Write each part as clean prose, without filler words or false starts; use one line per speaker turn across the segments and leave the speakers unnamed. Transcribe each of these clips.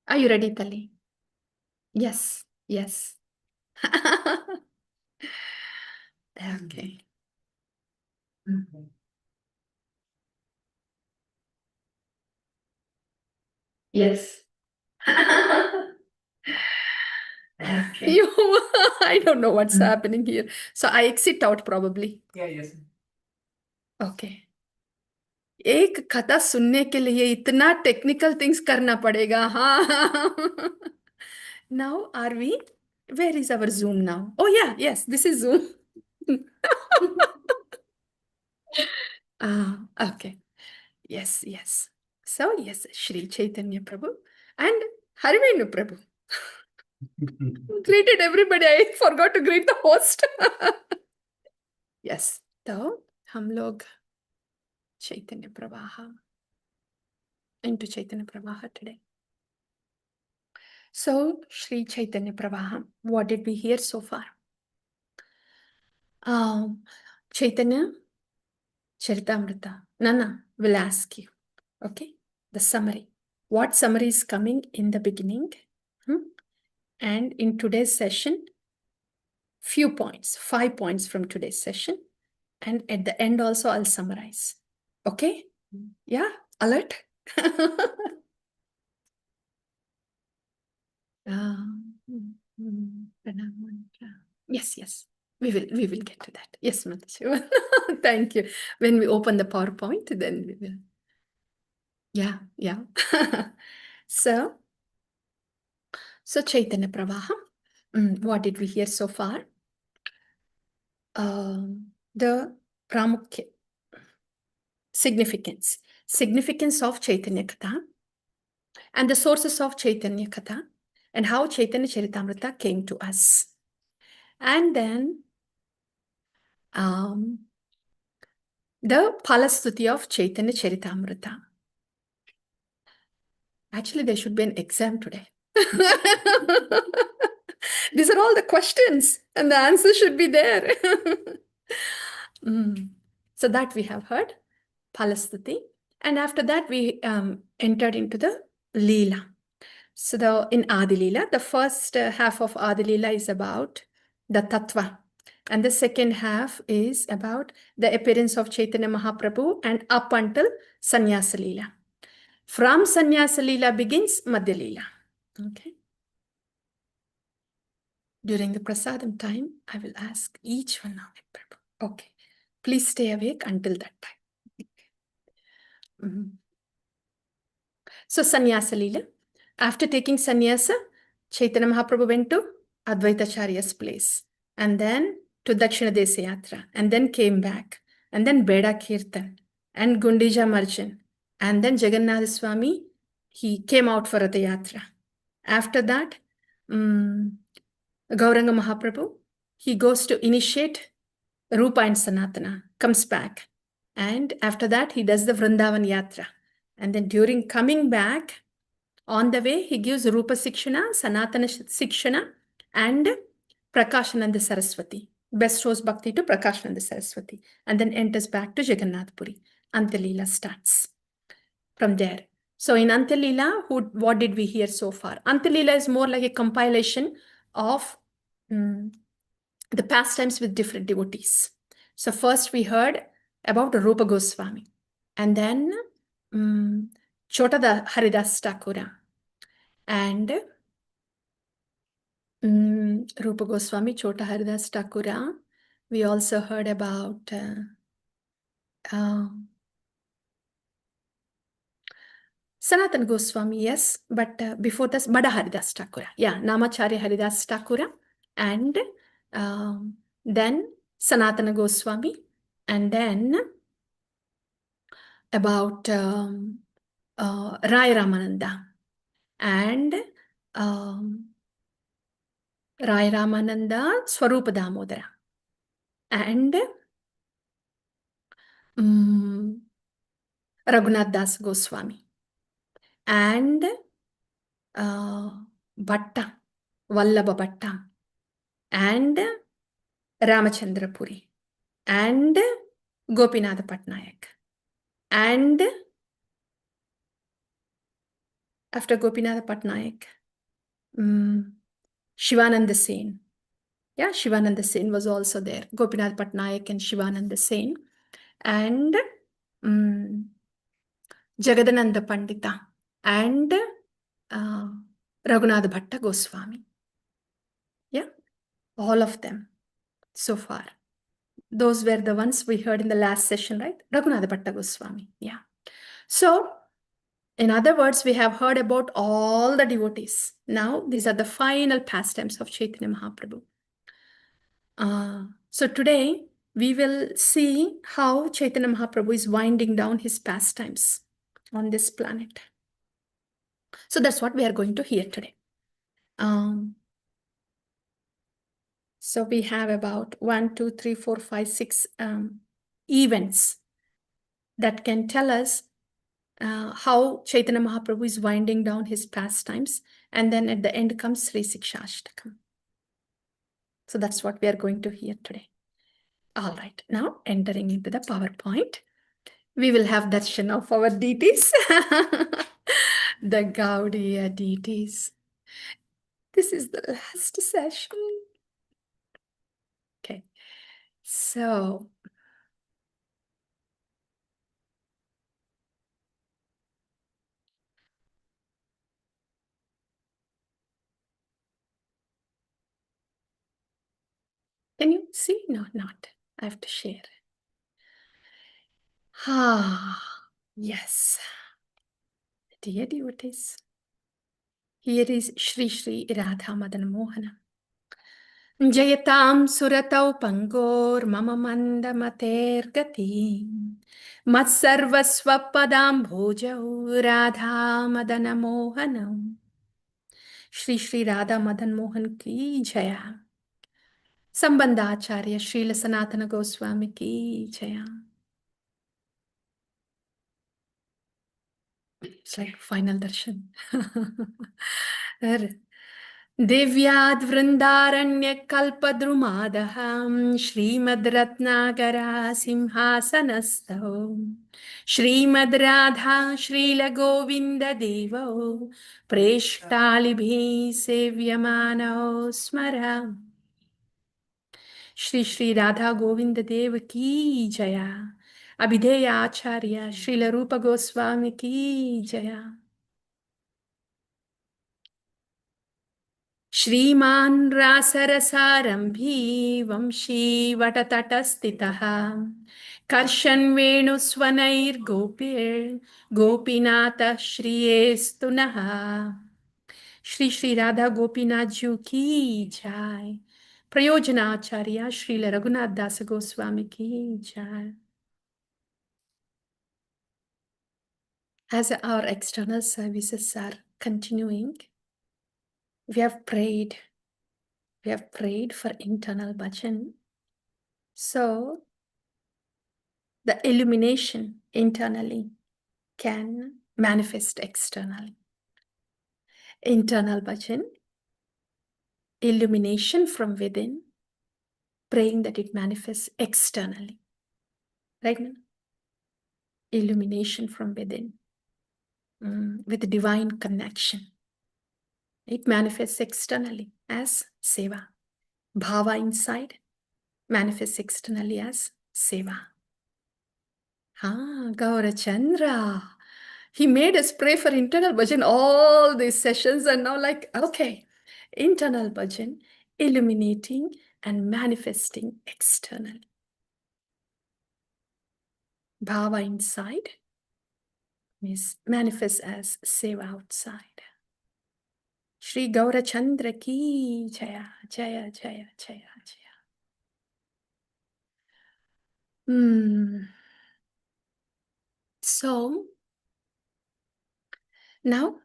Are you ready, Tali? Yes, yes. Okay. Yes. Okay. I don't know what's happening here. So I exit out probably.
Yeah, yes.
Okay. एक कथा सुनने के लिए इतना technical things करना पड़ेगा. हाँ. Now are we? Where is our Zoom now? Oh yeah, yes, this is Zoom. Okay. Yes, yes. So yes, Shri Chaitanya Prabhu and Harvenu Prabhu. Greeted everybody. I forgot to greet the host. Yes. So हम लोग Chaitanya Pravaha into Chaitanya Pravaha today. So Shri Chaitanya Pravaha, what did we hear so far? Chaitanya Charitamrita. Nana will ask you. Okay, the summary. What summary is coming in the beginning? And in today's session, few points, 5 points from today's session. And at the end also, I'll summarize. Okay? Yeah? Alert? Yes, yes. We will get to that. Yes, Matashi. Thank you. When we open the PowerPoint, then we will. Yeah, yeah. So Chaitanya Pravaham. What did we hear so far? The Pramukya significance of Chaitanya Katha and the sources of Chaitanya Katha and how Chaitanya Charitamrita came to us. And then the Palastuti of Chaitanya Charitamrita. Actually, there should be an exam today. These are all the questions and the answers should be there. So that we have heard, Palastuti. And after that, we entered into the Lila. So in Adi Lila, the first half of Adi Lila is about the Tattva. And the second half is about the appearance of Chaitanya Mahaprabhu and up until Sannyasa Lila. From Sannyasa Lila begins Madhya Lila. Okay. During the prasadam time, I will ask each one of it, Prabhu. Okay. Please stay awake until that time. So Sannyasa Lila. After taking sannyasa, Chaitanya Mahaprabhu went to Advaitacharya's place and then to Dakshina Desa Yatra and then came back and then Beda Kirtan and Gundija Marjan and then Jagannath Swami, he came out for Ratha Yatra. After that, Gauranga Mahaprabhu, he goes to initiate Rupa and Sanatana, comes back. And after that, he does the Vrindavan Yatra. And then during coming back, on the way, he gives Rupa Sikshana, Sanatana Sikshana, and Prakashananda Saraswati. Bestows Bhakti to Prakashananda Saraswati. And then enters back to Jagannath Puri. Antya Lila starts from there. So in Antya Lila, what did we hear so far? Antya Lila is more like a compilation of the pastimes with different devotees. So first we heard about Rupa Goswami. And then Chota Haridas Thakura. And Rupa Goswami, Chota Haridas Thakura. We also heard about Sanatan Goswami, yes, but before this, Bada Haridas Thakura. Yeah, Namacharya Haridas Thakura. And then Sanatana Goswami. And then about Rai Ramananda. And Rai Ramananda, Swarupa Damodara. And Raghunath Das Goswami. And Bhatta, Vallabha Bhatta. And Ramachandra Puri. And Gopinath Patnaik. And after Gopinath Patnaik, Shivananda Sen. Yeah, Shivananda Sen was also there. Gopinath Patnaik and Shivananda Sen. And Jagadananda Pandita and Raghunath Bhatta Goswami. Yeah, all of them so far. Those were the ones we heard in the last session, right? Raghunath Bhatta Goswami. Yeah. So, in other words, we have heard about all the devotees. Now, these are the final pastimes of Chaitanya Mahaprabhu. So today, we will see how Chaitanya Mahaprabhu is winding down his pastimes on this planet. So that's what we are going to hear today. So we have about 1, 2, 3, 4, 5, 6 events that can tell us how Chaitanya Mahaprabhu is winding down his pastimes. And then at the end comes Sri Sikshashtakam. So that's what we are going to hear today. All right, now entering into the PowerPoint. We will have darshan of our deities, the Gaudiya deities. This is the last session. Okay, so can you see? No, not. I have to share. Yes. Dear devotees, here is Shri Shri Radha Madan Mohana. Jayatam suratau pangor mama manda mater gati matsarvasva padam bhojau Radha Madana Mohanam. Shri Shri Radha Madan Mohan ki jaya. Sambandacharya Srila Sanatana Goswami ki jaya. It's like final darshan. Devyad Vrindaranya Kalpadrumadaham Shrimad Ratnagara Simhasanastaho Shrimad Radha Srila Govinda Devo Preshtalibhi Sevyamano Smara. Shri Shri Radha Govinda Dev ki jaya. Abhideya Acharya Srila Rupa Goswami ki jaya. Shriman Rasarasarambhi Vamshi Vatatatastitaha Karshan Venu Swanair Gopir Gopinata Shriyestunaha. Shri Shri Radha Gopinath Ji ki jai. Prayojana Acharya Srila Raghunath Dasa Goswami ki jai. As our external services are continuing, we have prayed for internal bhajan. So the illumination internally can manifest externally. Internal bhajan, illumination from within, praying that it manifests externally. Right now? Illumination from within, with divine connection. It manifests externally as seva. Bhava inside manifests externally as seva. Gaura Chandra. He made us pray for internal bhajan all these sessions, and now, like, okay, internal bhajan, illuminating and manifesting externally. Bhava inside means manifests as seva outside. Shri Gaura Chandra ki jaya, jaya, jaya, jaya, jaya. So, now,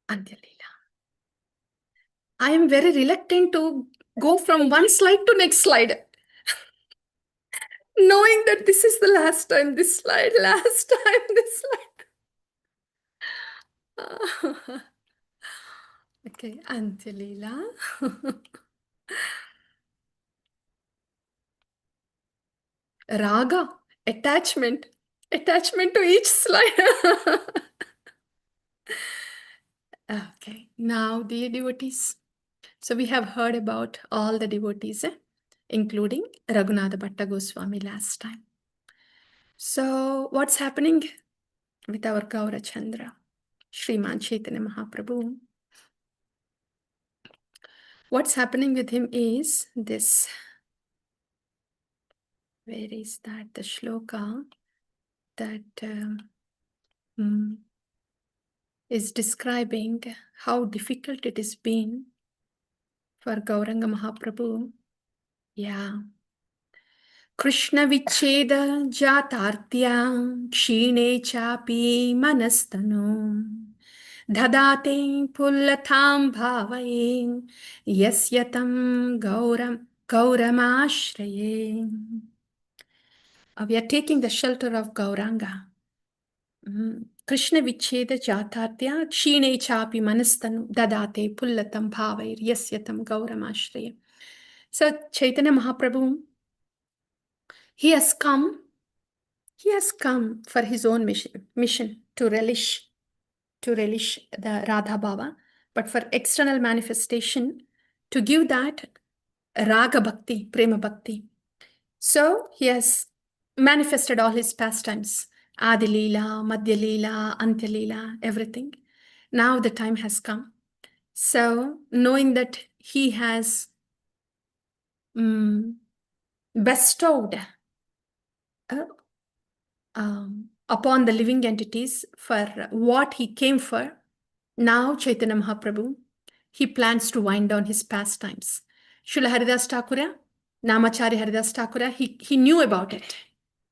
Antya Lila. I am very reluctant to go from one slide to next slide. Knowing that this is the last time, this slide, last time, this slide. Okay, Antya Lila. Raga, attachment to each slide. Okay, now dear devotees, so we have heard about all the devotees, including Raghunatha Bhatta Goswami last time. So what's happening with our Gaura Chandra, Sriman Chaitanya Mahaprabhu? What's happening with him is this. Where is that? The shloka that is describing how difficult it has been for Gauranga Mahaprabhu. Yeah. Krishna Vicheda Jatartya Kshine Chapi Manastano Dadate Pullatham Bhavaye Yasyatam Gauramashraye. We are taking the shelter of Gauranga. Krishna Vicheda Jatartya Kshine Chapi Manastanu Dadate Pullatam Bhavair Yasyatam Gauramashraye. So Chaitanya Mahaprabhu, he has come for his own mission to relish the Radha Bhava, but for external manifestation, to give that Raga Bhakti, Prema Bhakti. So he has manifested all his pastimes, Adi Lila, Madhya Lila, Antya Lila, everything. Now the time has come. So knowing that he has bestowed upon the living entities for what he came for, now Chaitanya Mahaprabhu, he plans to wind down his pastimes. Srila Haridas Thakura, Namachari Haridas Thakura, he knew about it.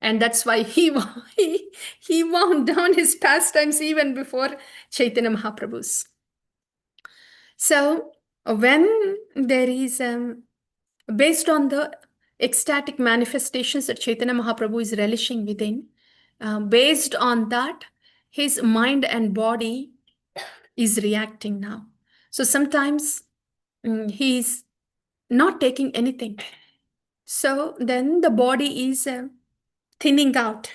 And that's why he wound down his pastimes even before Chaitanya Mahaprabhu's. So when there is, based on the ecstatic manifestations that Chaitanya Mahaprabhu is relishing within, based on that, his mind and body is reacting now. So sometimes he's not taking anything. So then the body is thinning out,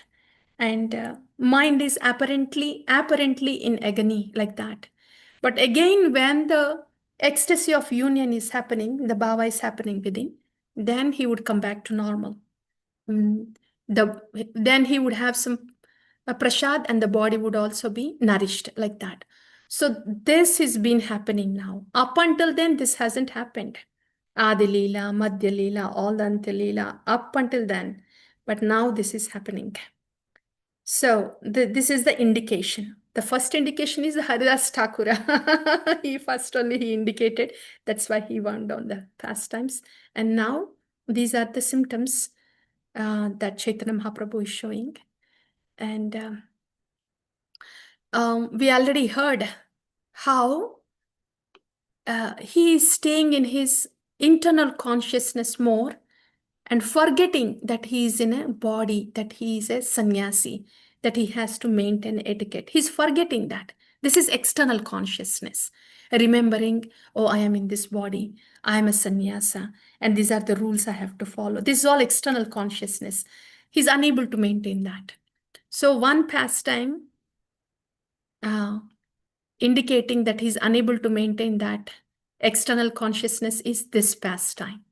and mind is apparently in agony like that. But again, when the ecstasy of union is happening, the bhava is happening within, then he would come back to normal. Then he would have some prasad, and the body would also be nourished like that. So this has been happening now. Up until then, this hasn't happened. Adi Lila, Madhya Lila, all the Antya Lila, up until then. But now this is happening. So this is the indication. The first indication is Haridas Thakura. he indicated. That's why he wound down the pastimes. And now these are the symptoms that Chaitanya Mahaprabhu is showing. And we already heard how he is staying in his internal consciousness more and forgetting that he is in a body, that he is a sannyasi, that he has to maintain etiquette. He's forgetting that. This is external consciousness. Remembering, oh, I am in this body, I am a sannyasa, and these are the rules I have to follow. This is all external consciousness. He's unable to maintain that. So one pastime indicating that he's unable to maintain that external consciousness is this pastime.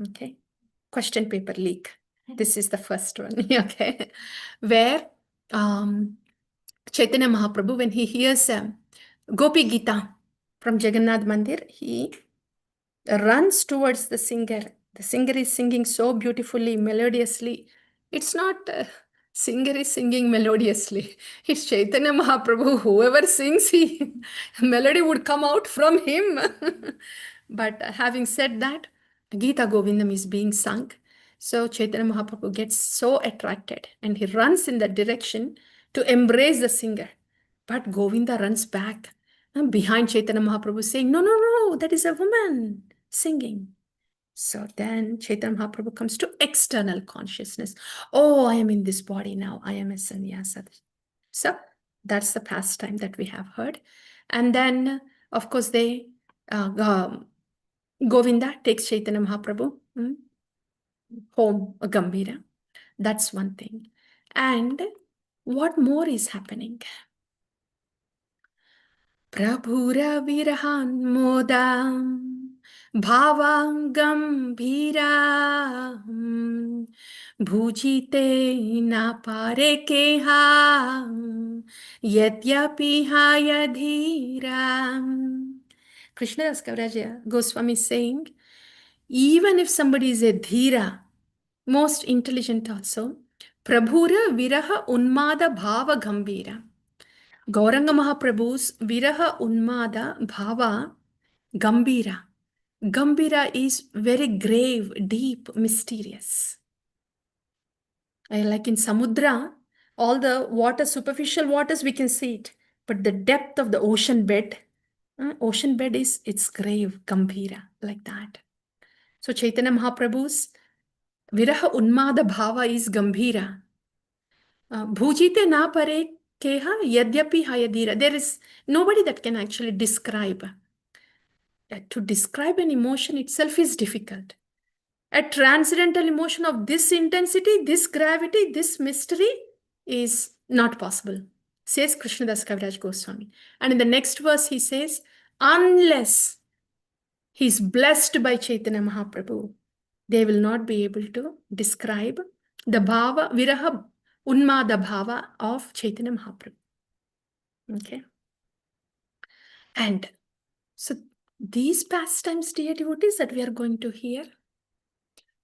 Okay. Question paper leak. This is the first one. Okay. Where Chaitanya Mahaprabhu, when he hears Gopi Gita from Jagannath Mandir, he runs towards the singer. The singer is singing so beautifully, melodiously. It's not singer is singing melodiously. It's Chaitanya Mahaprabhu. Whoever sings, melody would come out from him. But having said that, Gita Govindam is being sung. So Chaitanya Mahaprabhu gets so attracted and he runs in that direction to embrace the singer. But Govinda runs back behind Chaitanya Mahaprabhu saying, no, no, no, that is a woman singing. So then Chaitanya Mahaprabhu comes to external consciousness. Oh, I am in this body now. I am a sannyasa. So that's the pastime that we have heard. And then, of course, Govinda takes Chaitanya Mahaprabhu home, Gambhira. That's one thing. And what more is happening? Prabhura virahan modam bhavangam bhiram bhujite na pare keha yadyapi hayadhiram. Krishnadas Kaviraja Goswami is saying, even if somebody is a dhira, most intelligent also, Prabhura viraha unmada bhava gambira. Gauranga Mahaprabhu's viraha unmada bhava gambira. Gambira is very grave, deep, mysterious. Like in Samudra, all the water, superficial waters, we can see it. But the depth of the ocean bed is, it's grave, gambira, like that. So Chaitanya Mahaprabhu's viraha unmada bhava is gambira. Bhujite na pare keha yadyapi hayadira. There is nobody that can actually describe. To describe an emotion itself is difficult. A transcendental emotion of this intensity, this gravity, this mystery is not possible, says Krishnadas Kaviraj Goswami. And in the next verse he says, unless he is blessed by Chaitanya Mahaprabhu, they will not be able to describe the bhava, viraha, unmada bhava of Chaitanya Mahaprabhu. Okay. And so these pastimes, dear devotees, that we are going to hear,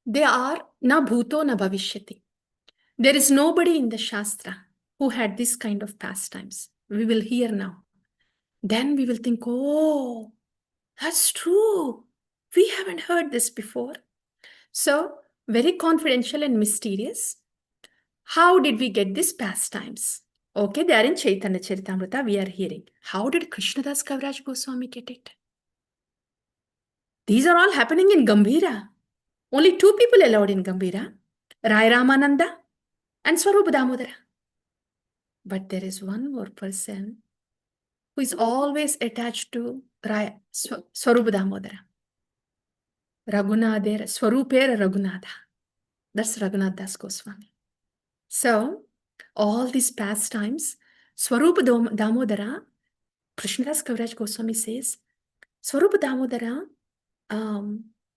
they are na bhuto na bhavishyati. There is nobody in the Shastra who had this kind of pastimes. We will hear now. Then we will think, oh, that's true. We haven't heard this before. So, very confidential and mysterious. How did we get these pastimes? Okay, they are in Chaitanya Charitamrita, we are hearing. How did Krishnadas Kaviraj Goswami get it? These are all happening in Gambhira. Only two people allowed in Gambhira, Rai Ramananda and Swarupa Damodara. But there is one more person who is always attached to Swarupa Damodara. Raghunather, Swarupera Raghunatha. That's Raghunath Das Goswami. So, all these pastimes, Swarupa Damodara, Krishnadas Kaviraj Goswami says, Swarupa Damodara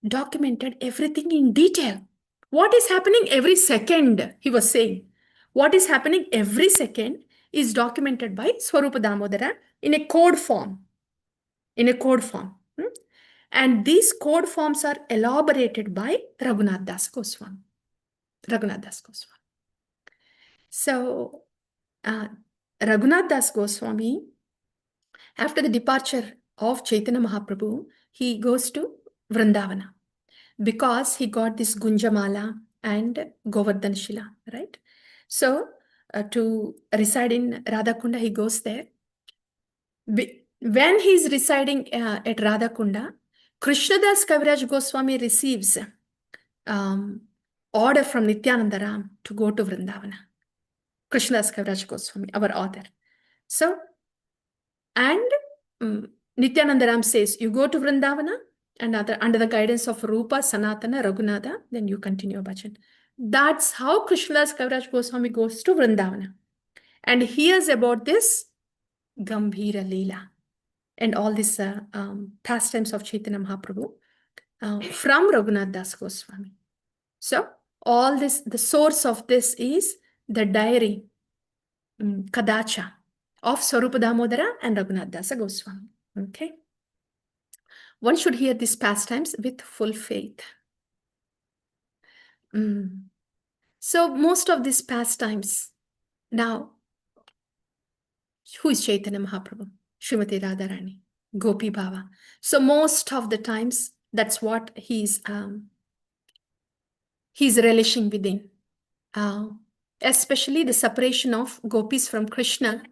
documented everything in detail. What is happening every second, he was saying. What is happening every second is documented by Swarupa Damodara in a code form. In a code form. And these code forms are elaborated by Raghunath Das Goswami. Raghunath Das Goswami. So, Raghunath Das Goswami, after the departure of Chaitanya Mahaprabhu, he goes to Vrindavana because he got this Gunjamala and Govardhan Shila, right? So, to reside in Radhakunda, he goes there. When he is residing at Radhakunda, Krishnadas Kaviraj Goswami receives order from Nityananda Ram to go to Vrindavana. Krishnadas Kaviraj Goswami, our author. So, and Nityananda Ram says, you go to Vrindavana and under the guidance of Rupa, Sanatana, Raghunatha, then you continue bhajan. That's how Krishnadas Kaviraj Goswami goes to Vrindavana and hears about this Gambhira Lila and all these pastimes of Chaitanya Mahaprabhu from Raghunath Das Goswami. So, all this, the source of this is the diary, Kadacha, of Swarupa Damodara and Raghunath Dasa Goswami. Okay. One should hear these pastimes with full faith. So, most of these pastimes, now, who is Chaitanya Mahaprabhu? Srimati Radharani, Gopi Bhava. So, most of the times, that's what he's relishing within. Especially the separation of gopis from Krishna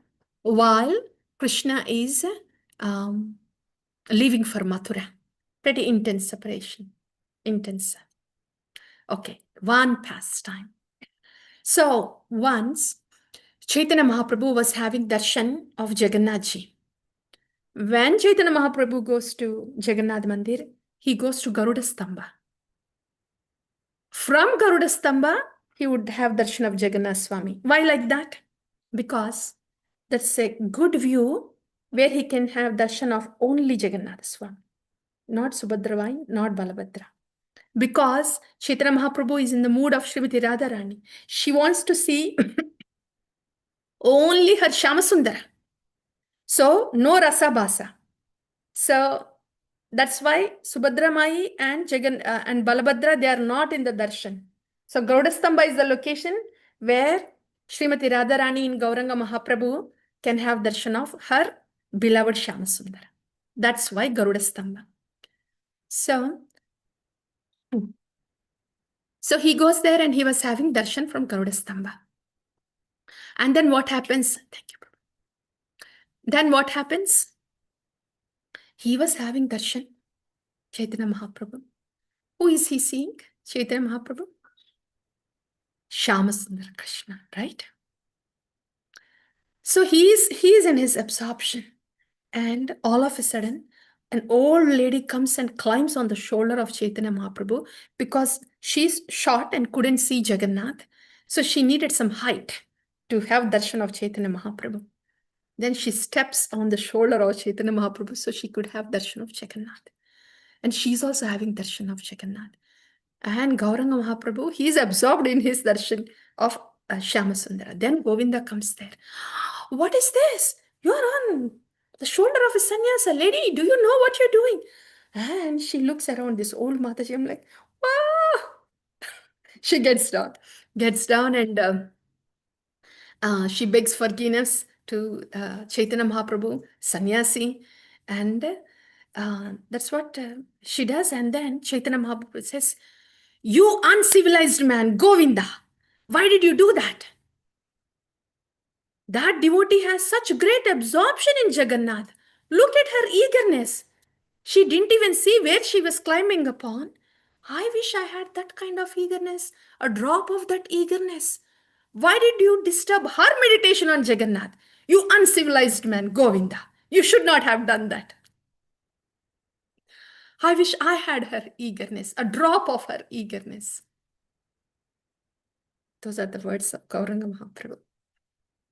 while Krishna is leaving for Mathura. Pretty intense separation. Intense. Okay, one pastime. So once Chaitanya Mahaprabhu was having darshan of Jagannathji. When Chaitanya Mahaprabhu goes to Jagannath Mandir, he goes to Garuda Stamba. From Garuda Stamba, he would have darshan of Jagannath Swami. Why like that? Because that's a good view where he can have darshan of only Jagannath Swami, not Subhadravai, not Balabhadra. Because Chaitanya Mahaprabhu is in the mood of Srimati Radharani. She wants to see only her Shyamasundara. So, no Rasa Basa. So, that's why Subhadra Mai and and Balabhadra, they are not in the darshan. So, Gaudastamba is the location where Srimati Radharani in Gauranga Mahaprabhu can have darshan of her beloved Shyamasundara. That's why Gaudastamba. So he goes there and he was having darshan from Gaudastamba. And then what happens? Thank you. Then what happens? He was having darshan, Chaitanya Mahaprabhu. Who is he seeing? Chaitanya Mahaprabhu? Shyamasundara Krishna, right? So he is in his absorption. And all of a sudden, an old lady comes and climbs on the shoulder of Chaitanya Mahaprabhu because she's short and couldn't see Jagannath. So she needed some height to have darshan of Chaitanya Mahaprabhu. Then she steps on the shoulder of Chaitanya Mahaprabhu so she could have darshan of Jagannath. And she's also having darshan of Jagannath. And Gauranga Mahaprabhu, he is absorbed in his darshan of Shyamasundara. Then Govinda comes there. What is this? You're on the shoulder of a sannyasa. Lady, do you know what you're doing? And she looks around, this old Mataji. I'm like, wow. She gets down and she begs forgiveness to Chaitanya Mahaprabhu, sannyasi. And that's what she does. And then Chaitanya Mahaprabhu says, you uncivilized man, Govinda, why did you do that? That devotee has such great absorption in Jagannath. Look at her eagerness. She didn't even see where she was climbing upon. I wish I had that kind of eagerness, a drop of that eagerness. Why did you disturb her meditation on Jagannath? You uncivilized man, Govinda. You should not have done that. I wish I had her eagerness, a drop of her eagerness. Those are the words of Gauranga Mahaprabhu.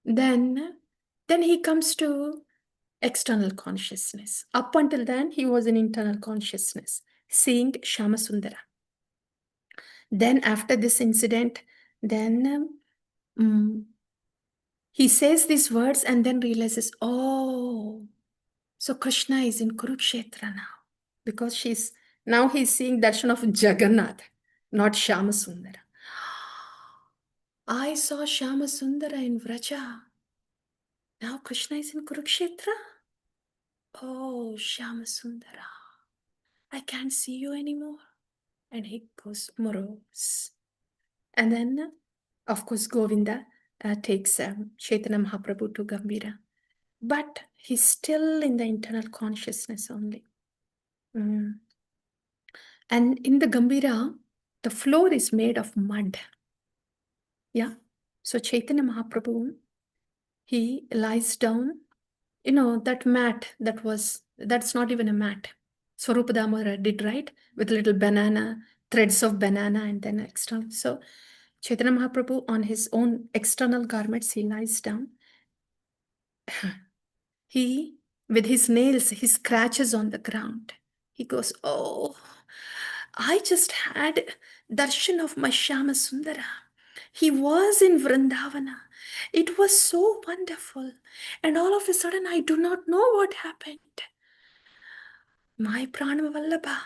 Then he comes to external consciousness. Up until then, he was in internal consciousness, seeing Shyamasundara. Then after this incident, then he says these words and then realizes, oh, so Krishna is in Kurukshetra now. Because he's seeing darshan of Jagannath, not Shyamasundara. I saw Shyamasundara in Vraja. Now Krishna is in Kurukshetra. Oh, Shyamasundara, I can't see you anymore. And he goes morose. And then, of course, Govinda takes Chaitanya Mahaprabhu to Gambhira. But he's still in the internal consciousness only. And in the Gambhira, the floor is made of mud. Yeah. So Chaitanya Mahaprabhu, he lies down. You know, that mat, that's not even a mat. Swarupa Damodara did, right? With little banana, threads of banana and then external. So Chaitanya Mahaprabhu on his own external garments, he lies down. He, with his nails, he scratches on the ground. He goes, oh, I just had darshan of my Shyama Sundara. He was in Vrindavana. It was so wonderful. And all of a sudden, I do not know what happened. My Pranavallabha,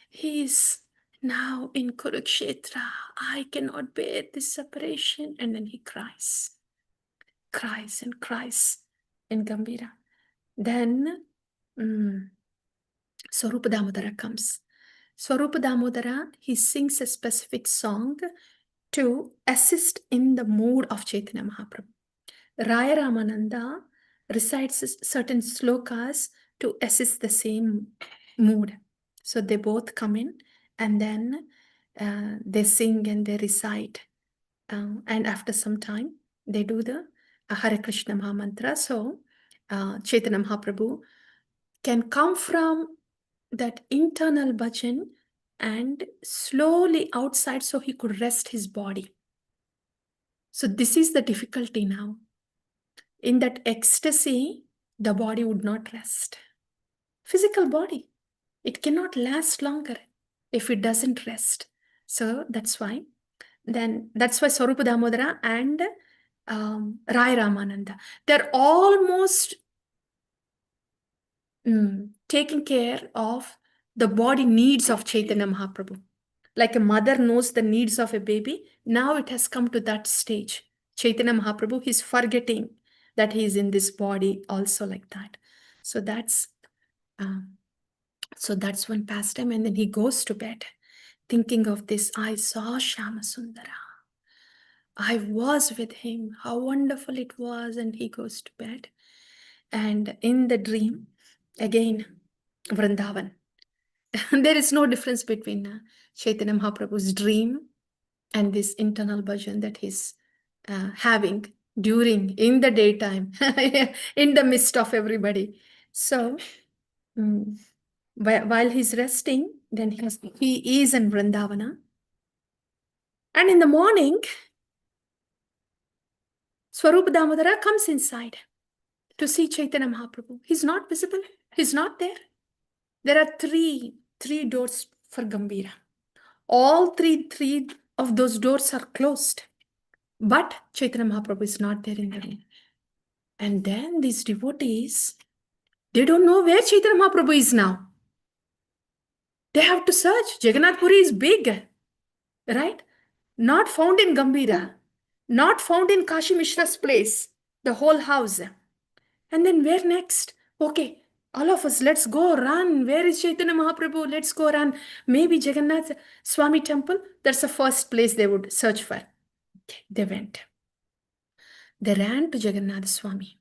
he is now in Kurukshetra. I cannot bear this separation. And then he cries and cries in Gambhira. Then Swarupa Damodara comes. Swarupa Damodara, he sings a specific song to assist in the mood of Chaitanya Mahaprabhu. Raya Ramananda recites certain slokas to assist the same mood. So they both come in and then they sing and they recite. And after some time, they do the Hare Krishna Mahamantra. So Chaitanya Mahaprabhu can come from that internal bhajan and slowly outside so he could rest his body. So this is the difficulty now. In that ecstasy, the body would not rest. Physical body, it cannot last longer if it doesn't rest. So that's why Swarupa Damodara and Rai Ramananda, they're almost taking care of the body needs of Chaitanya Mahaprabhu. Like a mother knows the needs of a baby, now it has come to that stage. Chaitanya Mahaprabhu, he's forgetting that he is in this body also like that. So that's one pastime, and then he goes to bed thinking of this. I saw Shyama Sundara. I was with him. How wonderful it was. And he goes to bed. And in the dream, again, Vrindavan. There is no difference between Chaitanya Mahaprabhu's dream and this internal bhajan that he's having in the daytime, in the midst of everybody. So, while he's resting, then he is in Vrindavana. And in the morning, Swarupa Damodara comes inside to see Chaitanya Mahaprabhu. He's not visible. He's not there. There are three doors for Gambhira. All three of those doors are closed. But Chaitanya Mahaprabhu is not there in the room. And then these devotees, they don't know where Chaitanya Mahaprabhu is now. They have to search. Jagannath Puri is big, right? Not found in Gambhira. Not found in Kashi Mishra's place. The whole house. And then where next? Okay, all of us, let's go run. Where is Chaitanya Mahaprabhu? Let's go run. Maybe Jagannath Swami temple. That's the first place they would search for. Okay, they went. They ran to Jagannath Swami.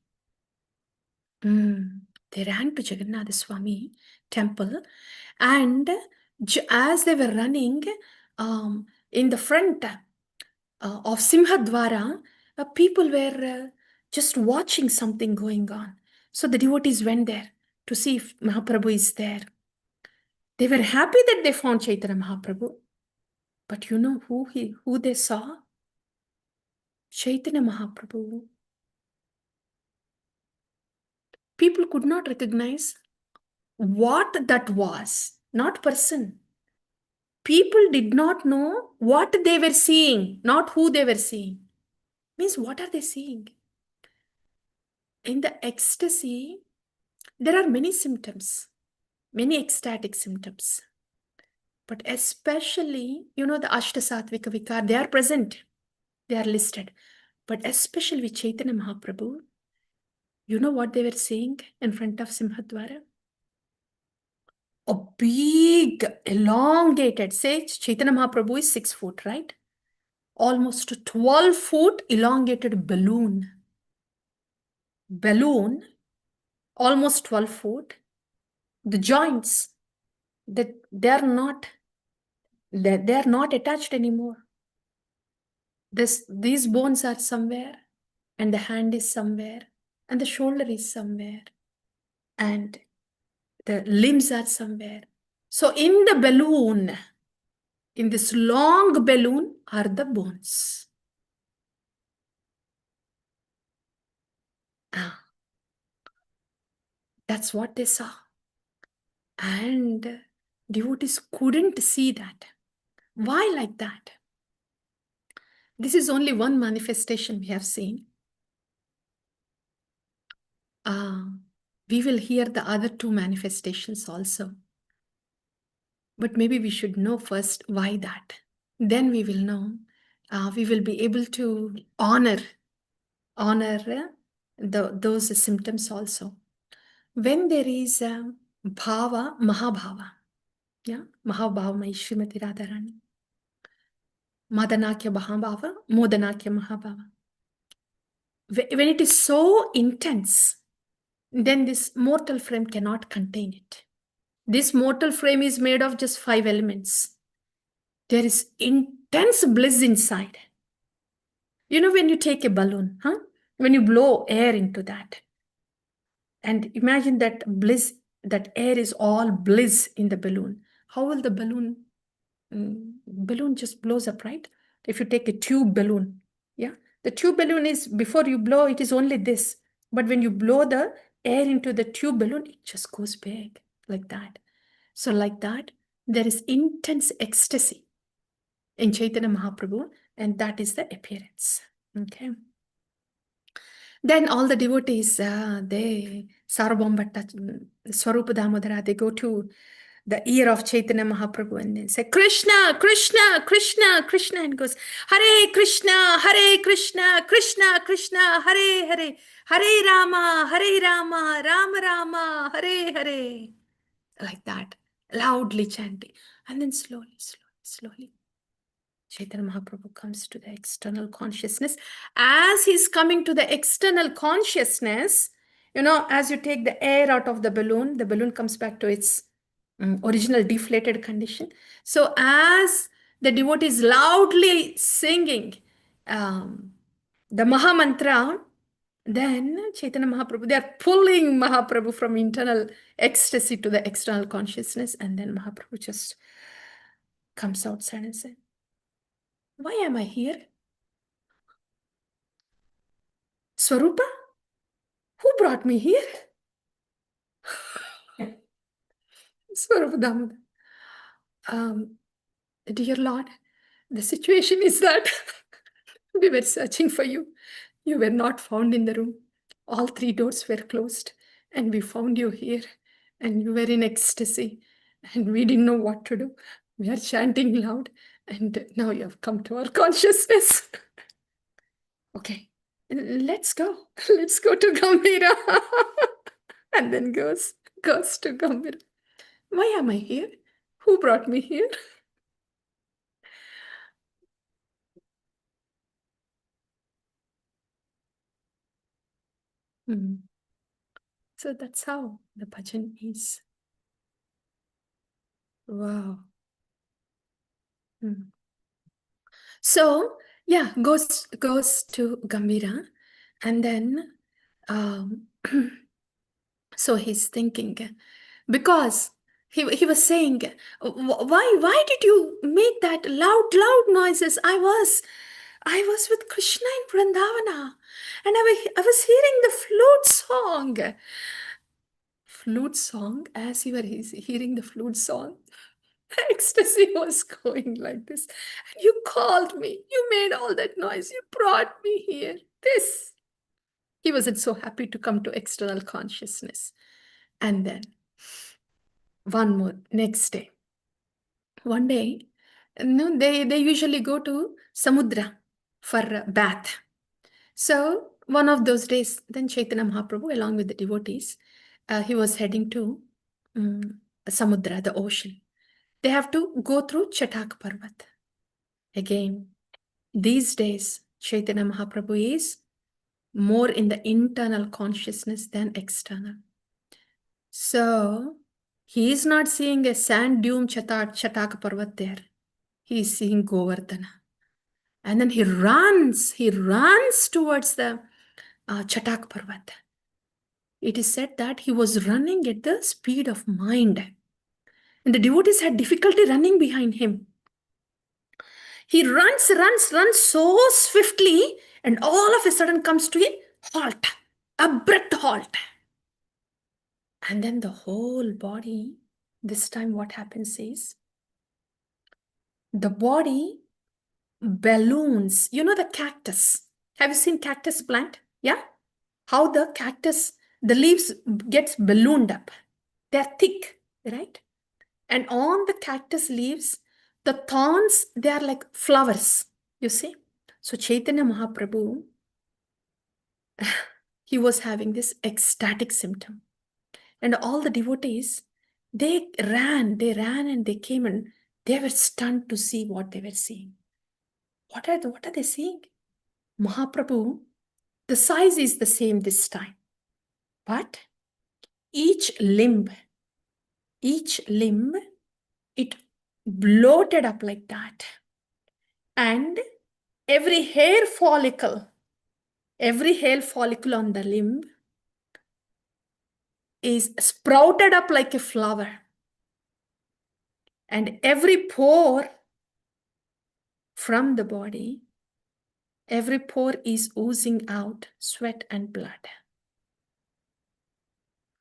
They ran to Jagannath Swami temple. And as they were running, in the front of Simhadwara, people were just watching something going on. So the devotees went there to see if Mahaprabhu is there. They were happy that they found Chaitanya Mahaprabhu. But you know who they saw? Chaitanya Mahaprabhu. People could not recognize what that was, not person. People did not know what they were seeing, not who they were seeing. Means, what are they seeing? In the ecstasy, there are many symptoms, many ecstatic symptoms. But especially, the Ashtasattvika Vikar, they are present, they are listed. But especially with Chaitanya Mahaprabhu, you know what they were seeing in front of Simhadwara? A big, elongated, say Chaitanya Mahaprabhu is 6 foot, right? Almost 12 foot elongated balloon. Balloon, almost 12 foot. The joints, they're not attached anymore. These bones are somewhere, and the hand is somewhere, and the shoulder is somewhere, and the limbs are somewhere. So in the balloon, in this long balloon, are the bones. That's what they saw. And devotees couldn't see that. Why like that? This is only one manifestation we have seen. We will hear the other 2 manifestations also. But maybe we should know first why that. Then we will know. We will be able to honor those symptoms also. When there is bhava, mahabhava, mahabhava, Srimati Radharani, Madanakya Mahabhava, Modanakya Mahabhava. When it is so intense, then this mortal frame cannot contain it. This mortal frame is made of just 5 elements. There is intense bliss inside. When you take a balloon, when you blow air into that, and imagine that bliss, that air is all bliss in the balloon. How will the balloon just blows up, right? If you take a tube balloon, the tube balloon is, before you blow, it is only this. But when you blow the air into the tube balloon, it just goes big like that. So like that, there is intense ecstasy in Chaitanya Mahaprabhu, and that is the appearance. Okay. Then all the devotees, they, Sarvabhauma Bhatta, Swarupa Damodara, they go to the ear of Chaitanya Mahaprabhu and then say, Krishna, Krishna, Krishna, Krishna, and goes, Hare Krishna, Hare Krishna, Krishna, Krishna, Hare Hare, Hare Rama, Hare Rama, Rama Rama, Hare Hare. Like that, loudly chanting. And then slowly, slowly, slowly, Chaitanya Mahaprabhu comes to the external consciousness. As he's coming to the external consciousness, as you take the air out of the balloon comes back to its original deflated condition. So as the devotee is loudly singing the Maha Mantra, then Chaitanya Mahaprabhu, they are pulling Mahaprabhu from internal ecstasy to the external consciousness, and then Mahaprabhu just comes outside and says, why am I here? Swarupa? Who brought me here? Swarupa Damodar. Dear Lord, the situation is that we were searching for you. You were not found in the room. All 3 doors were closed, and we found you here, and you were in ecstasy, and we didn't know what to do. We are chanting loud, and now you have come to our consciousness. Okay, let's go. Let's go to Gambhira. And then goes to Gambhira. Why am I here? Who brought me here? So that's how the bhajan is. Wow. So yeah, goes to Gambhira, and then so he's thinking, because he was saying, why did you make that loud noises? I was with Krishna in Vrindavana, and I was hearing the flute song. As you were hearing the flute song, ecstasy was going like this. And you called me, you made all that noise, you brought me here. He wasn't so happy to come to external consciousness. And then next day, one day, they usually go to Samudra for a bath. So one of those days, then Chaitanya Mahaprabhu, along with the devotees, he was heading to Samudra, the ocean. They have to go through Chatak Parvat. Again, these days, Chaitanya Mahaprabhu is more in the internal consciousness than external. So he is not seeing a sand dune Chatak Parvat there. He is seeing Govardhana. And then he runs towards the Chatak Parvat. It is said that he was running at the speed of mind. And the devotees had difficulty running behind him. He runs so swiftly, and all of a sudden comes to a halt, abrupt halt. And then the whole body, this time what happens is, the body balloons. You know the cactus. Have you seen cactus plant? Yeah? How the cactus, the leaves gets ballooned up. They're thick, right? And on the cactus leaves, the thorns, they are like flowers, you see. So Chaitanya Mahaprabhu, he was having this ecstatic symptom. And all the devotees, they ran and they came, and they were stunned to see what they were seeing. What are they seeing? Mahaprabhu, the size is the same this time, but each limb, it bloated up like that. And every hair follicle on the limb is sprouted up like a flower. And every pore from the body, every pore is oozing out sweat and blood.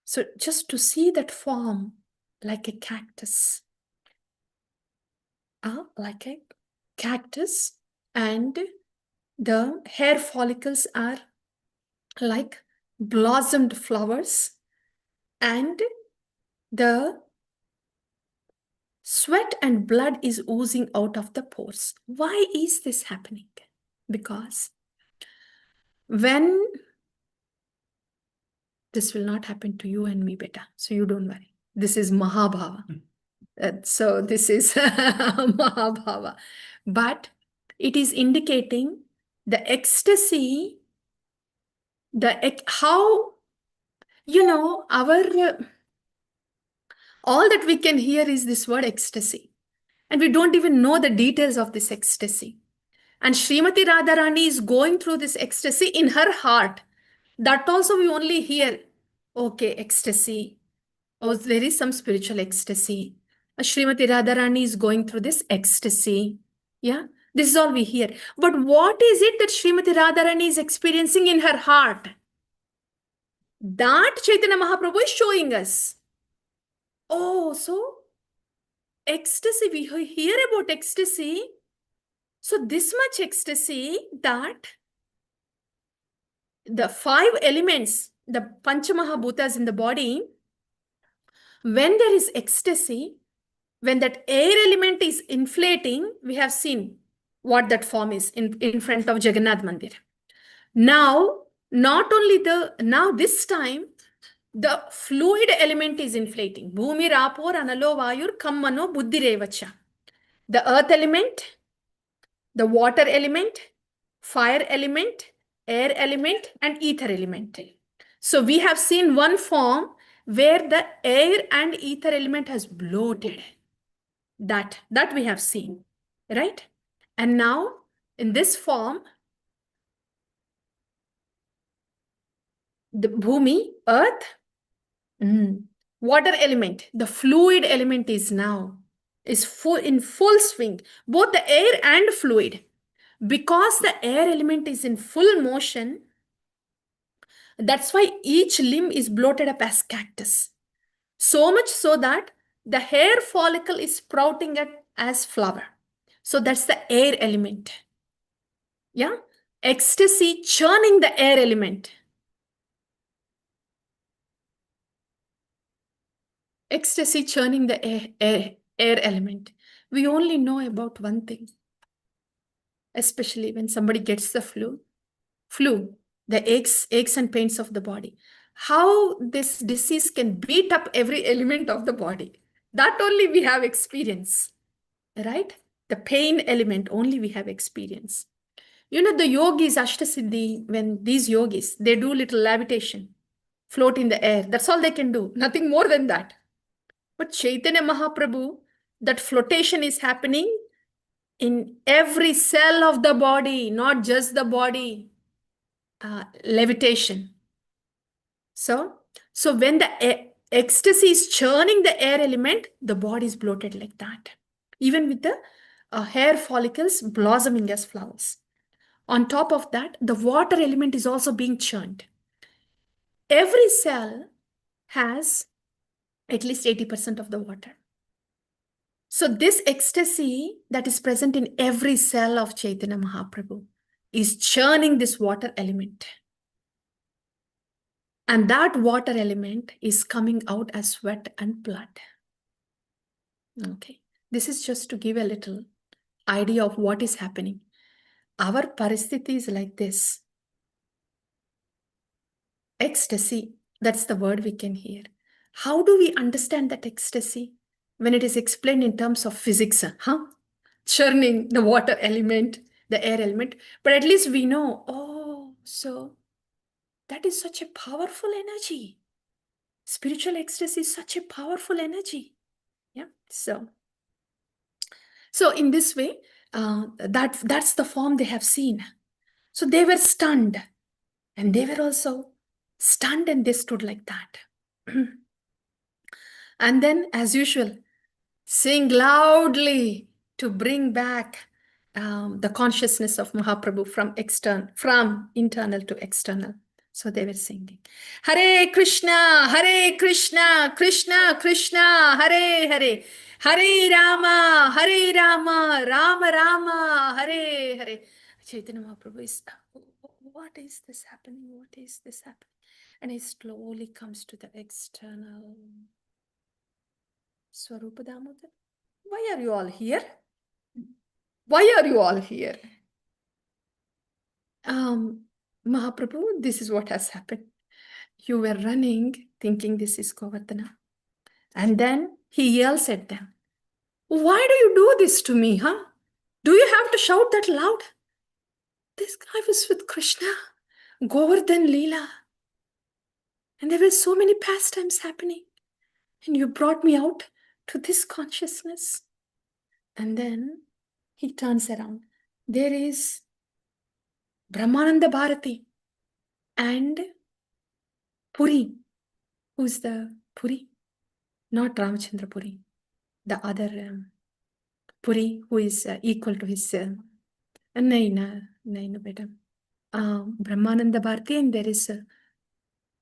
So just to see that form like a cactus, like a cactus, and the hair follicles are like blossomed flowers, and the sweat and blood is oozing out of the pores. Why is this happening? Because when this will not happen to you and me, beta, so you don't worry. This is Mahabhava. So this is Mahabhava. But it is indicating the ecstasy, how, all that we can hear is this word ecstasy. And we don't even know the details of this ecstasy. And Srimati Radharani is going through this ecstasy in her heart. That also we only hear, okay, ecstasy. Oh, there is some spiritual ecstasy. Srimati Radharani is going through this ecstasy. Yeah, this is all we hear. But what is it that Srimati Radharani is experiencing in her heart? That Chaitanya Mahaprabhu is showing us. Oh, so ecstasy, we hear about ecstasy. So this much ecstasy that the 5 elements, the Panchamahabhutas in the body, when there is ecstasy, when that air element is inflating, we have seen what that form is in front of Jagannath Mandir. Now, this time, the fluid element is inflating. Bhumi rapor analo vayur kammano buddhirevacha. The earth element, the water element, fire element, air element, and ether element. So we have seen one form where the air and ether element has bloated. That we have seen, right? And now in this form, the Bhumi, earth, water element, the fluid element is in full swing, both the air and fluid. Because the air element is in full motion, that's why each limb is bloated up as cactus. So much so that the hair follicle is sprouting as flower. So that's the air element. Yeah, ecstasy churning the air element. Ecstasy churning the air element. We only know about one thing, especially when somebody gets the flu, the aches and pains of the body. How this disease can beat up every element of the body. That only we have experience, right? The pain element only we have experience. The yogis, Ashtasiddhi, when these yogis, they do little levitation, float in the air. That's all they can do. Nothing more than that. But Chaitanya Mahaprabhu, that flotation is happening in every cell of the body, not just the body. Levitation. So when the ecstasy is churning the air element, the body is bloated like that. Even with the hair follicles blossoming as flowers. On top of that, the water element is also being churned. Every cell has at least 80% of the water. So this ecstasy that is present in every cell of Chaitanya Mahaprabhu is churning this water element. And that water element is coming out as sweat and blood. Okay. This is just to give a little idea of what is happening. Our paristhiti is like this. Ecstasy, that's the word we can hear. How do we understand that ecstasy when it is explained in terms of physics? Churning the water element, the air element. But at least we know, so that is such a powerful energy. Spiritual ecstasy is such a powerful energy. Yeah. So in this way, that's the form they have seen. So they were stunned. And they were also stunned, and they stood like that. And then, as usual, sing loudly to bring back the consciousness of Mahaprabhu from internal to external. So they were singing, Hare Krishna, Krishna Krishna, Hare Hare, Hare Rama, Rama Rama, Hare Hare. Chaitanya Mahaprabhu is, what is this happening? What is this happening? And he slowly comes to the external Swarupa Damodar. Why are you all here? Why are you all here? Mahaprabhu, this is what has happened. You were running thinking this is Govardhana. And then he yells at them, why do you do this to me, huh? Do you have to shout that loud? This guy was with Krishna, Govardhan Lila. And there were so many pastimes happening. And you brought me out to this consciousness. And then he turns around. There is Brahmananda Bharati and Puri. Who's the Puri? Not Ramachandra Puri. The other Puri who is equal to his... Naina, beta. Brahmananda Bharati and there is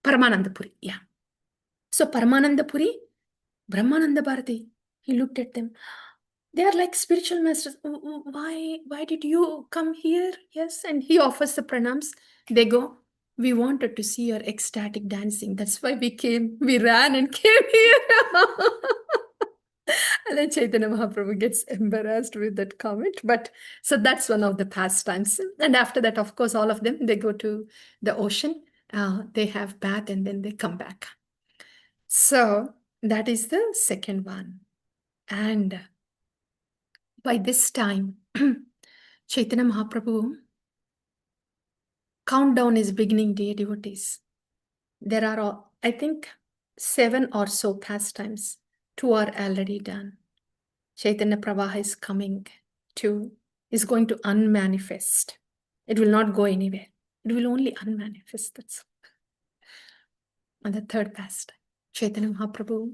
Paramananda Puri. Yeah. So Paramananda Puri, Brahmananda Bharati. He looked at them. They are like spiritual masters. Why did you come here? Yes. And he offers the pranams. They go, we wanted to see your ecstatic dancing. That's why we came. We ran and came here. And then Chaitanya Mahaprabhu gets embarrassed with that comment. But so that's one of the pastimes. And after that, of course, all of them, they go to the ocean. They have bath and then they come back. So that is the second one. And by this time, Chaitanya Mahaprabhu, countdown is beginning, dear devotees. There are, I think, 7 or so pastimes. 2 are already done. Chaitanya Pravaha is coming to, is going to unmanifest. It will not go anywhere. It will only unmanifest. That's and the third pastime. Chaitanya Mahaprabhu,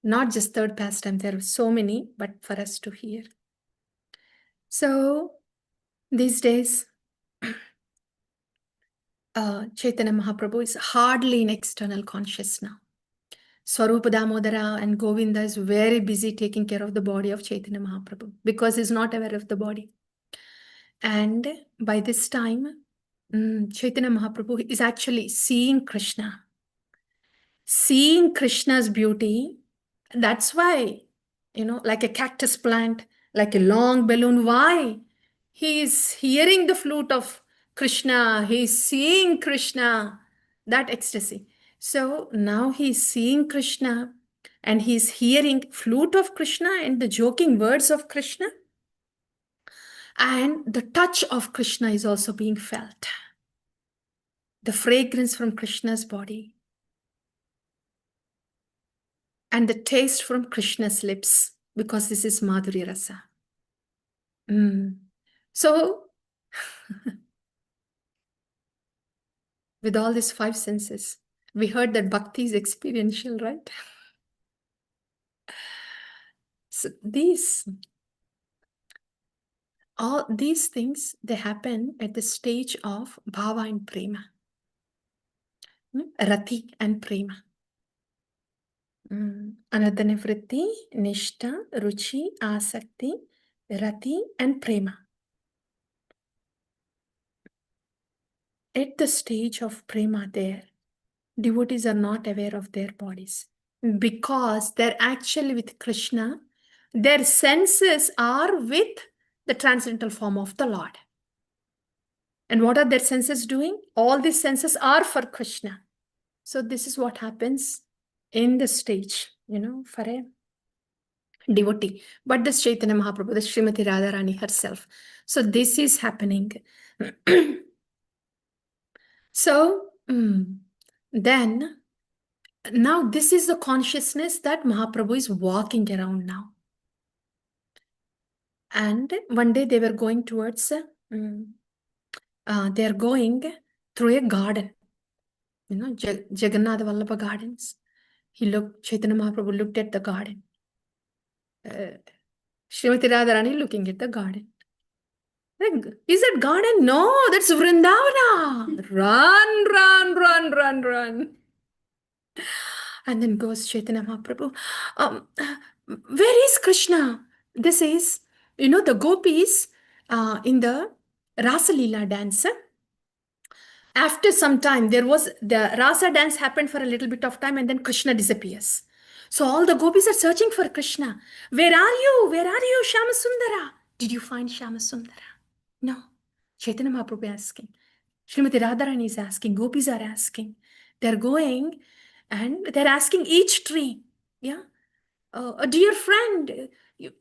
not just third pastime, there are so many, but for us to hear. So these days, Chaitanya Mahaprabhu is hardly in external conscious now. Swarupa Damodara and Govinda is very busy taking care of the body of Chaitanya Mahaprabhu because he's not aware of the body. And by this time, Chaitanya Mahaprabhu is actually seeing Krishna. Seeing Krishna's beauty. That's why, like a cactus plant, like a long balloon. Why? He is hearing the flute of Krishna. He is seeing Krishna. That ecstasy. So now he is seeing Krishna and he is hearing flute of Krishna and the joking words of Krishna. And the touch of Krishna is also being felt. The fragrance from Krishna's body. And the taste from Krishna's lips, because this is Madhuri Rasa. So, with all these 5 senses, we heard that bhakti is experiential, right? So all these things, they happen at the stage of bhava and prema. Rati and prema. Anadana vritti, nishta, ruchi, asakti, rati and prema. At the stage of prema there, devotees are not aware of their bodies because they're actually with Krishna. Their senses are with the transcendental form of the Lord. And what are their senses doing? All these senses are for Krishna. So this is what happens in the stage, for a devotee. But the Chaitanya Mahaprabhu, the Srimati Radharani herself. So this is happening. So then, now this is the consciousness that Mahaprabhu is walking around now. And one day they were going towards, they are going through a garden, Jagannath Vallabha Gardens. Chaitanya Mahaprabhu looked at the garden. Srimati Radharani looking at the garden. Like, is it garden? No, that's Vrindavana. Run, run, run, run, run. And then goes Chaitanya Mahaprabhu. Where is Krishna? This is, the gopis in the Rasa Leela dance. After some time, there was the Rasa dance happened for a little bit of time and then Krishna disappears. So all the gopis are searching for Krishna. Where are you? Where are you, Shamasundara? Did you find Shamasundara? No. Chaitanya Mahaprabhu is asking. Srimati Radharani is asking. Gopis are asking. They're going and they're asking each tree. Yeah. A dear friend, you,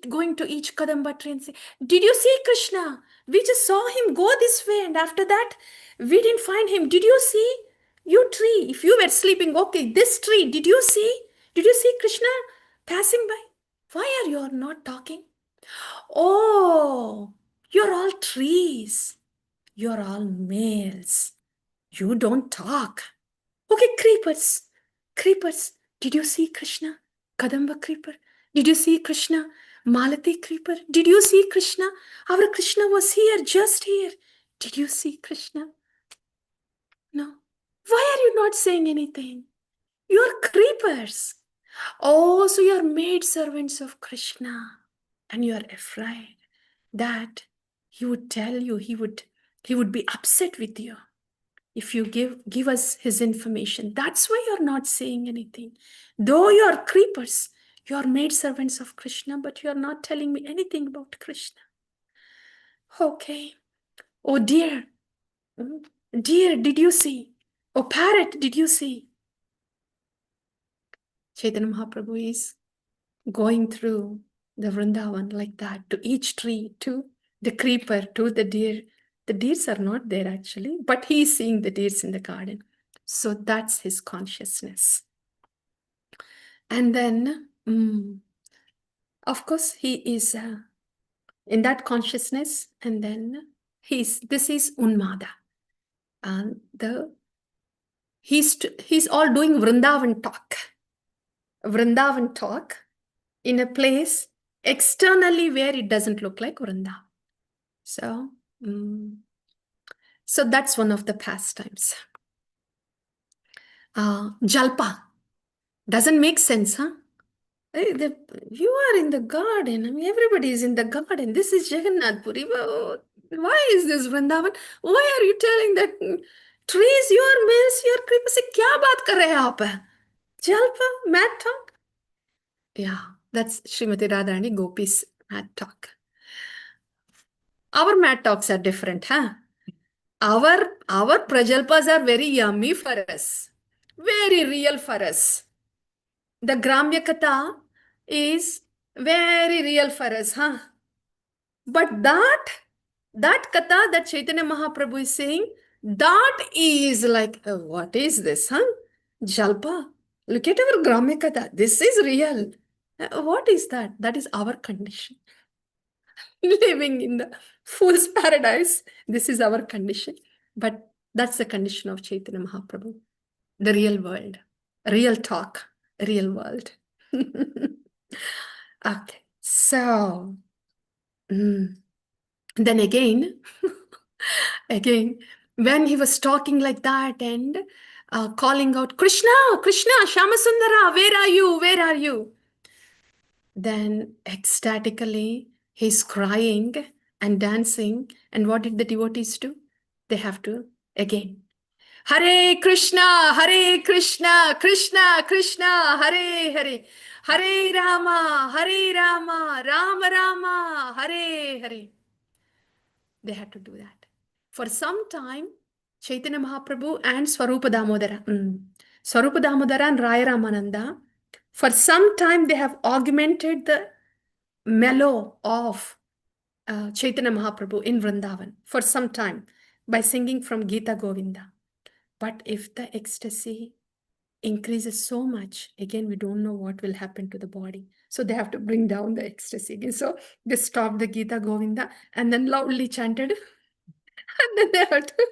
going to each Kadamba tree and say, did you see Krishna? We just saw him go this way, and after that, we didn't find him. Did you see? You tree, if you were sleeping, okay, this tree, did you see? Did you see Krishna passing by? Why are you all not talking? Oh, you're all trees. You're all males. You don't talk. Okay, creepers. Creepers. Did you see Krishna? Kadamba creeper. Did you see Krishna? Malati creeper. Did you see Krishna? Our Krishna was here, just here. Did you see Krishna? No. Why are you not saying anything? You're creepers. Oh, so you're maid servants of Krishna. And you're afraid that he would tell you, he would be upset with you if you give us his information. That's why you're not saying anything. Though you're creepers, you're maid servants of Krishna, but you're not telling me anything about Krishna. Okay. Oh dear. Dear, did you see? Oh parrot, did you see? Chaitanya Mahaprabhu is going through the Vrindavan like that, to each tree, to the creeper, to the deer. The deers are not there actually, but he is seeing the deers in the garden. So that's his consciousness. And then, of course, he is in that consciousness, and then this is Unmada. And he's all doing Vrindavan talk in a place externally where it doesn't look like Vrindavan. So, so that's one of the pastimes. Jalpa doesn't make sense, huh? You are in the garden. I mean, everybody is in the garden. This is Jagannath Puri. Why is this Vrindavan? Why are you telling that trees, your males, your creepers? से क्या बात कर रहे हैं आप? Jalpa, mad talk? Yeah, that's Srimati Radharani Gopi's mad talk. Our mad talks are different, huh? Our prajalpas are very yummy for us. Very real for us. The Gramya Katha is very real for us, huh? But that Katha that Chaitanya Mahaprabhu is saying, that is like, what is this, huh? Jalpa. Look at our Gramya Katha. This is real. What is that? That is our condition. Living in the fool's paradise. This is our condition. But that's the condition of Chaitanya Mahaprabhu. The real world. Real talk. Real world. Okay. So, then again, when he was talking like that and calling out, Krishna, Krishna, Shamasundara, where are you? Where are you? Then ecstatically, he's crying and dancing. And what did the devotees do? They have to, again, Hare Krishna, Krishna Krishna, Hare Hare, Hare Rama, Rama Rama, Hare Hare. They had to do that. For some time, Chaitanya Mahaprabhu and Swarupa Damodara, Swarupa Damodara and Raya Ramananda, for some time they have augmented the mellow of Chaitanya Mahaprabhu in Vrindavan for some time by singing from Gita Govinda. But if the ecstasy increases so much, again, we don't know what will happen to the body. So they have to bring down the ecstasy again. So they stopped the Gita Govinda and then loudly chanted. And then they had to.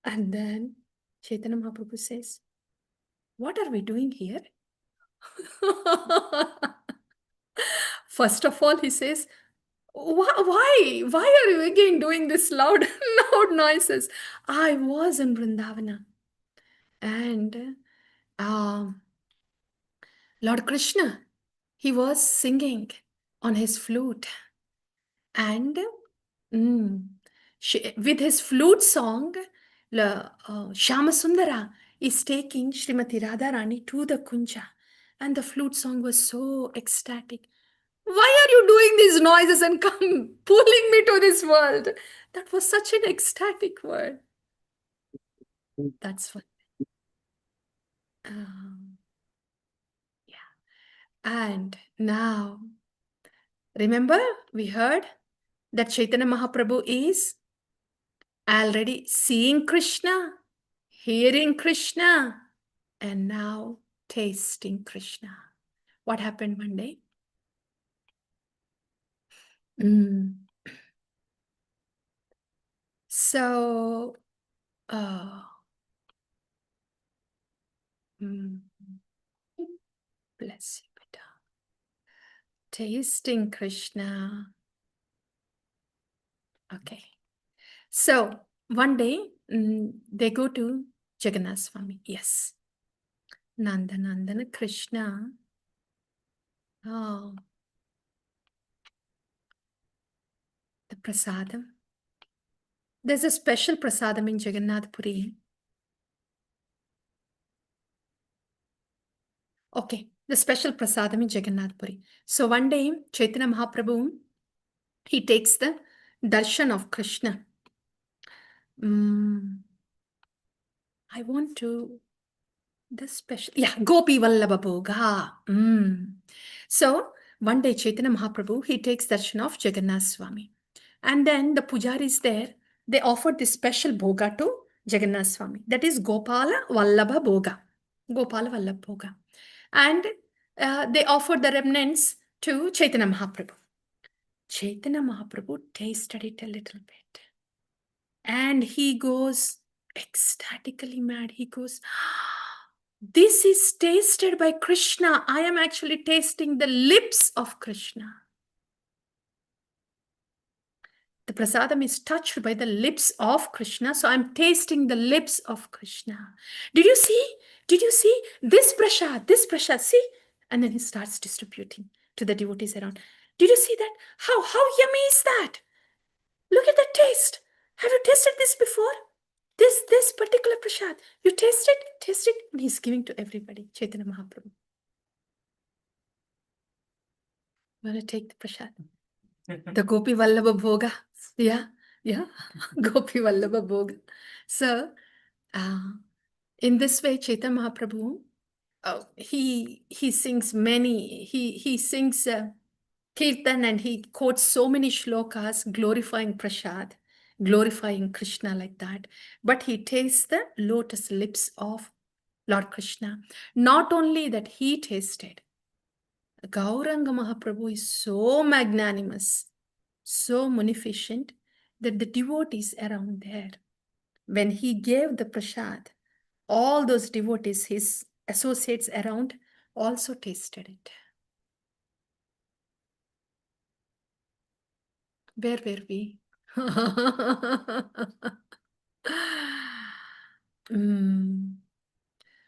And then Chaitanya Mahaprabhu says, what are we doing here? First of all, he says, Why are you again doing this loud, loud noises? I was in Vrindavana, and um, Lord Krishna, he was singing on his flute, and mm, with his flute song, Shama Sundara is taking Srimati Radharani to the Kunja, and the flute song was so ecstatic. Why are you doing these noises and come pulling me to this world? That was such an ecstatic word. That's what. Um, yeah. And now, remember, we heard that Chaitanya Mahaprabhu is already seeing Krishna, hearing Krishna, and now tasting Krishna. What happened one day? Mm. So, uh, mm, bless you, Beta. Tasting Krishna. Okay. So, one day they go to Jagannath Swami. Yes. Nandana Krishna. Oh, the prasadam. There's a special prasadam in Jagannath Puri. Okay, the special prasadam in Jagannath Puri. So one day, Chaitanya Mahaprabhu, he takes the darshan of Krishna. I want to, the special, yeah, Gopi Vallabha Bhoga. So one day, Chaitanya Mahaprabhu, he takes darshan of Jagannath Swami. And then the pujari is there. They offered this special bhoga to Jagannath Swami. That is Gopala Vallabha Bhoga. Gopala Vallabha Bhoga. And they offered the remnants to Chaitanya Mahaprabhu. Chaitanya Mahaprabhu tasted it a little bit. And he goes ecstatically mad. He goes, this is tasted by Krishna. I am actually tasting the lips of Krishna. The prasadam is touched by the lips of Krishna. So I'm tasting the lips of Krishna. Did you see? Did you see? This prasad, see? And then he starts distributing to the devotees around. Did you see that? How yummy is that? Look at the taste. Have you tasted this before? This particular prasad. You taste it? Taste it? And he's giving to everybody. Chaitanya Mahaprabhu. Want to take the prasad? The Gopi Vallabha Bhoga. Yeah. Gopi Vallabha Bhoga. So, in this way, Chaitanya Mahaprabhu, he sings many, he sings kirtan, and he quotes so many shlokas glorifying prasad, glorifying Krishna like that. But he tastes the lotus lips of Lord Krishna. Not only that he tasted, Gauranga Mahaprabhu is so magnanimous, so munificent, that the devotees around there, when he gave the prasad, all those devotees, his associates around, also tasted it. Where were we?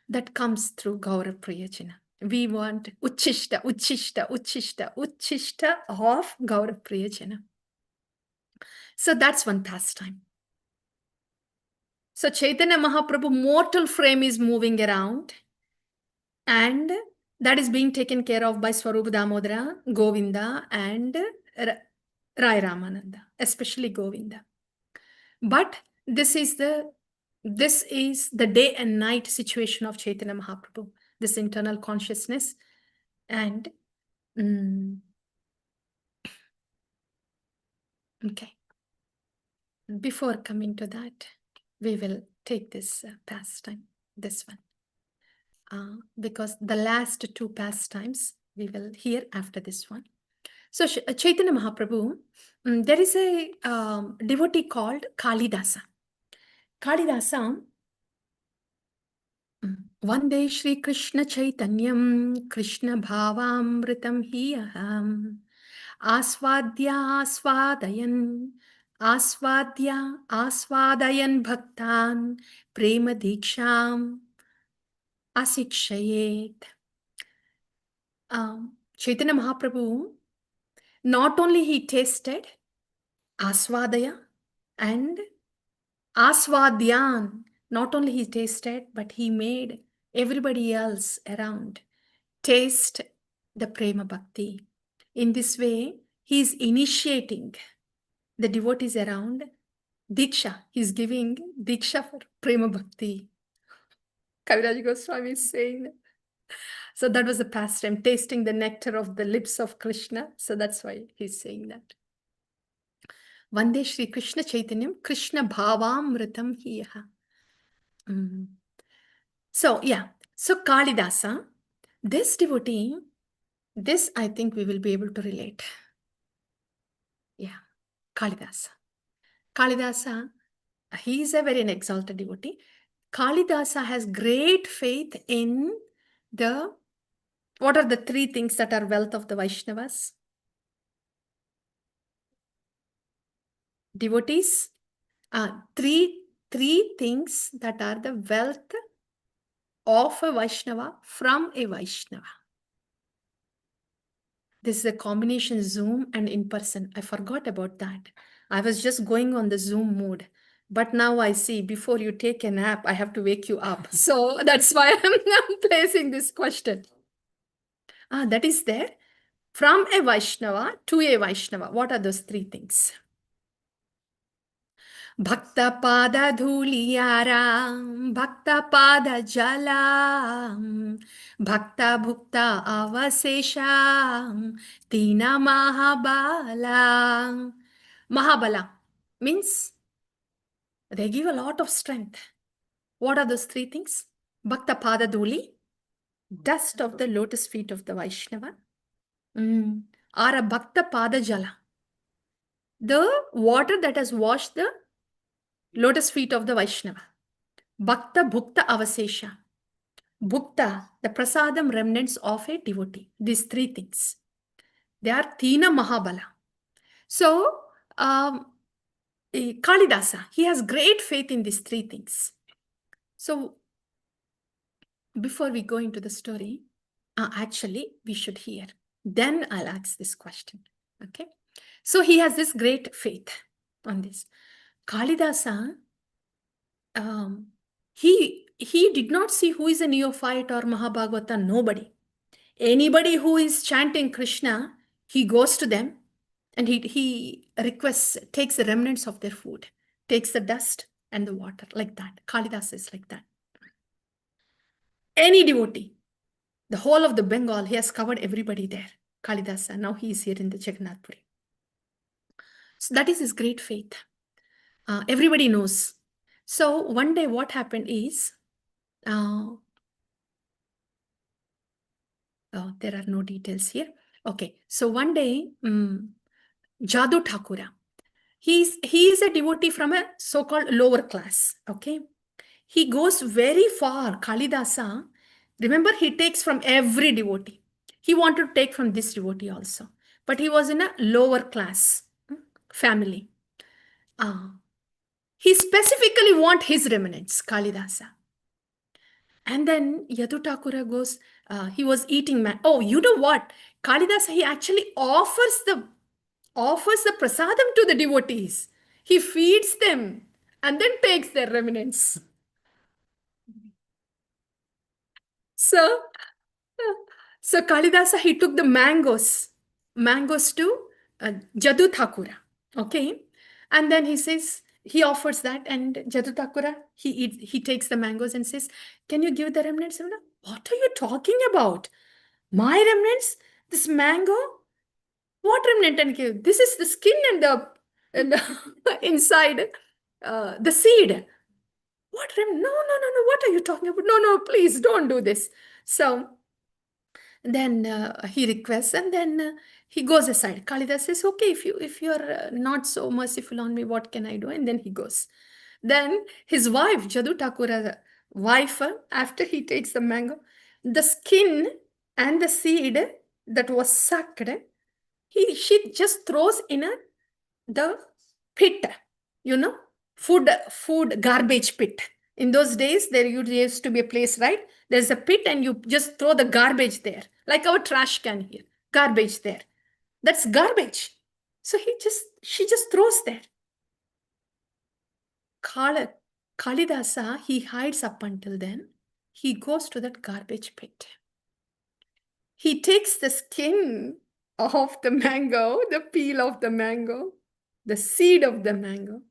That comes through Gaura Priyajana. We want Uchishta, Uchishta, Uchishta, Uchishta of Gaura Priyajana. So that's one pastime. So Chaitanya Mahaprabhu mortal frame is moving around, and that is being taken care of by Swarup Damodara, Govinda, and Rai Ramananda, especially Govinda. But this is the day and night situation of Chaitanya Mahaprabhu, this internal consciousness. And okay, before coming to that, we will take this pastime, this one, because the last two pastimes we will hear after this one. So Chaitanya Mahaprabhu, there is a devotee called Kalidasa. Kalidasa, Vande Shri Krishna Chaitanyam Krishna Bhavamritam hi aham Aswadya aswadayan bhaktan prema diksham asikshayet. Chaitanya Mahaprabhu, not only he tasted aswadaya and aswadyan, not only he tasted, but he made everybody else around taste the prema bhakti. In this way, he is initiating the devotees around diksha. He is giving diksha for prema bhakti. Kaviraj Goswami is saying that. So that was the pastime, tasting the nectar of the lips of Krishna. So that's why he's saying that. Vande Shri Krishna Chaitanyam Krishna Bhavamritam Hiyaha. So yeah, so Kalidasa, this devotee, this I think we will be able to relate. Yeah, Kalidasa. Kalidasa, he is a very exalted devotee. Kalidasa has great faith in what are the three things that are wealth of the Vaishnavas? Devotees, three things that are the wealth of a Vaishnava from a Vaishnava. This is a combination Zoom and in person. I forgot about that. I was just going on the Zoom mode. But now I see before you take a nap, I have to wake you up. So that's why I'm placing this question. That is there. From a Vaishnava to a Vaishnava, what are those three things? Bhakta pada dhuliyaram, bhakta pada jalam, bhakta bhukta avasesham, tina mahabala. Mahabala means they give a lot of strength. What are those three things? Bhakta pada dhuli, dust of the lotus feet of the Vaishnava. Ara bhakta pada jala, the water that has washed the lotus feet of the Vaishnava. Bhakta bhukta avasesha. Bhukta, the prasadam remnants of a devotee. These three things. They are Tina Mahabala. So, Kalidasa, he has great faith in these three things. So, before we go into the story, actually, we should hear. Then I'll ask this question. Okay. So, he has this great faith on this. Kalidasa, he did not see who is a neophyte or Mahabhagavata, nobody. Anybody who is chanting Krishna, he goes to them and he requests, takes the remnants of their food, takes the dust and the water, like that. Kalidasa is like that. Any devotee, the whole of the Bengal, he has covered everybody there. Kalidasa, now he is here in the Jagannath Puri. So that is his great faith. Everybody knows. So one day what happened is, there are no details here. Okay, so one day, Jadu Thakura, he is a devotee from a so-called lower class. Okay, he goes very far. Kalidasa, remember, he takes from every devotee. He wanted to take from this devotee also, but he was in a lower class family. He specifically want his remnants, Kalidasa. And then Yadu Thakura goes, he was eating oh, you know what? Kalidasa, he actually offers the prasadam to the devotees. He feeds them and then takes their remnants. So Kalidasa, he took the mangoes to Jadu Thakura. Okay. And then he says, he offers that, and Jadu Thakura, he takes the mangoes and says, can you give the remnants? What are you talking about? My remnants? This mango? What remnant? And give? This is the skin and the inside the seed. What remnant? No. What are you talking about? No, please don't do this. So then he requests, and then he goes aside. Kalidas says, okay, if you're not so merciful on me, what can I do? And then he goes. Then his wife, Jadu Thakura's wife, after he takes the mango, the skin and the seed that was sucked, She just throws in the pit, food garbage pit. In those days, there used to be a place, right? There's a pit and you just throw the garbage there, like our trash can here, garbage there. That's garbage. So she just throws there. Kalidasa, he hides up until then. He goes to that garbage pit. He takes the skin of the mango, the peel of the mango, the seed of the mango,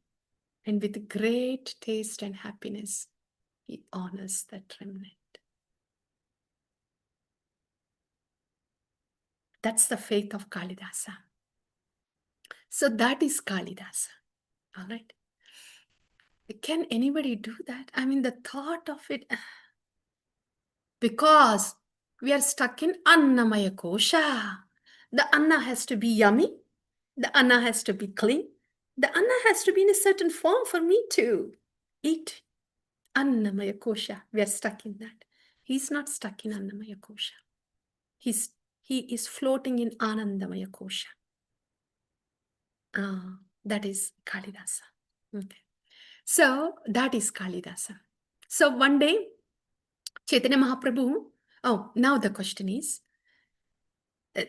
and with great taste and happiness, he honors that remnant. That's the faith of Kalidasa. So that is Kalidasa. All right. Can anybody do that? I mean, the thought of it, because we are stuck in Annamaya Kosha. The Anna has to be yummy. The Anna has to be clean. The Anna has to be in a certain form for me to eat. Annamaya Kosha. We are stuck in that. He's not stuck in Annamaya Kosha. He is floating in Anandamaya Kosha. That is Kalidasa. Okay. So that is Kalidasa. So one day, Chaitanya Mahaprabhu, now the question is,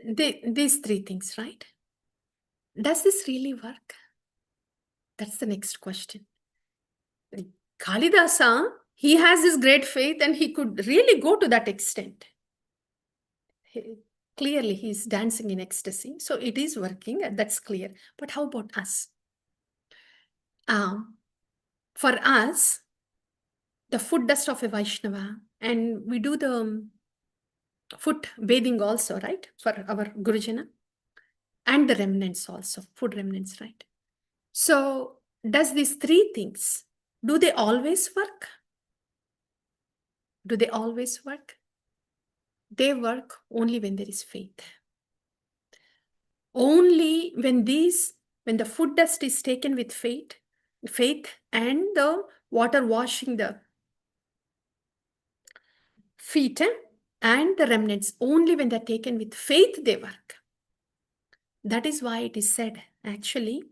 these three things, right? Does this really work? That's the next question. Kalidasa, he has this great faith and he could really go to that extent. Clearly, he's dancing in ecstasy. So it is working, that's clear. But how about us? For us, the foot dust of a Vaishnava, and we do the foot bathing also, right? For our Gurujana. And the remnants also, food remnants, right? So does these three things, do they always work? Do they always work? They work only when there is faith. Only when the food dust is taken with faith and the water washing the feet and the remnants, only when they're taken with faith, they work. That is why it is said, actually,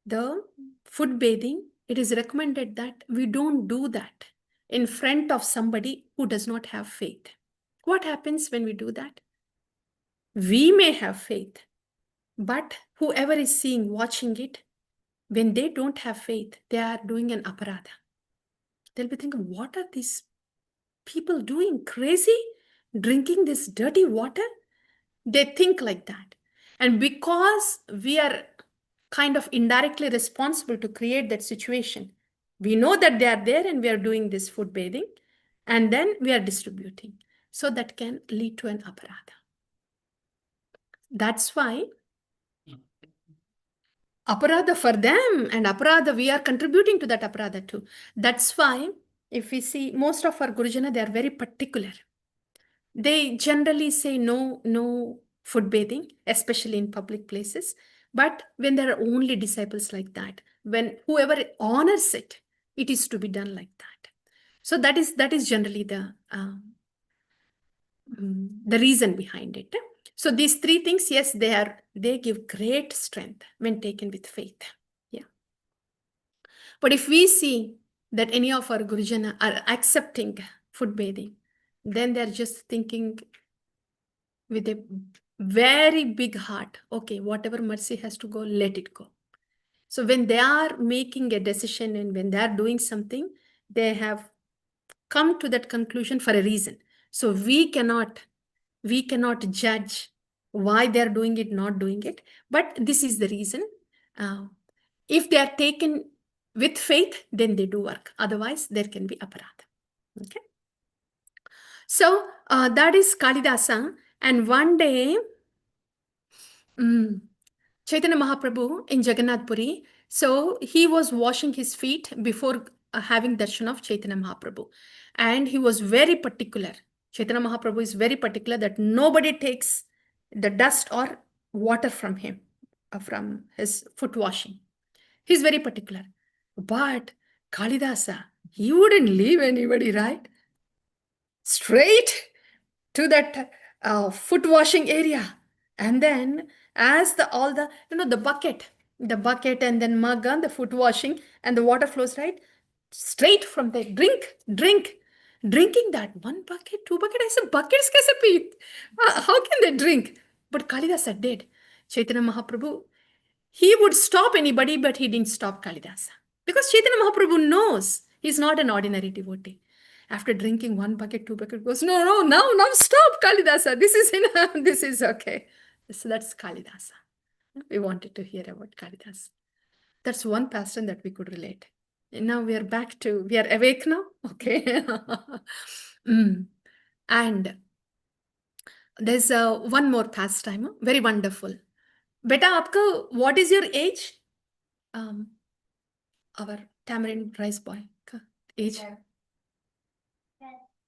the foot bathing, it is recommended that we don't do that in front of somebody who does not have faith. What happens when we do that? We may have faith, but whoever is seeing, watching it, when they don't have faith, they are doing an aparadha. They'll be thinking, what are these people doing? Crazy? Drinking this dirty water? They think like that. And because we are kind of indirectly responsible to create that situation, we know that they are there and we are doing this food bathing, and then we are distributing. So that can lead to an aparadha. That's why aparadha for them and aparadha, we are contributing to that aparadha too. That's why if we see most of our Gurujana, they are very particular. They generally say no food bathing, especially in public places. But when there are only disciples like that, when whoever honors it, it is to be done like that. So that is generally the reason behind it. So these three things, yes, they give great strength when taken with faith. Yeah. But if we see that any of our Gurujana are accepting food bathing, then they're just thinking with a very big heart, okay, whatever mercy has to go, let it go. So when they are making a decision and when they are doing something, they have come to that conclusion for a reason. So we cannot judge why they are doing it, not doing it, but this is the reason. If they are taken with faith, then they do work. Otherwise, there can be aparadha. Okay. So that is Kalidasa. And one day, Chaitanya Mahaprabhu in Jagannath Puri, so he was washing his feet before having darshan of Chaitanya Mahaprabhu. And he was very particular. Chaitanya Mahaprabhu is very particular that nobody takes the dust or water from him, from his foot washing. He's very particular. But Kalidasa, he wouldn't leave anybody, right? Straight to that foot washing area. And then As the bucket, and then mug and the foot washing and the water flows, right? Straight from there. Drink. Drinking that one bucket, two bucket. I said, buckets kaise pee? How can they drink? But Kalidasa did. Chaitanya Mahaprabhu, he would stop anybody, but he didn't stop Kalidasa. Because Chaitanya Mahaprabhu knows he's not an ordinary devotee. After drinking one bucket, two bucket, goes, no, now stop, Kalidasa. This is enough. This is okay. So that's Kalidasa. We wanted to hear about Kalidasa. That's one pastime that we could relate. And now we are awake now. Okay. And there's one more pastime, very wonderful. Beta, aapka, what is your age? Our tamarind rice boy ka age?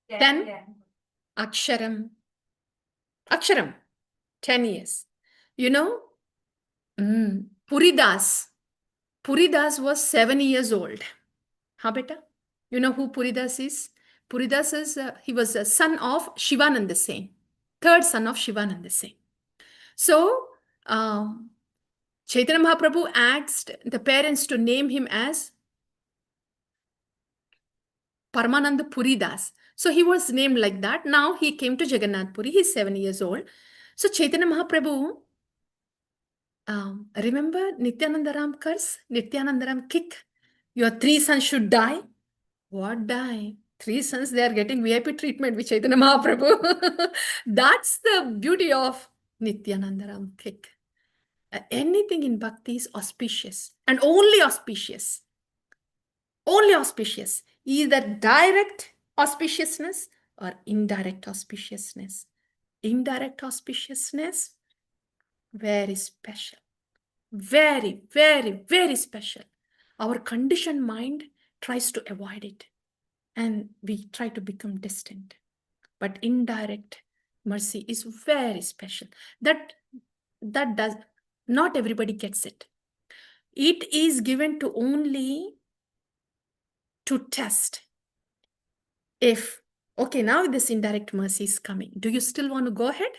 10? Aksharam. 10 years. You know, Puridas was 7 years old. Ha, beta? You know who Puridas is? Puridas is, he was a son of Shivananda Sen, third son of Shivananda Sen. So, Chaitanya Mahaprabhu asked the parents to name him as Paramananda Puridas. So he was named like that. Now he came to Jagannath Puri. He's 7 years old. So Chaitanya Mahaprabhu, remember Nityanandaram curse? Nityanandaram kick. Your 3 sons should die. What die? 3 sons, they are getting VIP treatment with Chaitanya Mahaprabhu. That's the beauty of Nityanandaram kick. Anything in bhakti is auspicious and only auspicious. Only auspicious. Either direct auspiciousness or indirect auspiciousness. Indirect auspiciousness, very special. Very, very, very special. Our conditioned mind tries to avoid it. And we try to become distant. But indirect mercy is very special. That does not everybody gets it. It is given to only to test if, okay, now this indirect mercy is coming. Do you still want to go ahead?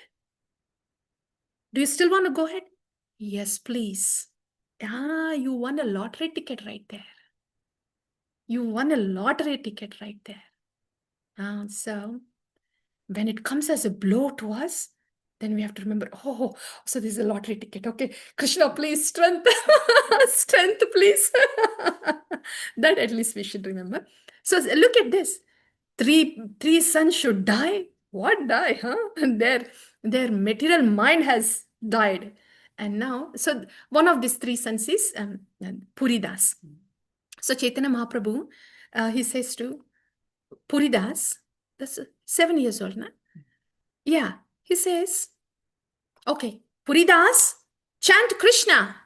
Do you still want to go ahead? Yes, please. You won a lottery ticket right there. You won a lottery ticket right there. So when it comes as a blow to us, then we have to remember, oh, so this is a lottery ticket. Okay, Krishna, please, strength. Strength, please. That at least we should remember. So look at this. Three sons should die. What die, huh? And their material mind has died. And now, so one of these 3 sons is Puridas. So Chaitanya Mahaprabhu, he says to Puridas, that's 7 years old, na? Yeah, he says, okay, Puridas, chant Krishna.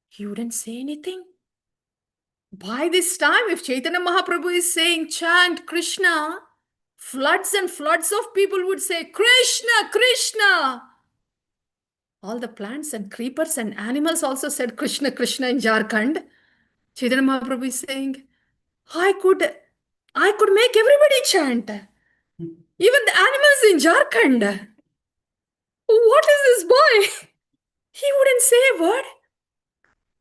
He wouldn't say anything. By this time, if Chaitanya Mahaprabhu is saying, chant Krishna, floods and floods of people would say, Krishna, Krishna. All the plants and creepers and animals also said Krishna, Krishna in Jharkhand. Chaitanya Mahaprabhu is saying, I could make everybody chant. Even the animals in Jharkhand. What is this boy? He wouldn't say a word.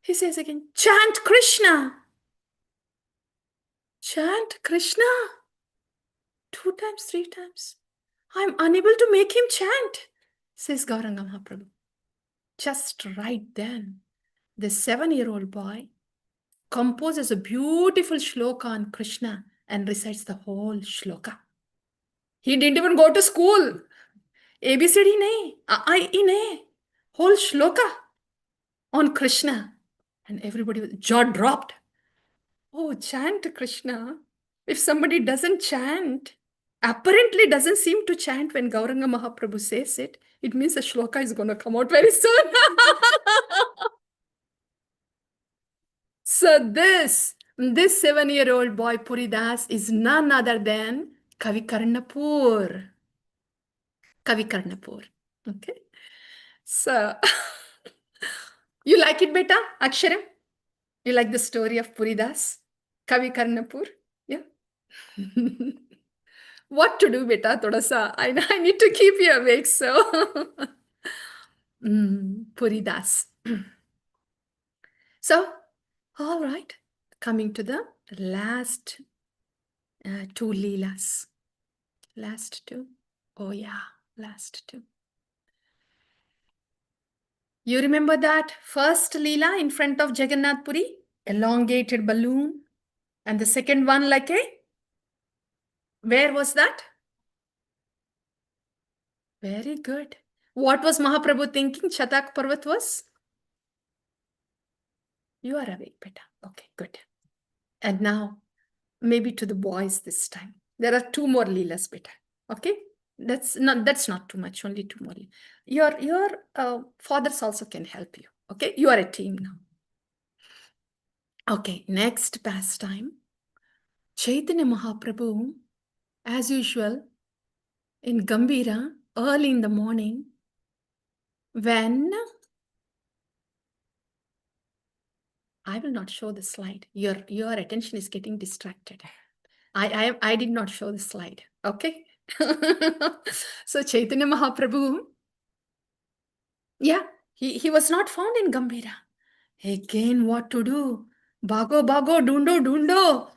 He says again, chant Krishna. Chant Krishna. 2 times, 3 times. I'm unable to make him chant, says Gauranga Mahaprabhu. Just right then, the 7-year-old boy composes a beautiful shloka on Krishna and recites the whole shloka. He didn't even go to school. ABCD nahi, I nahi. Whole shloka on Krishna. And everybody was jaw dropped. Oh, chant Krishna. If somebody doesn't chant, apparently doesn't seem to chant when Gauranga Mahaprabhu says it, it means the shloka is going to come out very soon. So this 7-year-old boy Puridas is none other than Kavi Karnapur. Kavi Karnapur. Okay. So you like it, beta? Aksharam? You like the story of Puridas? Kavi Karnapur? Yeah. What to do, beta? Thoda sa. I need to keep you awake, so. Puri Das. So, all right, coming to the last two Leelas. Last two. Oh, yeah, last two. You remember that first Leela in front of Jagannath Puri? Elongated balloon. And the second one, like a. Where was that? Very good. What was Mahaprabhu thinking? Chatak Parvat was? You are awake, beta. Okay, good. And now, maybe to the boys this time. There are two more Leelas, beta. Okay? That's not too much, only two more. Your fathers also can help you. Okay? You are a team now. Okay, next pastime. Chaitanya Mahaprabhu, as usual, in Gambhira, early in the morning, when I will not show the slide. Your attention is getting distracted. I did not show the slide. Okay. So Chaitanya Mahaprabhu, yeah, he was not found in Gambhira. Again, what to do? Bago, bago, dundo, dundo.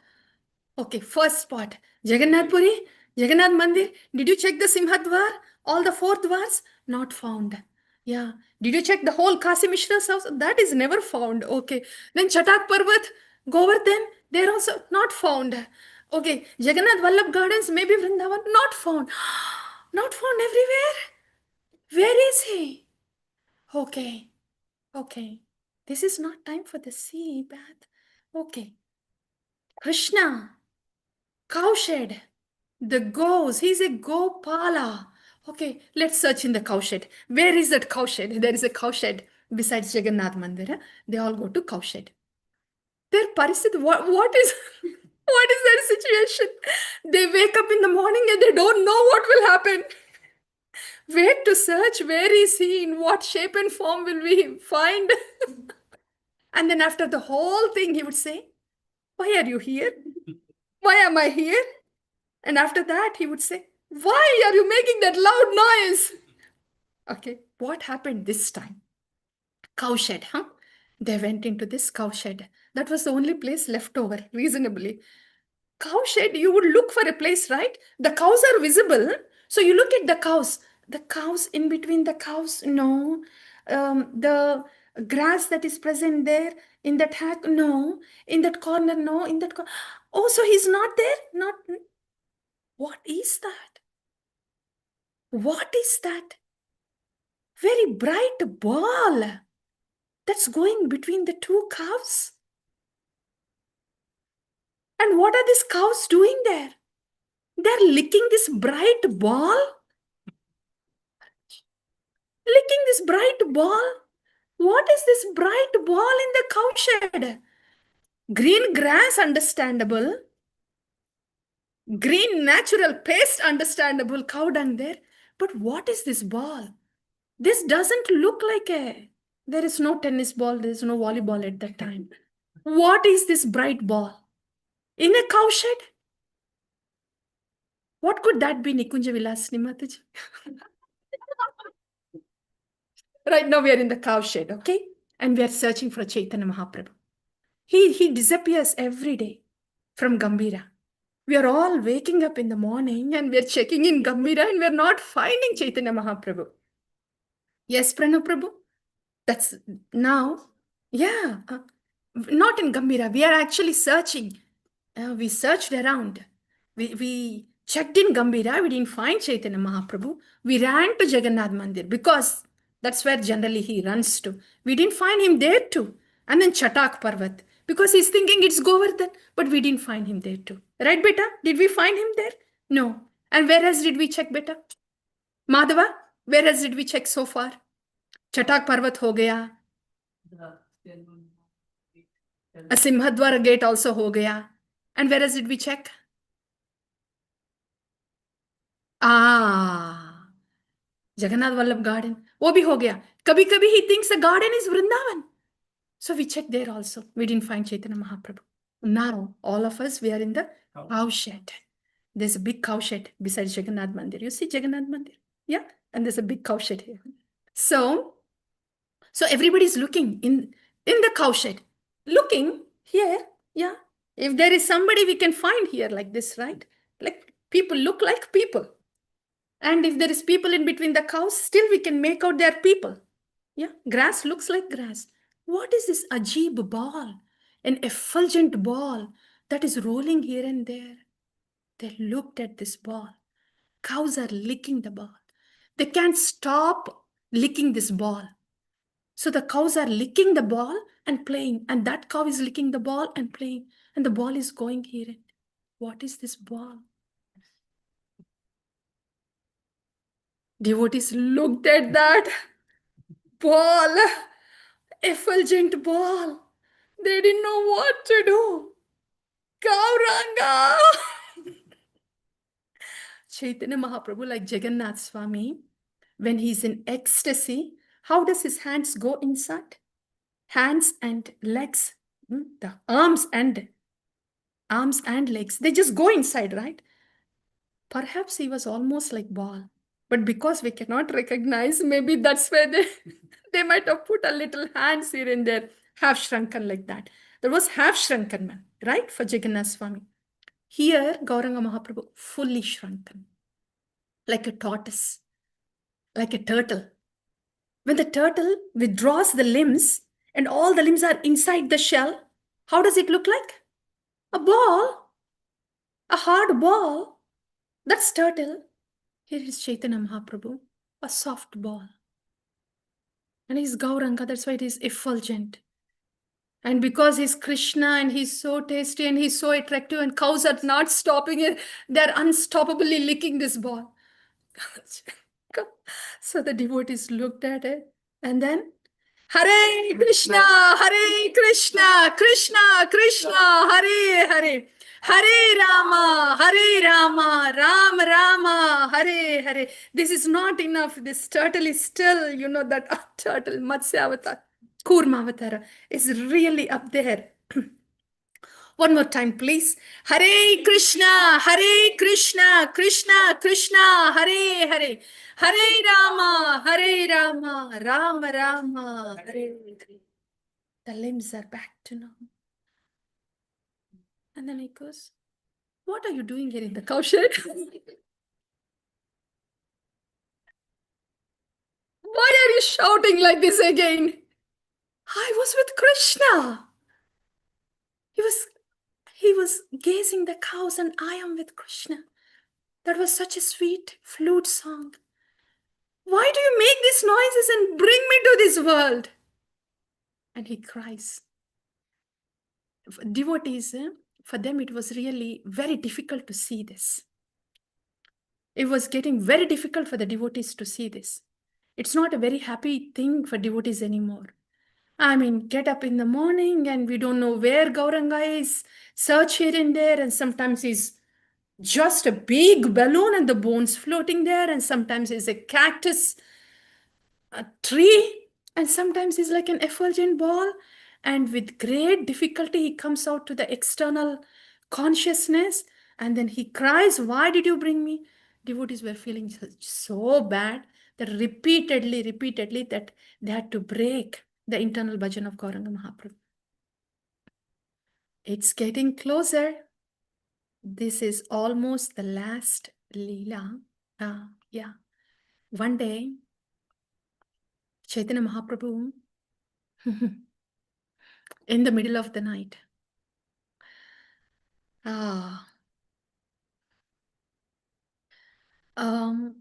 Okay, first spot. Jagannath Puri, Jagannath Mandir. Did you check the Simhadwar? All the four dwars? Not found. Yeah. Did you check the whole Kasi Mishra's house? That is never found. Okay. Then Chatak Parvat, Govardhan, they're also not found. Okay. Jagannath Vallabh Gardens, maybe Vrindavan, not found. Not found everywhere. Where is he? Okay. Okay. This is not time for the sea bath. Okay. Krishna. Cowshed. The goes. He's a Gopala. Okay, let's search in the cowshed. Where is that cowshed? There is a cowshed besides Jagannath Mandir. They all go to cowshed. Their paristhiti, what is what is their situation? They wake up in the morning and they don't know what will happen. Where to search? Where is he? In what shape and form will we find? And then after the whole thing, he would say, why are you here? Why am I here? And after that, he would say, why are you making that loud noise? Okay, what happened this time? Cowshed, huh? They went into this cowshed. That was the only place left over, reasonably. Cowshed, you would look for a place, right? The cows are visible. So you look at the cows. The cows, in between the cows, no. The grass that is present there, in that hack, no. In that corner, no. In that corner. Oh, so he's not there? Not. What is that? What is that? Very bright ball that's going between the two cows. And what are these cows doing there? They're licking this bright ball. Licking this bright ball. What is this bright ball in the cowshed? Green grass, understandable. Green natural paste, understandable. Cow dung there. But what is this ball? This doesn't look like a. There is no tennis ball. There is no volleyball at that time. What is this bright ball? In a cowshed? What could that be, Nikunja Vilasini Mataji? Right now we are in the cowshed, okay? And we are searching for Chaitanya Mahaprabhu. He disappears every day from Gambhira. We are all waking up in the morning and we are checking in Gambhira and we are not finding Chaitanya Mahaprabhu. Yes, Pranav Prabhu? That's now. Yeah. Not in Gambhira. We are actually searching. We searched around. We checked in Gambhira. We didn't find Chaitanya Mahaprabhu. We ran to Jagannath Mandir because that's where generally he runs to. We didn't find him there too. And then Chatak Parvat because he's thinking it's Govardhan, but we didn't find him there too. Right, beta? Did we find him there? No. And where else did we check, beta? Madhava, where else did we check so far? Chatak Parvat ho gaya. A Simhadwar gate also ho gaya. And where else did we check? Jagannath Vallabh garden. वो भी हो गया. कभी कभी he thinks the garden is Vrindavan. So we checked there also. We didn't find Chaitanya Mahaprabhu. Now, all of us, we are in the cowshed. There's a big cowshed besides Jagannath Mandir. You see Jagannath Mandir? Yeah? And there's a big cowshed here. So, So everybody's looking in the cowshed, looking here. Yeah, if there is somebody we can find here like this, right? Like people look like people. And if there is people in between the cows, still we can make out their people. Yeah, grass looks like grass. What is this ajib ball? An effulgent ball that is rolling here and there. They looked at this ball. Cows are licking the ball. They can't stop licking this ball. So the cows are licking the ball and playing, and that cow is licking the ball and playing, and the ball is going here. What is this ball? Devotees looked at that ball, effulgent ball. They didn't know what to do. Gauranga! Chaitanya Mahaprabhu, like Jagannath Swami, when he's in ecstasy, how does his hands go inside? Hands and legs, the arms and legs, they just go inside, right? Perhaps he was almost like ball, but because we cannot recognize, maybe that's where they they might have put a little hands here and there, half shrunken like that. There was half shrunken man, right, for Jagannath Swami. Here, Gauranga Mahaprabhu, fully shrunken, like a tortoise, like a turtle. When the turtle withdraws the limbs and all the limbs are inside the shell, how does it look like? A ball, a hard ball. That's turtle. Here is Chaitanya Mahaprabhu, a soft ball. And he's Gauranga, that's why it is effulgent. And because he's Krishna and he's so tasty and he's so attractive and cows are not stopping it, they're unstoppably licking this ball. So the devotees looked at it and then Hare Krishna, Hare Krishna, Krishna Krishna, Hare Hare. Hare Rama, Hare Rama, Rama Rama, Hare Hare. This is not enough. This turtle is still, that turtle, Matsya Avatar, Kurma Avatara, is really up there. One more time, please. Hare Krishna, Hare Krishna, Krishna Krishna, Hare Hare. Hare Rama, Hare Rama, Rama Rama, Hare Hare. The limbs are back to normal. And then he goes, what are you doing here in the cowshed? Why are you shouting like this again? I was with Krishna. He was he was gazing the cows and I am with Krishna. That was such a sweet flute song. Why do you make these noises and bring me to this world? And he cries. Devotees, for them it was really very difficult to see this. It was getting very difficult for the devotees to see this. It's not a very happy thing for devotees anymore. I mean, get up in the morning and we don't know where Gauranga is, search here and there, and sometimes he's just a big balloon and the bones floating there, and sometimes he's a cactus, a tree, and sometimes he's like an effulgent ball. And with great difficulty, he comes out to the external consciousness and then he cries, why did you bring me? Devotees were feeling so bad that repeatedly, that they had to break the internal bhajan of Gauranga Mahaprabhu. It's getting closer. This is almost the last Lila. Yeah. One day, Chaitanya Mahaprabhu, in the middle of the night,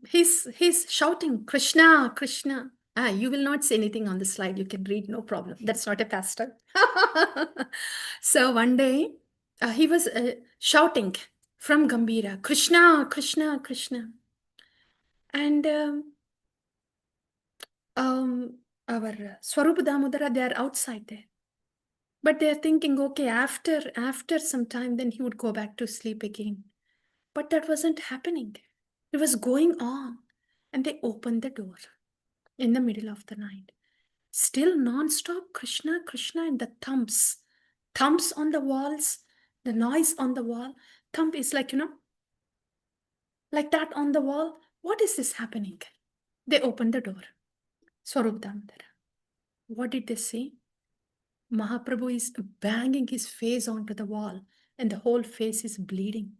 he's shouting, Krishna, Krishna. You will not say anything on the slide. You can read, no problem. That's not a pastor. So one day, he was shouting from Gambira, Krishna, Krishna, Krishna. And our Swarupa Damodara, they are outside there. But they're thinking, okay, after some time, then he would go back to sleep again. But that wasn't happening. It was going on. And they opened the door in the middle of the night. Still non-stop, Krishna, Krishna, and the thumps. Thumps on the walls, the noise on the wall. Thump is like, like that on the wall. What is this happening? They opened the door. Swarup Damodara. what did they see? Mahaprabhu is banging his face onto the wall, and the whole face is bleeding.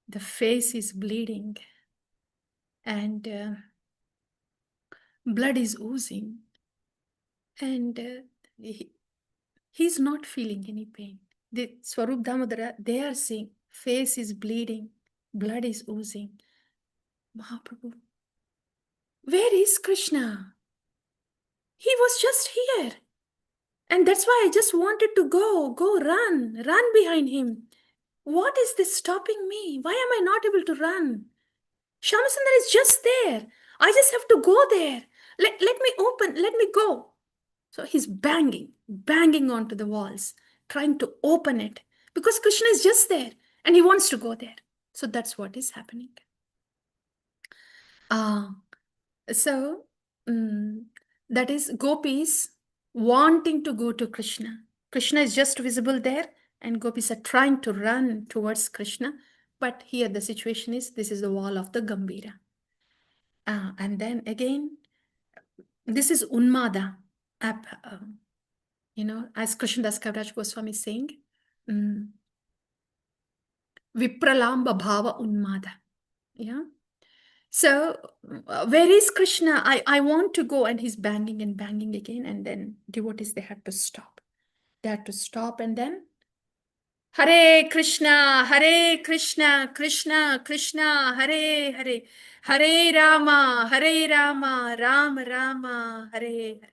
The face is bleeding, and blood is oozing, and he's not feeling any pain. The Swarup Damodara, they are seeing face is bleeding, blood is oozing. Mahaprabhu, where is Krishna? He was just here. And that's why I just wanted to run behind him. What is this stopping me? Why am I not able to run? Shyamasundar is just there. I just have to go there. Let me open, let me go. So he's banging onto the walls, trying to open it because Krishna is just there and he wants to go there. So that's what is happening. So that is gopis wanting to go to Krishna. Krishna is just visible there and gopis are trying to run towards Krishna. But here the situation is, this is the wall of the Gambhira. And then again, this is Unmada. As Krishnadas Kaviraj Goswami is saying, Vipralamba Bhava Unmada. Yeah. So where is Krishna? I want to go. And he's banging and banging again. And then devotees, they had to stop. They had to stop and then Hare Krishna, Krishna Krishna, Hare Hare, Hare Rama, Rama Rama, Hare Hare.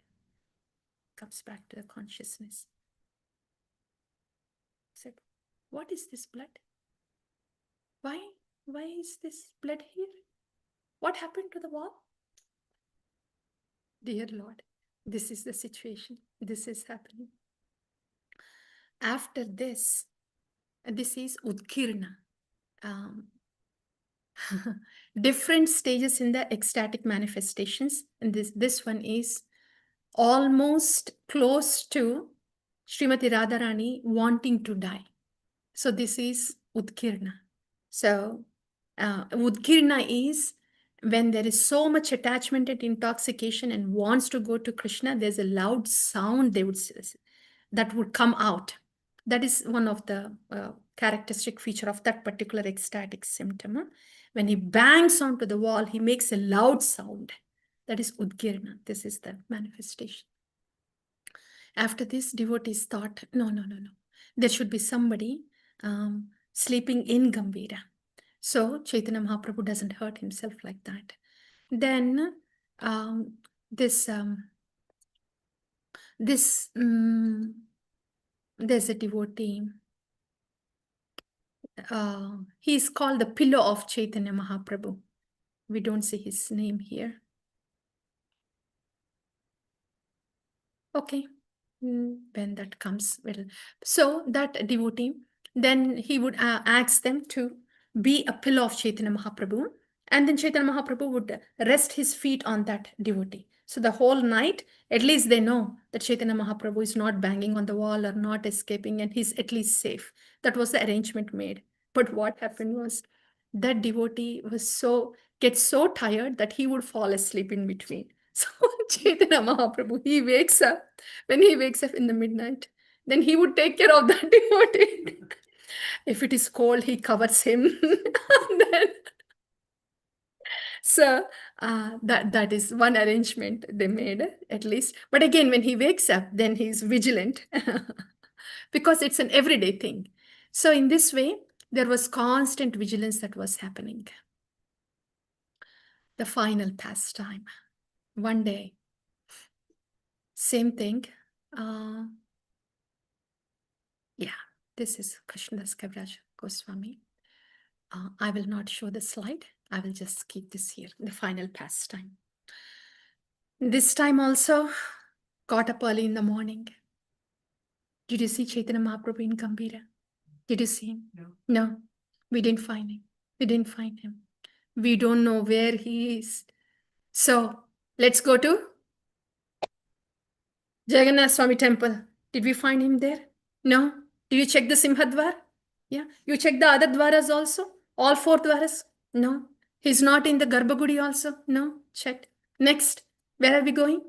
Comes back to the consciousness. So, what is this blood? Why is this blood here? What happened to the wall? Dear Lord, this is the situation. This is happening. After this is Udkirna. Different stages in the ecstatic manifestations. And this one is almost close to Srimati Radharani wanting to die. So this is Udkirna. So Udkirna is when there is so much attachment and intoxication and wants to go to Krishna, there's a loud sound that would come out. That is one of the characteristic feature of that particular ecstatic symptom. When he bangs onto the wall, he makes a loud sound. That is Udkirna. This is the manifestation. After this, devotees thought, no. There should be somebody sleeping in Gambhira. So Chaitanya Mahaprabhu doesn't hurt himself like that. Then there's a devotee. He's called the pillow of Chaitanya Mahaprabhu. We don't see his name here. Okay, when that comes, well, so that devotee, then he would ask them to be a pillow of Chaitanya Mahaprabhu, and then Chaitanya Mahaprabhu would rest his feet on that devotee. So the whole night, at least they know that Chaitanya Mahaprabhu is not banging on the wall or not escaping, and he's at least safe. That was the arrangement made. But what happened was that devotee gets so tired that he would fall asleep in between. So Chaitanya Mahaprabhu, when he wakes up in the midnight, then he would take care of that devotee. If it is cold, he covers him. So that is one arrangement they made, at least. But again, when he wakes up, then he's vigilant because it's an everyday thing. So in this way, there was constant vigilance that was happening. The final pastime. One day, same thing. This is Krishnadas Kaviraj Goswami. I will not show the slide. I will just keep this here, the final pastime. This time also, got up early in the morning. Did you see Chaitanya Mahaprabhu in Gambhira? Did you see him? No, we didn't find him. We don't know where he is. So let's go to Jagannath Swami temple. Did we find him there? No. Did you check the Simhadwar? Yeah. You check the other dwaras also? All 4 dwaras? No. He's not in the Garbhagudi also? No. Checked. Next. Where are we going?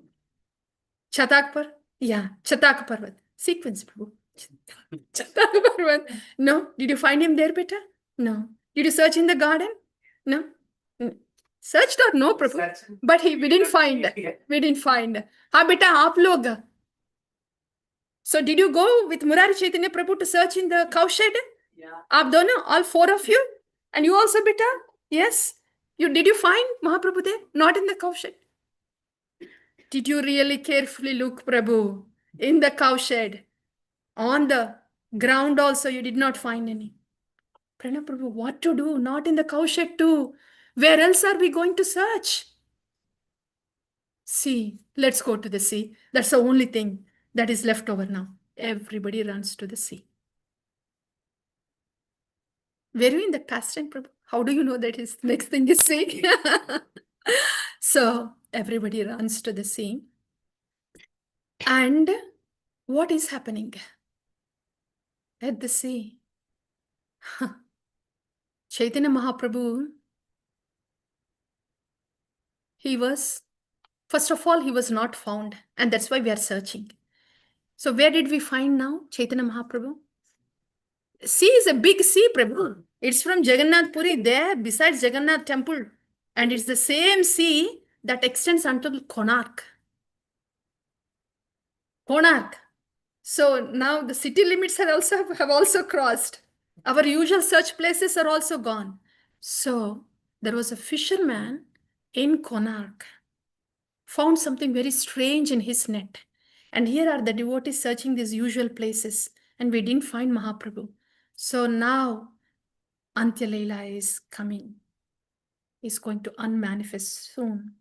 Chatak yeah, Chatak Parvat. Sequence, Prabhu. Chatak Parvat. No. Did you find him there, beta? No. Did you search in the garden? No. Searched or no, Prabhu? But we didn't find. We didn't find. हाँ बेटा आप लोग. So did you go with Murari Chaitanya Prabhu to search in the cow shed? Yeah. आप दोनों, all four of you? And you also, beta? Yes. Did you find Mahaprabhu there? Not in the cow shed. Did you really carefully look, Prabhu, in the cow shed? On the ground also, you did not find any. Pranab Prabhu, what to do? Not in the cow shed too. Where else are we going to search? Sea. Let's go to the sea. That's the only thing that is left over now. Everybody runs to the sea. Were you in the past time, Prabhu? How do you know that his next thing is sea? So everybody runs to the sea. And what is happening at the sea? Chaitanya Mahaprabhu, first of all, he was not found. And that's why we are searching. So where did we find now Chaitanya Mahaprabhu? Sea is a big sea, Prabhu. It's from Jagannath Puri there, besides Jagannath temple. And it's the same sea that extends until Konark. Konark. So now the city limits have also crossed. Our usual search places are also gone. So there was a fisherman in Konark, found something very strange in his net. And here are the devotees searching these usual places, and we didn't find Mahaprabhu. So now Antya Lila is coming, is going to unmanifest soon.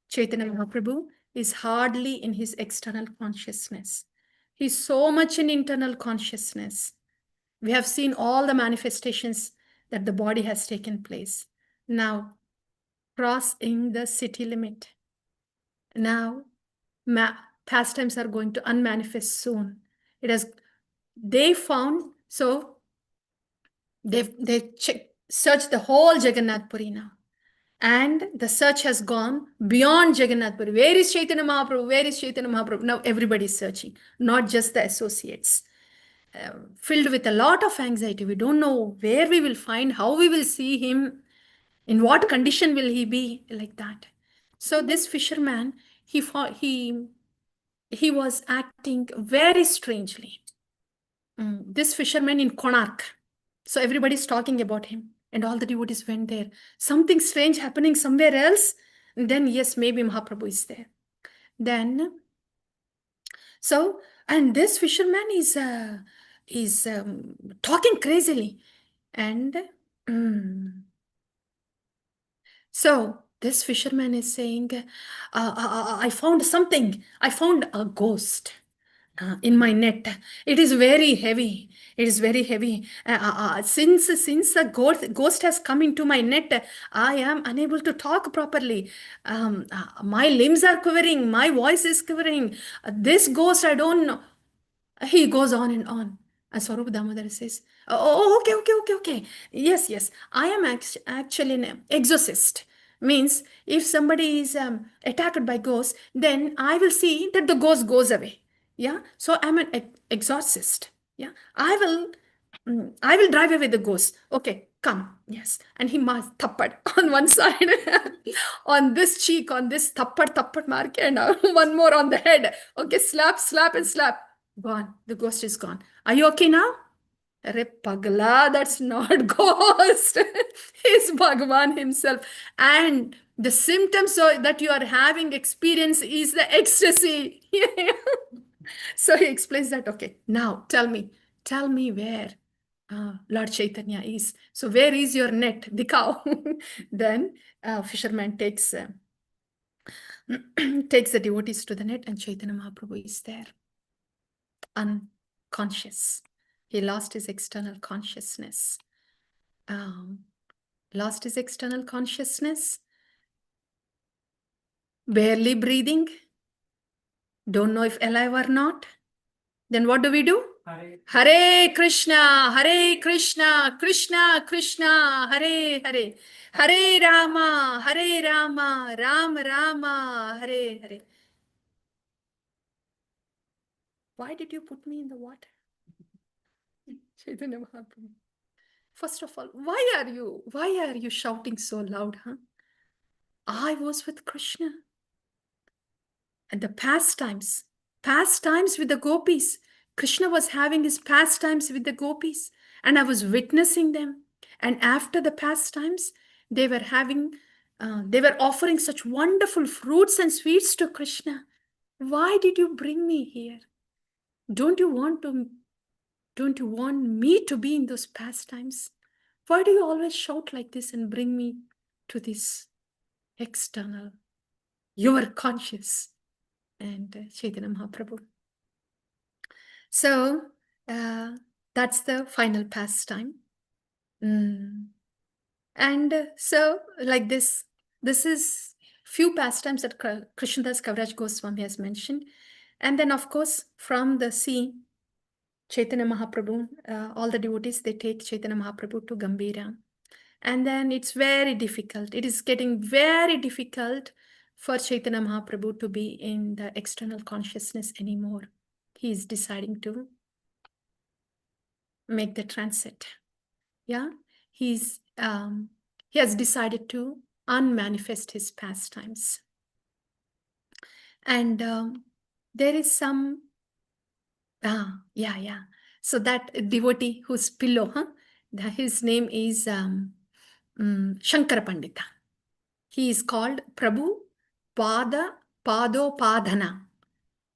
Chaitanya Mahaprabhu is hardly in his external consciousness. He's so much in internal consciousness. We have seen all the manifestations that the body has taken place. Now, crossing the city limit. Now, pastimes are going to unmanifest soon. They found, so they've searched the whole Jagannath Puri now. And the search has gone beyond Jagannath Puri. Where is Chaitanya Mahaprabhu? Where is Chaitanya Mahaprabhu? Now everybody is searching, not just the associates. Filled with a lot of anxiety. We don't know where we will find, how we will see him, in what condition will he be, like that. So this fisherman, he was acting very strangely. This fisherman in Konark. So everybody's talking about him, and all the devotees went there. Something strange happening somewhere else. And then yes, maybe Mahaprabhu is there. Then, and this fisherman is talking crazily, and so this fisherman is saying, I found something. I found a ghost in my net. It is very heavy. It is very heavy. Since the ghost has come into my net, I am unable to talk properly. My limbs are quivering. My voice is quivering. This ghost, I don't know. He goes on and on. And Swarup Damodar says, oh, okay. Yes. I am actually an exorcist. Means if somebody is attacked by ghosts, then I will see that the ghost goes away. Yeah. So I'm an exorcist. Yeah. I will drive away the ghost. Okay, come. Yes. And he must thappad on one side, on this cheek, on this thappad mark, and one more on the head. Okay, slap, and slap. Gone. The ghost is gone. Are you okay now? Arre pagla, that's not ghost. It's Bhagavan himself. And the symptoms that you are having experience is the ecstasy. So he explains that, okay, now tell me where Lord Chaitanya is. So where is your net? Dikao. Then fisherman takes the devotees to the net, and Chaitanya Mahaprabhu is there. Unconscious. He lost his external consciousness. Barely breathing. Don't know if alive or not. Then what do we do? Hare Krishna, Krishna Krishna, Hare Hare. Hare Rama, Rama Rama, Hare Hare. Why did you put me in the water? Chaitanya Mahaprabhu. First of all, why are you shouting so loud, huh? I was with Krishna. And the pastimes with the gopis. Krishna was having his pastimes with the gopis, and I was witnessing them. And after the pastimes, they were they were offering such wonderful fruits and sweets to Krishna. Why did you bring me here? Don't you want me to be in those pastimes? Why do you always shout like this and bring me to this external? You are conscious. And Chaitanya Mahaprabhu. So that's the final pastime. And so like this is few pastimes that Krishnadas Kaviraj Goswami has mentioned. And then of course from the sea, Chaitanya Mahaprabhu, all the devotees, they take Chaitanya Mahaprabhu to Gambhira. And then it's very difficult. It is getting very difficult for Chaitanya Mahaprabhu to be in the external consciousness anymore. He is deciding to make the transit. Yeah, he has decided to unmanifest his pastimes. And there is some, yeah. So that devotee whose pillow, his name is Shankara Pandita. He is called Prabhu Padopadhana.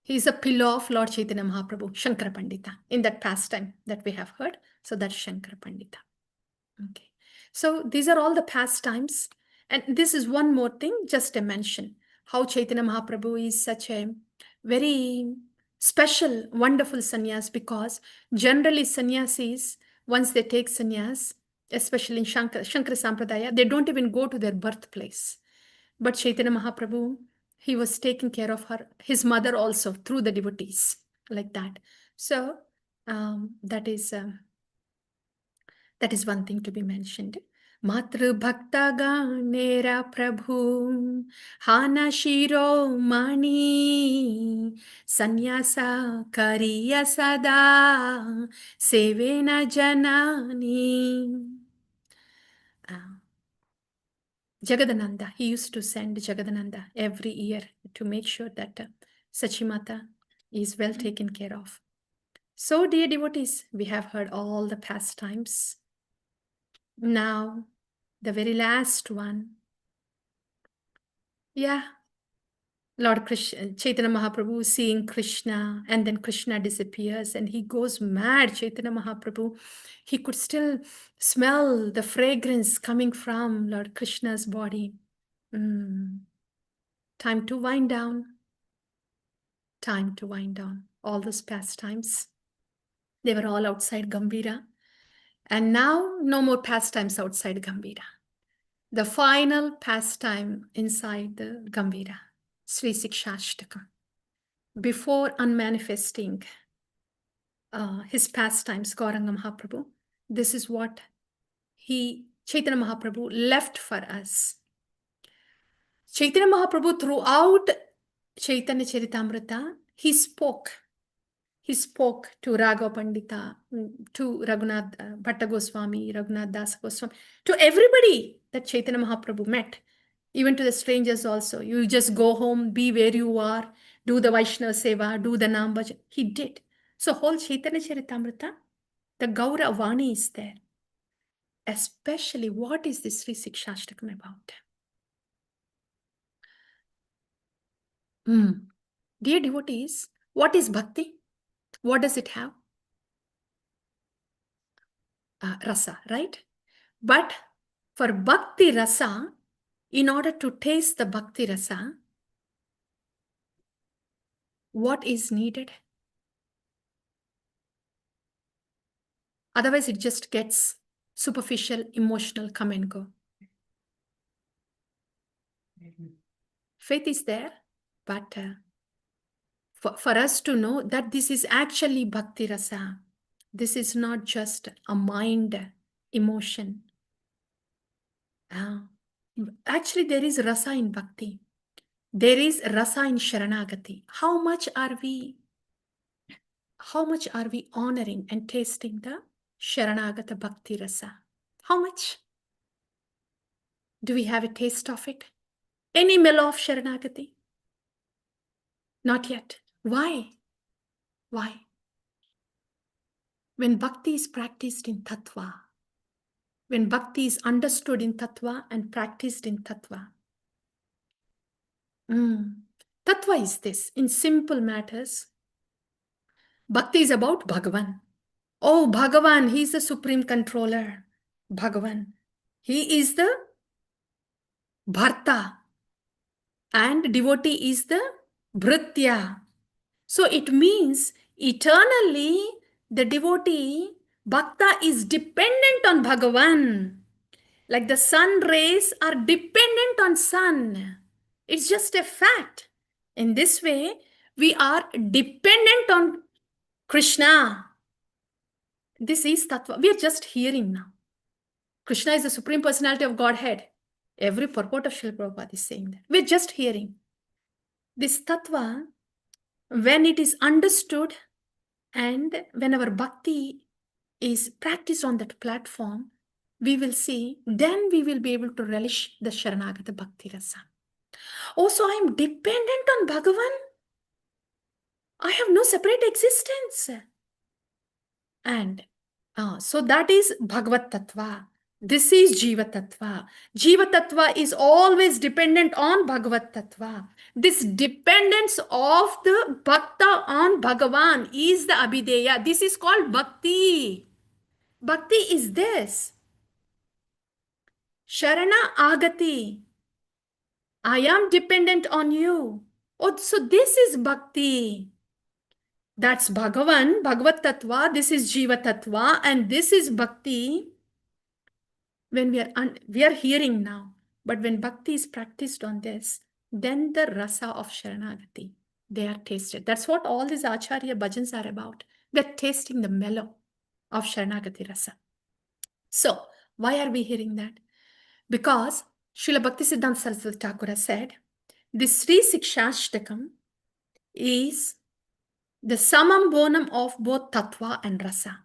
He is a pillow of Lord Chaitanya Mahaprabhu, Shankara Pandita, in that pastime that we have heard. So that's Shankara Pandita. Okay. So these are all the pastimes. And this is one more thing, just a mention, how Chaitanya Mahaprabhu is such a very special, wonderful sannyas, because generally sannyasis, once they take sannyas, especially in Shankara Sampradaya, they don't even go to their birthplace. But Chaitanya Mahaprabhu, he was taking care of his mother also through the devotees, like that. So that is one thing to be mentioned. Matru Bhakta Ganera Prabhu Hana Shiro Mani Sanyasa Kariya Sada Sevena Janani. Jagadananda, he used to send Jagadananda every year to make sure that Sachimata is well taken care of. So, dear devotees, we have heard all the pastimes. Now, the very last one. Yeah, Lord Krishna, Chaitanya Mahaprabhu seeing Krishna, and then Krishna disappears and he goes mad. Chaitanya Mahaprabhu, he could still smell the fragrance coming from Lord Krishna's body. Time to wind down. Time to wind down. All those pastimes, they were all outside Gambhira. And now, no more pastimes outside Gambhira. The final pastime inside the Gambhira, Sri Sikshashtakam. Before unmanifesting his pastimes, Gauranga Mahaprabhu, this is what Chaitanya Mahaprabhu left for us. Chaitanya Mahaprabhu, throughout Chaitanya Charitamrita, he spoke. He spoke to Raghav Pandita, to Raghunath Bhatta Goswami, Raghunath Das Goswami, to everybody that Chaitanya Mahaprabhu met, even to the strangers also. You just go home, be where you are, do the Vaishnava Seva, do the Nam Bhajan. He did. So whole Chaitanya Charitamrita, the Gaura Vani is there. Especially, what is this Sri Sikshashtakam about? Dear devotees, what is bhakti? What does it have? Rasa, right? But for bhakti rasa, in order to taste the bhakti rasa, what is needed? Otherwise, it just gets superficial, emotional, come and go. Faith is there, but for us to know that this is actually bhakti rasa, this is not just a mind emotion. Actually, there is rasa in bhakti. There is rasa in sharanagati. How much are we how much are we honoring and tasting the Sharanagata Bhakti Rasa? How much? Do we have a taste of it? Any mellow of Sharanagati? Not yet. Why? Why? When bhakti is practiced in tattva, when bhakti is understood in tattva and practiced in tattva, tattva is this. In simple matters, bhakti is about Bhagavan. Oh, Bhagavan, he is the supreme controller. Bhagavan. He is the Bharta. And devotee is the Bhritya. So it means eternally the devotee, Bhakta, is dependent on Bhagavan. Like the sun rays are dependent on sun. It's just a fact. In this way, we are dependent on Krishna. This is Tattva. We are just hearing now. Krishna is the Supreme Personality of Godhead. Every purport of Srila Prabhupada is saying that. We're just hearing. This Tattva, when it is understood and when our bhakti is practiced on that platform, we will see, then we will be able to relish the Sharanagata Bhakti Rasa. Also, I am dependent on Bhagavan. I have no separate existence. And so that is Bhagavat Tattva. This is Jiva Tattva. Jiva Tattva is always dependent on Bhagavat Tattva. This dependence of the Bhakta on Bhagavan is the Abhideya. This is called Bhakti. Bhakti is this. Sharana Agati. I am dependent on you. Oh, so this is Bhakti. That's Bhagavan, Bhagavat Tattva. This is Jiva Tattva. And this is Bhakti. When we are hearing now, but when bhakti is practiced on this, then the rasa of Sharanagati, they are tasted. That's what all these Acharya bhajans are about. They're tasting the mellow of Sharanagati rasa. So, why are we hearing that? Because Srila Bhaktisiddhanta Saraswati Thakur said, this Sri Sikshashtakam is the samam bonum of both tattva and rasa.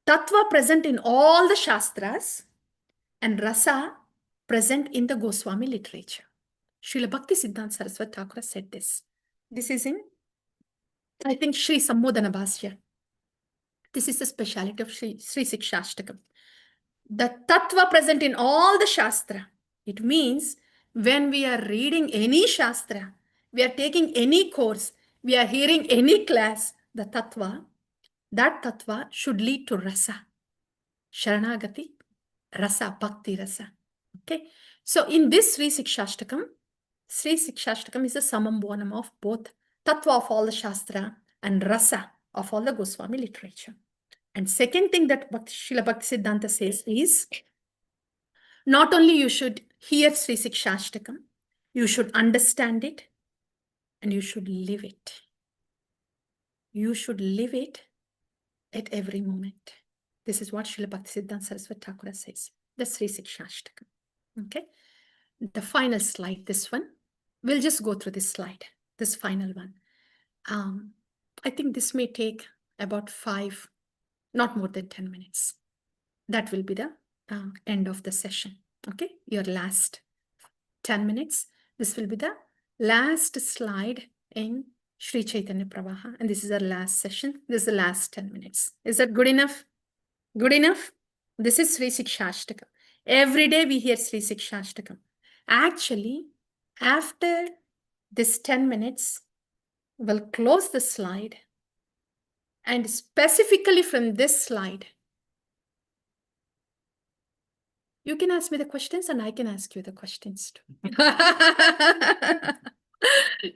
Tattva present in all the Shastras, and rasa present in the Goswami literature. Srila Bhaktisiddhanta Saraswati Thakur said this. This is in, I think, Sri Sammodana Bhasya. This is the speciality of Sri Sikshashtakam. The tattva present in all the Shastra. It means when we are reading any Shastra, we are taking any course, we are hearing any class, the tattva, that tattva should lead to rasa. Sharanagati, rasa, bhakti rasa. Okay. So in this Sri Sikshashtakam is a samambonam of both tattva of all the Shastra and rasa of all the Goswami literature. And second thing that Srila Bhaktisiddhanta says is, not only you should hear Sri Sikshashtakam, you should understand it and you should live it. You should live it at every moment. This is what Srila Bhaktisiddhanta Saraswati Thakur says, the Sri Sikshashtakam. Okay. The final slide, this one. We'll just go through this slide, this final one. I think this may take about 5, not more than 10 minutes. That will be the end of the session. Okay, your last 10 minutes. This will be the last slide in Sri Chaitanya Pravaha. And this is our last session. This is the last 10 minutes. Is that good enough? Good enough? This is Sri Sikshashtakam. Every day we hear Sri Sikshashtakam. Actually, after this 10 minutes, we'll close the slide. And specifically from this slide, you can ask me the questions and I can ask you the questions too.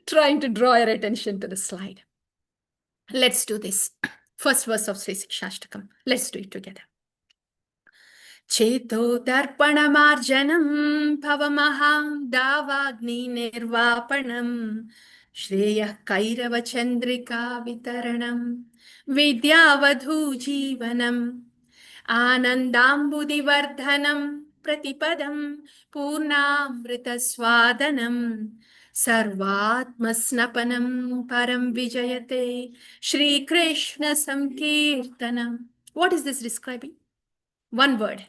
Trying to draw your attention to the slide. Let's do this. First verse of Sri Sikshashtakam. Let's do it together. Cheto darpanamarjanam pavamaham davagni nirvapanam Shreya kairava chandrika vitaranam vidyavadhu jivanam Anandambudivardhanam pratipadam purnamrita swadanam Sarvatmasnapanam param vijayate Shri Krishna Sankirtanam. What is this describing? One word.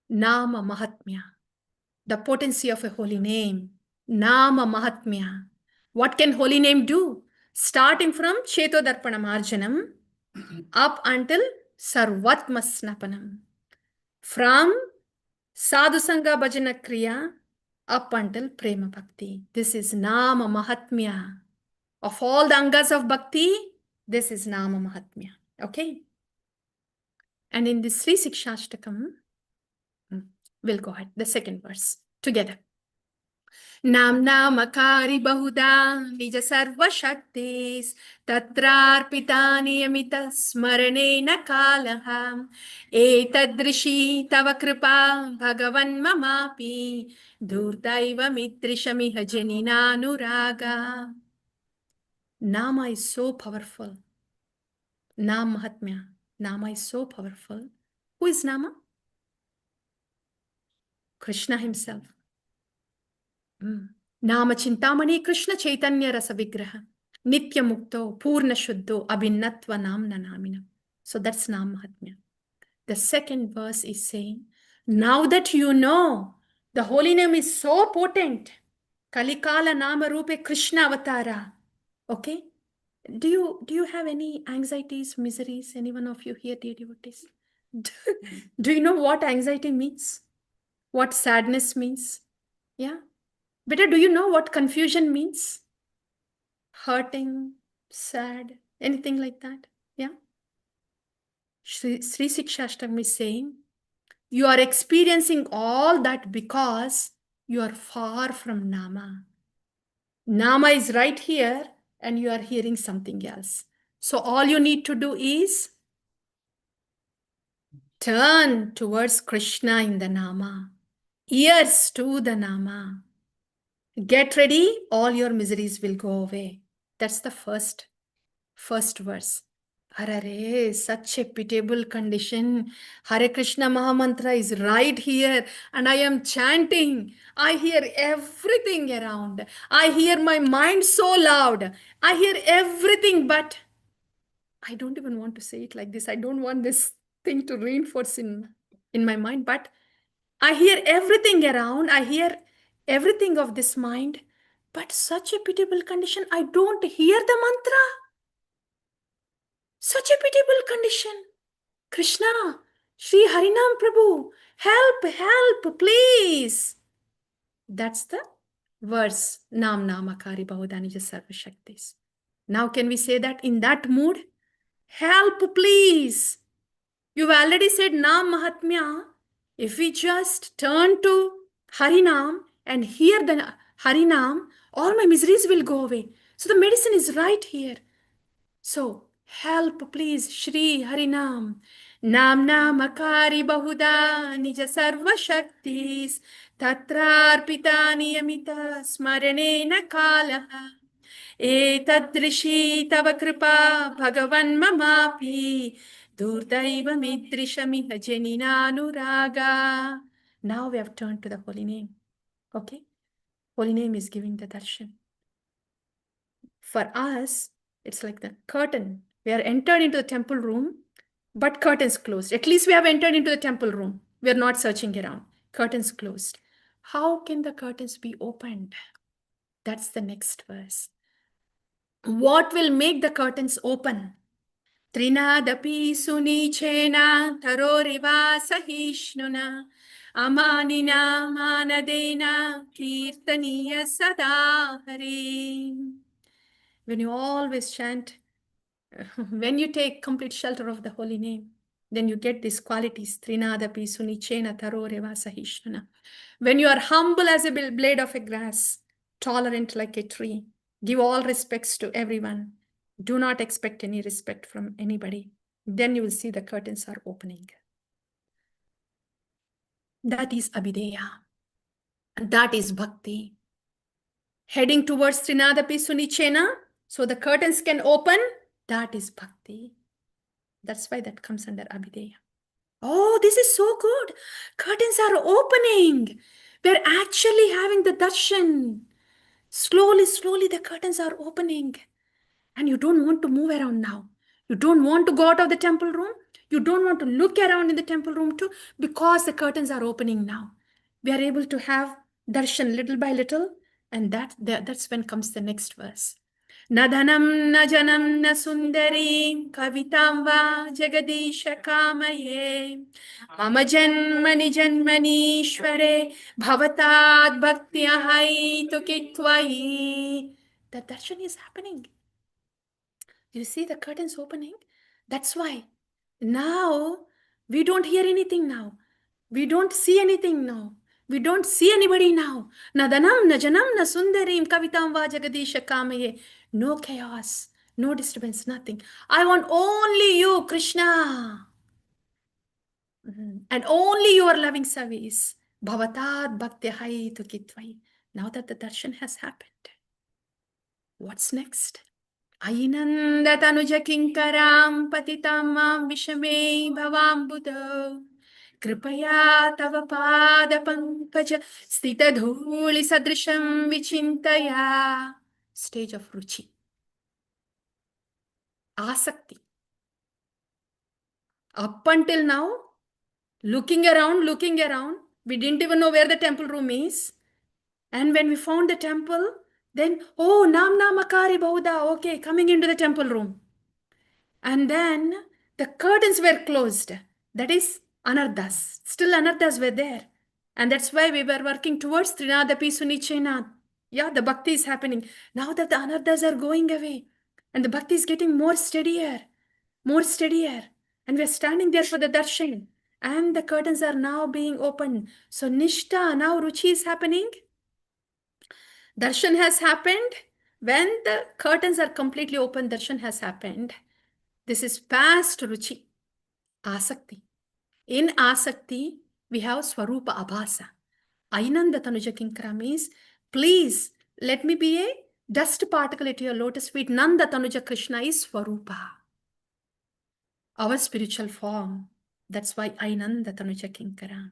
Nama Mahatmya. The potency of a holy name. Nama Mahatmya. What can holy name do? Starting from Chetodarpana Marjanam up until Sarvatmasnapanam. From Sadhu Sangha Bhajana Kriya up until Prema Bhakti. This is Nama Mahatmya. Of all the Angas of Bhakti, this is Nama Mahatmya. Okay? And in this Sri Sikshashtakam, we'll go ahead. The second verse. Together. नाम्नामकारि बहुधा निज सर्वशक्तिस् तत्रार्पिता नियमित स्मरणेन कालः एतदृशी तव कृपा भगवन् ममापि दुर्दैवमिदृशमिह जनिनानुरागा. Nama is so powerful. Nam Mahatmya. Nama is so powerful. Who is Nama? Krishna himself. Nama Chintamani Krishna Chaitanya Rasa Vigraha Nitya Mukto Purna Shuddho Abhinatva Namna Namina. So that's Nam Mahatmya. The second verse is saying, now that you know the holy name is so potent, Kalikala Nama Rupe Krishna Avatara. Okay? Do you have any anxieties, miseries? Any one of you here, dear devotees? Do you know what anxiety means? What sadness means? Yeah? Better, do you know what confusion means? Hurting, sad, anything like that? Yeah? Sri Sikshashtami is saying, you are experiencing all that because you are far from Nama. Nama is right here and you are hearing something else. So all you need to do is turn towards Krishna in the Nama. Ears to the Nama. Get ready, all your miseries will go away. That's the first verse. Arare, such a pitiable condition. Hare Krishna Mahamantra is right here and I am chanting. I hear everything around. I hear my mind so loud. I hear everything, but I don't even want to say it like this. I don't want this thing to reinforce in my mind, but I hear everything around. I hear everything of this mind, but such a pitiable condition. I don't hear the mantra. Such a pitiable condition. Krishna, Sri Harinam Prabhu, help, please. That's the verse. Nam Namakari Bahudanija Sarva Shaktis. Now can we say that in that mood? Help, please. You've already said Nam Mahatmya. If we just turn to Harinam and hear the Harinam, all my miseries will go away. So the medicine is right here. So help, please, Shri Harinam. Namna Makari Bahuda Nija Sarva Shaktis Tatrarpita Niyamita Smaranena Kalaha Etadrishi Tava Kripa Bhagavan Mamapi Durdaiva Midrishamiha Janinanuraga. Now we have turned to the holy name. Okay? Holy name is giving the darshan. For us, it's like the curtain. We are entered into the temple room, but curtains closed. At least we have entered into the temple room. We are not searching around. Curtains closed. How can the curtains be opened? That's the next verse. What will make the curtains open? Trinadapi sunichena taroriva sahishnuna amanina manadena kirtaniya sadahari. When you always chant, when you take complete shelter of the holy name, then you get these qualities. Trinadapi sunichena taroreva sahishnana. When you are humble as a blade of a grass, tolerant like a tree, give all respects to everyone. Do not expect any respect from anybody. Then you will see the curtains are opening. That is Abhideya. That is Bhakti. Heading towards Trinadapi sunichena, so the curtains can open. That is Bhakti. That's why that comes under Abhideya. Oh, this is so good. Curtains are opening. We're actually having the darshan. Slowly, slowly, the curtains are opening. And you don't want to move around now. You don't want to go out of the temple room. You don't want to look around in the temple room too, because the curtains are opening now. We are able to have darshan little by little. And that's when comes the next verse. Na dhanam na janam na sundarim kavitam va jagadisha kamaye mama janmani janmanishware bhavatad bhaktya hai tukitvahi. The darshan is happening. You see the curtains opening? That's why now we don't hear anything now. We don't see anything now. We don't see anybody now. Na danam, na janam, na sundarim, kavitam va jagadisha kamaye. No chaos, no disturbance, nothing. I want only you, Krishna. And only your loving service. Bhavatad bhaktya tu kitvai. Now that the darshan has happened, what's next? Ainandatanuja kinkaram patitamam vishame bhavambudo कृपया तव पादपङ्कज स्थितधूलि सदृशं विचिन्तया. Stage of ruchi, asakti. Up until now, looking around, we didn't even know where the temple room is. And when we found the temple, then, oh, Namna Makari Bauda, okay, coming into the temple room. And then the curtains were closed. That is anarthas. Still anarthas were there. And that's why we were working towards Trinadapi Sunichena. Yeah, the bhakti is happening. Now that the anarthas are going away and the bhakti is getting more steadier. And we're standing there for the darshan. And the curtains are now being opened. So Nishta, now Ruchi is happening. Darshan has happened. When the curtains are completely open, darshan has happened. This is past ruchi, asakti. In asakti, we have swarupa abhasa. Ainanda tanuja kinkara means, please let me be a dust particle at your lotus feet. Nanda tanuja Krishna is swarupa, our spiritual form. That's why Ainanda tanuja kinkara.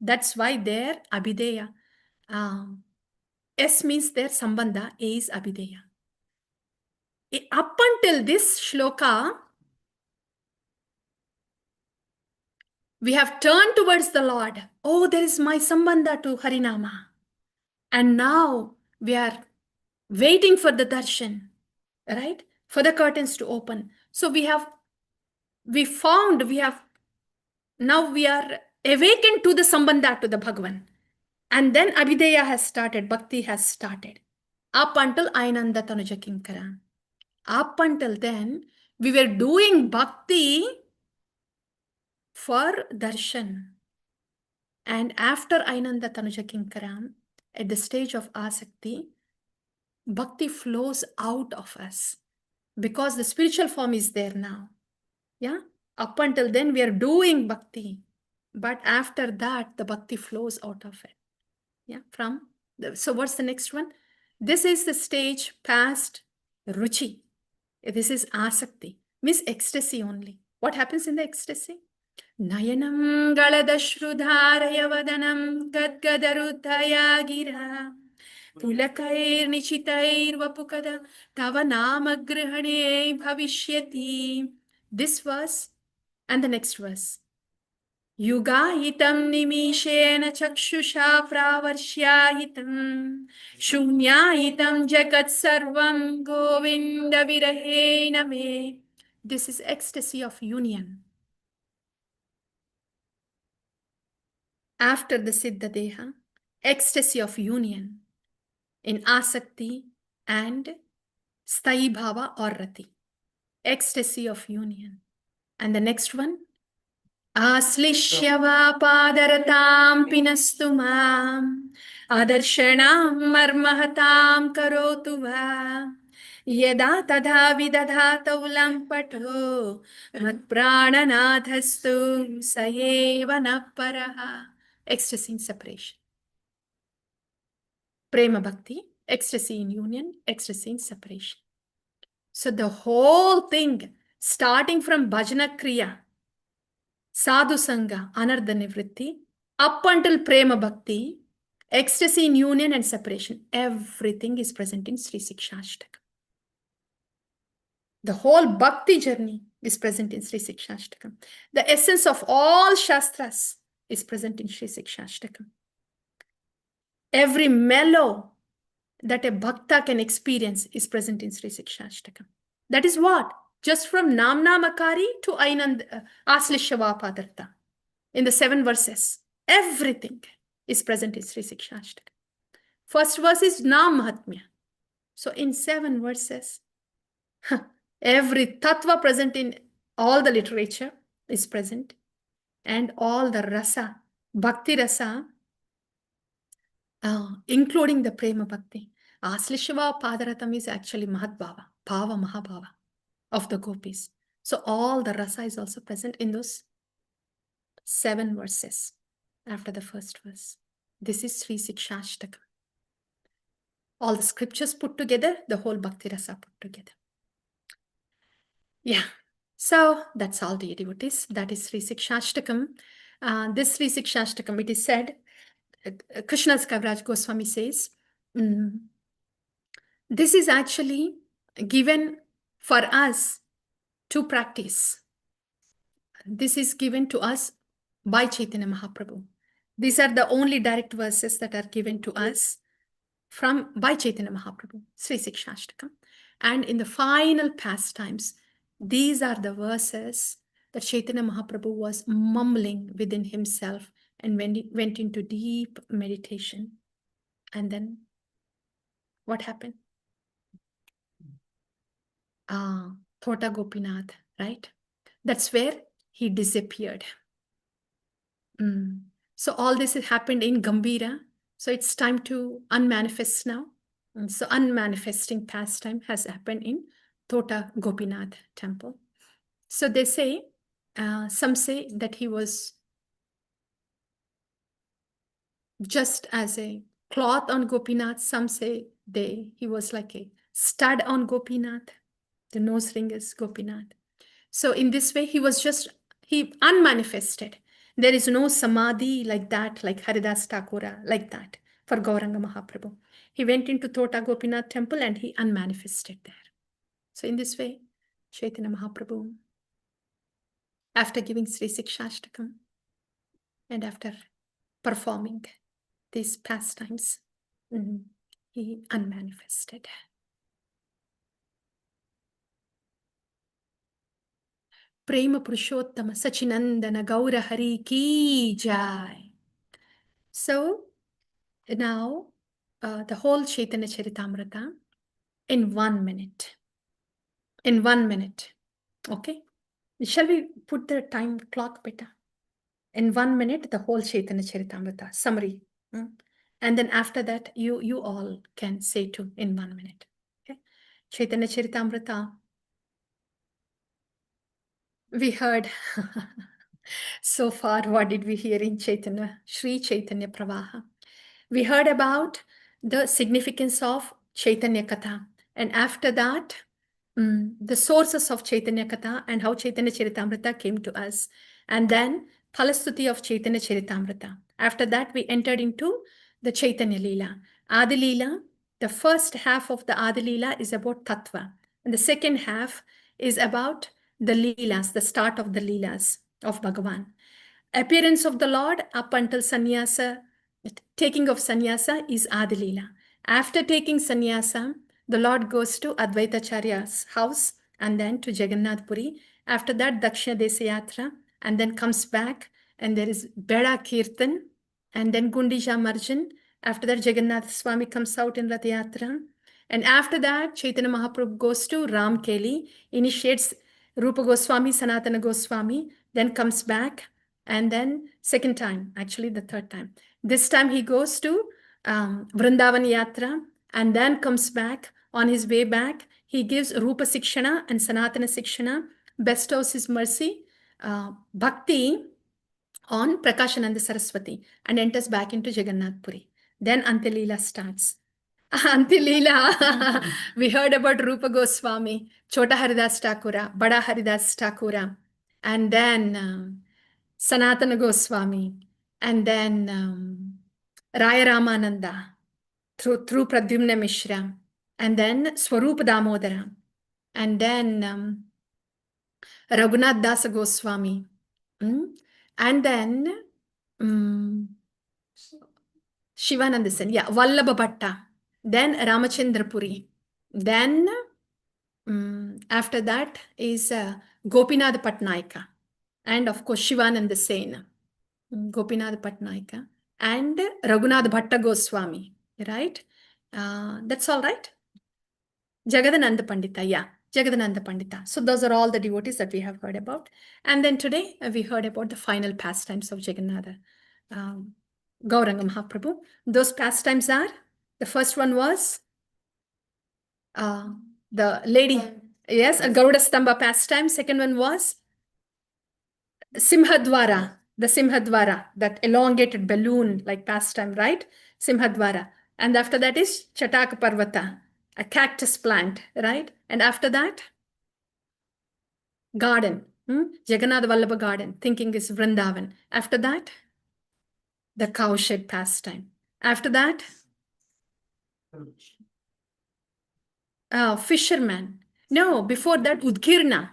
That's why there abhideya. S means there sambandha, A is abhideya. Up until this shloka, we have turned towards the Lord. Oh, there is my sambandha to Harinama. And now we are waiting for the darshan, right? For the curtains to open. So now we are awakened to the sambandha to the Bhagavan. And then Abhideya has started, Bhakti has started. Up until Ainanda Tanuja Kinkara. Up until then, we were doing Bhakti for darshan. And after Ainanda Tanuja Kinkaram, at the stage of asakti, bhakti flows out of us because the spiritual form is there now. Yeah. Up until then, we are doing bhakti. But after that, the bhakti flows out of it. Yeah. So what's the next one? This is the stage past ruchi. This is asakti. Means ecstasy only. What happens in the ecstasy? Nayanam galadashrudaraya vadanam gadgadarudhaya gira pulakair nichitair vapukada tava namagrihane bhavishyati. This verse and the next verse. Yugahitam nimishena chakshusha pravarshyahitam shunyahitam jagat sarvam govinda virahena me. This is ecstasy of union. After the Siddha Deha, ecstasy of union in Asakti and Sthayi Bhava or Rati. Ecstasy of union. And the next one, Aslishyava Padaratam Pinastu Mam Adarshanam Marmahatam Karotu Va Yada Tadha Vidadhataulam Pato Prananathastu Sayeva Naparaha. Ecstasy in separation. Prema Bhakti, ecstasy in union, ecstasy in separation. So the whole thing, starting from Bhajana Kriya, Sadhu Sangha, Anardha Nivritti, up until Prema Bhakti, Ecstasy in union and separation. Everything is present in Sri Sikshashtakam. The whole bhakti journey is present in Sri Sikshashtakam. The essence of all Shastras is present in Sri Sikshashtakam. Every mellow that a bhakta can experience is present in Sri Sikshashtakam. That is what? Just from Namna Makari to Ainand Aslishava Padartha. In the 7 verses, everything is present in Sri Sikshashtakam. First verse is Nam Mahatmya. So in 7 verses, every tattva present in all the literature is present, and all the rasa, bhakti rasa, including the prema bhakti. Aslishava Padaratam is actually Mahatbhava, Bhava Mahabhava of the gopis. So all the rasa is also present in those 7 verses after the first verse. This is Sri Sikshashtakam. All the scriptures put together, the whole bhakti rasa put together. Yeah. So that's all, dear devotees. That is Sri Sikshashtakam. This Sri Sikshashtakam, it is said, Krishna's Kaviraj Goswami says, this is actually given for us to practice. This is given to us by Chaitanya Mahaprabhu. These are the only direct verses that are given to us by Chaitanya Mahaprabhu, Sri Sikshashtakam. And in the final pastimes, these are the verses that Chaitanya Mahaprabhu was mumbling within himself and went into deep meditation. And then what happened? Thota Gopinath, right? That's where he disappeared. So all this has happened in Gambhira. So it's time to unmanifest now. And so unmanifesting pastime has happened in Thota Gopinath temple. So they say, some say that he was just as a cloth on Gopinath. Some say he was like a stud on Gopinath. The nose ring is Gopinath. So in this way, he unmanifested. There is no samadhi like that, like Haridas Thakura, like that for Gauranga Mahaprabhu. He went into Thota Gopinath temple and he unmanifested there. So in this way, Chaitanya Mahaprabhu, after giving Sri Sikshashtakam and after performing these pastimes, he unmanifested. Prema Purushottama Sachinandana Gaura Hari Ki Jai. So now the whole Chaitanya Charitamrita in 1 minute. In 1 minute. Okay? Shall we put the time clock, beta? In 1 minute, the whole Chaitanya Charitamrita summary. And then after that, you all can say too in 1 minute. Okay? Chaitanya Charitamrita. We heard so far, what did we hear in Chaitanya? Sri Chaitanya Pravaham. We heard about the significance of Chaitanya Katha. And after that, the sources of Chaitanya Katha and how Chaitanya Charitamrita came to us. And then Phalastuti of Chaitanya Charitamrita. After that, we entered into the Chaitanya Lila. Adi Lila, the first half of the Adi Lila is about Tattva. And the second half is about the Leelas, the start of the Leelas of Bhagavan. Appearance of the Lord up until sannyasa, taking of sannyasa is Adi Lila. After taking sannyasa, the Lord goes to Advaitacharya's house and then to Jagannath Puri. After that, Dakshina Desayatra, and then comes back, and there is Beda Kirtan, and then Gundija Marjan. After that, Jagannath Swami comes out in Rath Yatra. And after that, Chaitanya Mahaprabhu goes to Ram Keli, initiates Rupa Goswami, Sanatana Goswami, then comes back, and then second time, actually the third time. This time he goes to Vrindavan Yatra and then comes back. On his way back, he gives Rupa Sikshana and Sanatana Sikshana, bestows his mercy, bhakti on Prakashananda Saraswati and enters back into Jagannath Puri. Then Antya Lila starts. Antya Lila, we heard about Rupa Goswami, Chota Haridas Thakura, Bada Haridas Thakura, and then Sanatana Goswami, and then Raya Ramananda through Pradyumna Mishra, and then Swarupa Damodara, and then Raghunath Dasa Goswami, and then Shivananda Sen, yeah, Vallabha Bhatta, then Ramachandra Puri, then after that is Gopinath Patnaika, and of course Shivananda Sen, Gopinath Patnaika, and Raghunath Bhatta Goswami, right? That's all right. Jagadananda Pandita, yeah, Jagadananda Pandita. So those are all the devotees that we have heard about. And then today we heard about the final pastimes of Jagannatha, Gauranga Mahaprabhu. Those pastimes are, the first one was the lady, yes, a Garuda Stamba pastime. Second one was Simhadwara, the Simhadwara, that elongated balloon like pastime, right? Simhadwara. And after that is Chataka Parvata, a cactus plant, right? And after that, garden, Jagannath Vallabha garden, thinking is Vrindavan. After that, the cowshed pastime. After that, fisherman. No, before that, Udgirna,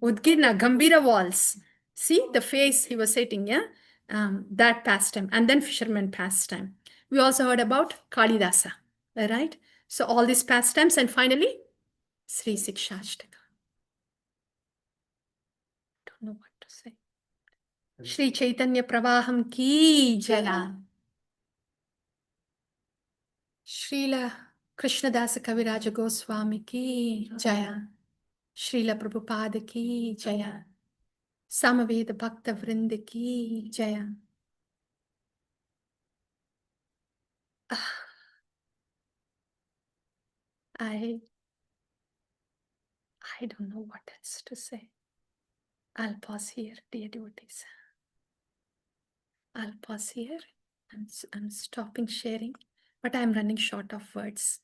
Gambira walls. See the face he was sitting, yeah? That pastime. And then fisherman pastime. We also heard about Kalidasa, right? So all these pastimes, and finally, Sri Sikshashtaka. Don't know what to say. Shri Chaitanya Pravaham ki jaya. Srila Krishnadasa Kaviraja Goswami ki jaya. Srila Prabhupada ki jaya. Samaveda Bhakta Vrinda ki jaya. I don't know what else to say. I'll pause here, dear devotees. I'll pause here. I'm stopping sharing, but I'm running short of words.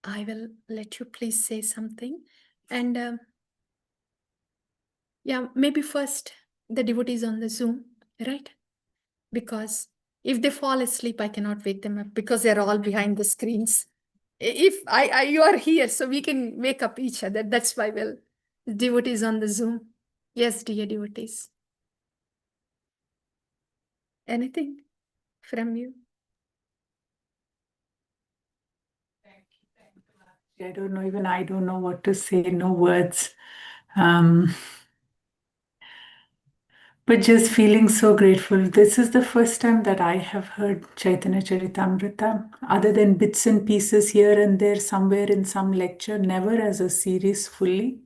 I will let you please say something. And yeah, maybe first the devotees on the Zoom, right? Because if they fall asleep, I cannot wake them up because they're all behind the screens. If you are here, so we can wake up each other. That's why, well, devotees on the Zoom. Yes, dear devotees. Anything from you?
I don't know, even I don't know what to say, no words. But just feeling so grateful. This is the first time that I have heard Chaitanya Charitamrita, other than bits and pieces here and there, somewhere in some lecture, never as a series fully.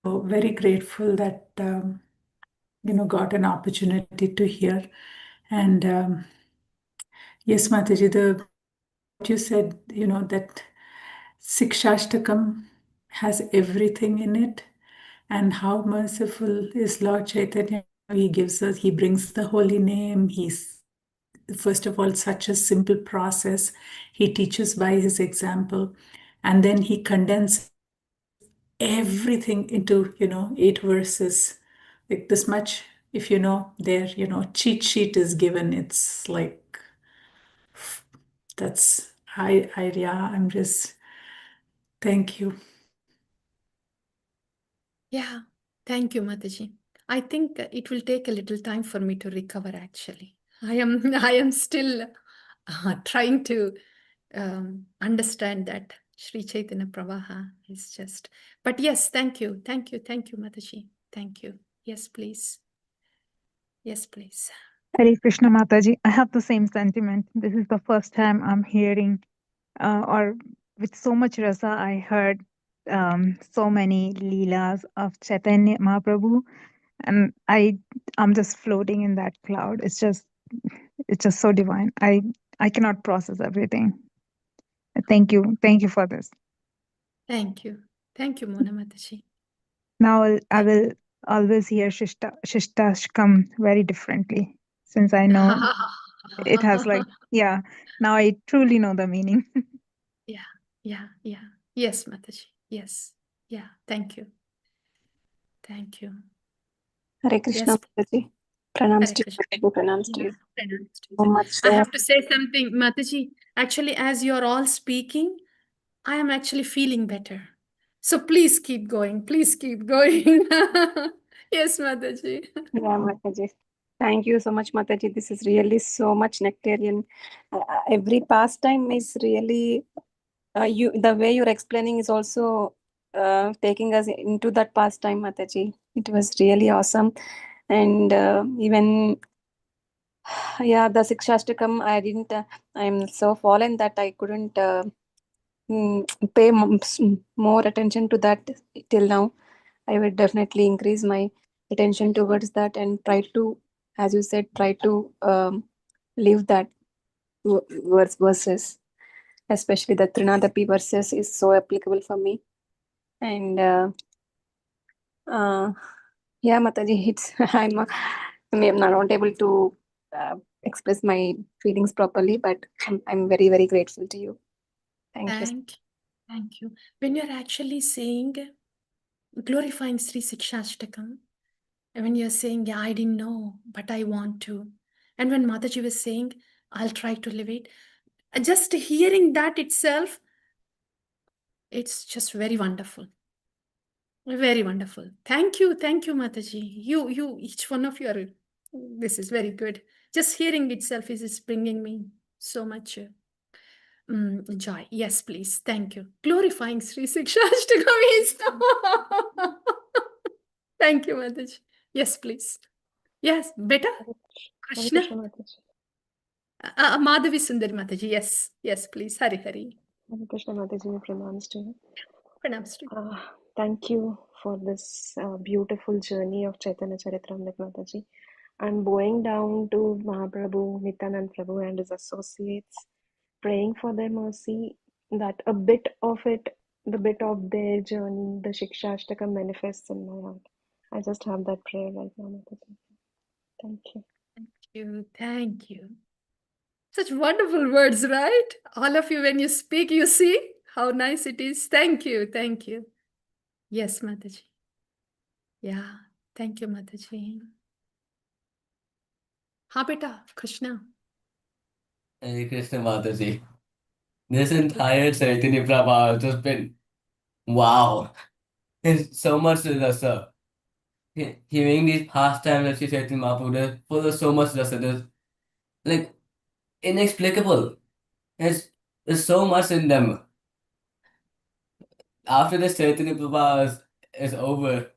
So very grateful that, got an opportunity to hear. And yes, Mataji, what you said, that Sikshashtakam has everything in it, and how merciful is Lord Chaitanya. He brings the holy name. He's, first of all, such a simple process. He teaches by his example, and then he condenses everything into, 8 verses, like this much. If their, cheat sheet is given, it's like, I'm just, thank you.
Yeah, thank you, Mataji. I think it will take a little time for me to recover, actually. I am still trying to understand that Sri Chaitanya Pravaha is just. But yes, thank you, Mataji. Thank you. Yes, please. Yes, please.
Hare Krishna Mataji. I have the same sentiment. This is the first time I'm hearing, or with so much rasa, I heard so many Leelas of Chaitanya Mahaprabhu, and I'm just floating in that cloud. It's just so divine. I cannot process everything. Thank you for this.
Thank you, Mona Mataji.
Now I will always hear Shistashkam very differently, since I know it has yeah. Now I truly know the meaning.
Yeah. Yes, Mataji. Yes. Yeah. Thank you.
Hare Krishna,
Yes.
Mataji. Pranams
Hare
to
Krishna.
you. Pranams to
Yeah,
you.
pranams to
So
you.
much.
I have to say something, Mataji. Actually, as you're all speaking, I am actually feeling better. So please keep going. Please keep going. Yes, Mataji.
Yeah, Mataji. Thank you so much, Mataji. This is really so much nectarian. Every pastime is really the way you're explaining is also taking us into that pastime, Mataji. It was really awesome, and even yeah, the Sikshashtakam. I didn't. I'm so fallen that I couldn't pay more attention to that till now. I would definitely increase my attention towards that and try to, as you said, try to live that verses, especially the Trinadapi verses is so applicable for me. And yeah, Mataji, it's I'm not able to express my feelings properly, but I'm very, very grateful to you. Thank you.
Thank you. When you're actually saying, glorifying Sri Sikshashtakam, and when you're saying, yeah, I didn't know, but I want to. And when Mataji was saying, I'll try to live it, just hearing that itself, it's just very wonderful. Very wonderful. Thank you, Mataji. You, each one of you are, this is very good. Just hearing itself is bringing me so much joy. Yes, please. Thank you. Glorifying Sri Sikshashtakam is. Thank you, Mataji. Yes, please. Yes, beta.
Hare
Krishna.
Krishna, Mataji.
Madhavi Sundari Mataji. Yes, please. Hari Hari.
Hare Krishna, Mataji. Pranams to you.
Pranams to you.
Thank you for this beautiful journey of Chaitanya Charitamrita, Mataji. And bowing down to Mahaprabhu, Nityanand Prabhu and his associates, praying for their mercy, that a bit of it, the bit of their journey, the Shikshashtaka manifests in my heart. I just have that prayer right now, Mataji. Thank you.
Thank you. Such wonderful words, right? All of you, when you speak, you see how nice it is. Thank you. Yes, Mataji. Yeah, thank you, Mataji. Ha, beta, Krishna.
Hare Krishna Mataji. This entire Chaitanya Prabha has just been wow. There's so much rasa. Hearing these pastimes of Sri Chaitanya Mahaprabhu, they're full of so much rasa. There's like inexplicable. There's so much in them. After the Chaitanya Prabha is over,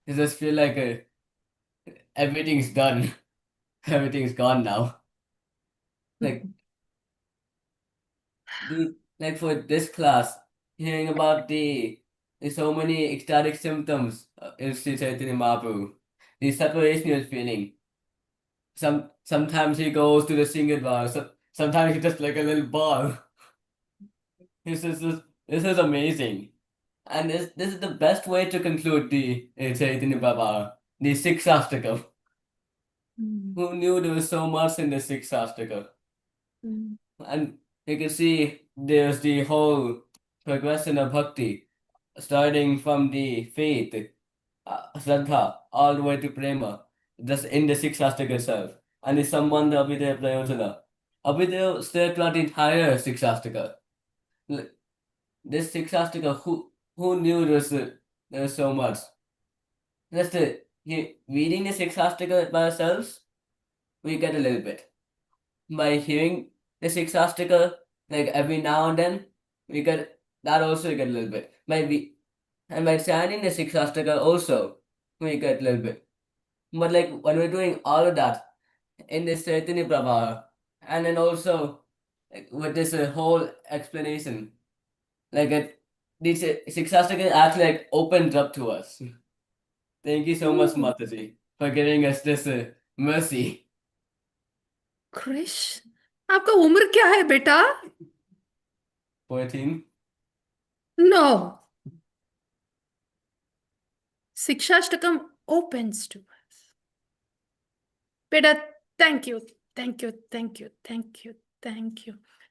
you just feel like everything's done. Everything's gone now. Like like for this class, hearing about the so many ecstatic symptoms in Sri Chaitanya Mahaprabhu, the separation you're feeling. Sometimes he goes to the singing bar, sometimes he's just like a little ball. This is amazing. And this is the best way to conclude the Chaitanya Prabha, the six Shastakam. Who knew there was so much in the six Shastakam? And you can see there's the whole progression of bhakti, starting from the faith, Shraddha, all the way to prema, just in the six Shastakam itself. And the Sambandha Abhidaya Prayojana. Abhidaya still throughout the entire six Shastakam. This six Shastakam, who knew there was so much? Just reading the six Shastakam by ourselves, we get a little bit. By hearing the six Shastakam, like every now and then, we get that also we get a little bit. And by chanting the six Shastakam also, we get a little bit. But like when we're doing all of that in this Chaitanya Prabha, and then also like, with this whole explanation, like this six Shastakam actually like opens up to us. Thank you so much, Mataji, for giving us this mercy.
Krish, आपका उम्र क्या है बेटा?
14.
No. Sikshashtakam opens to us. Beta, thank you.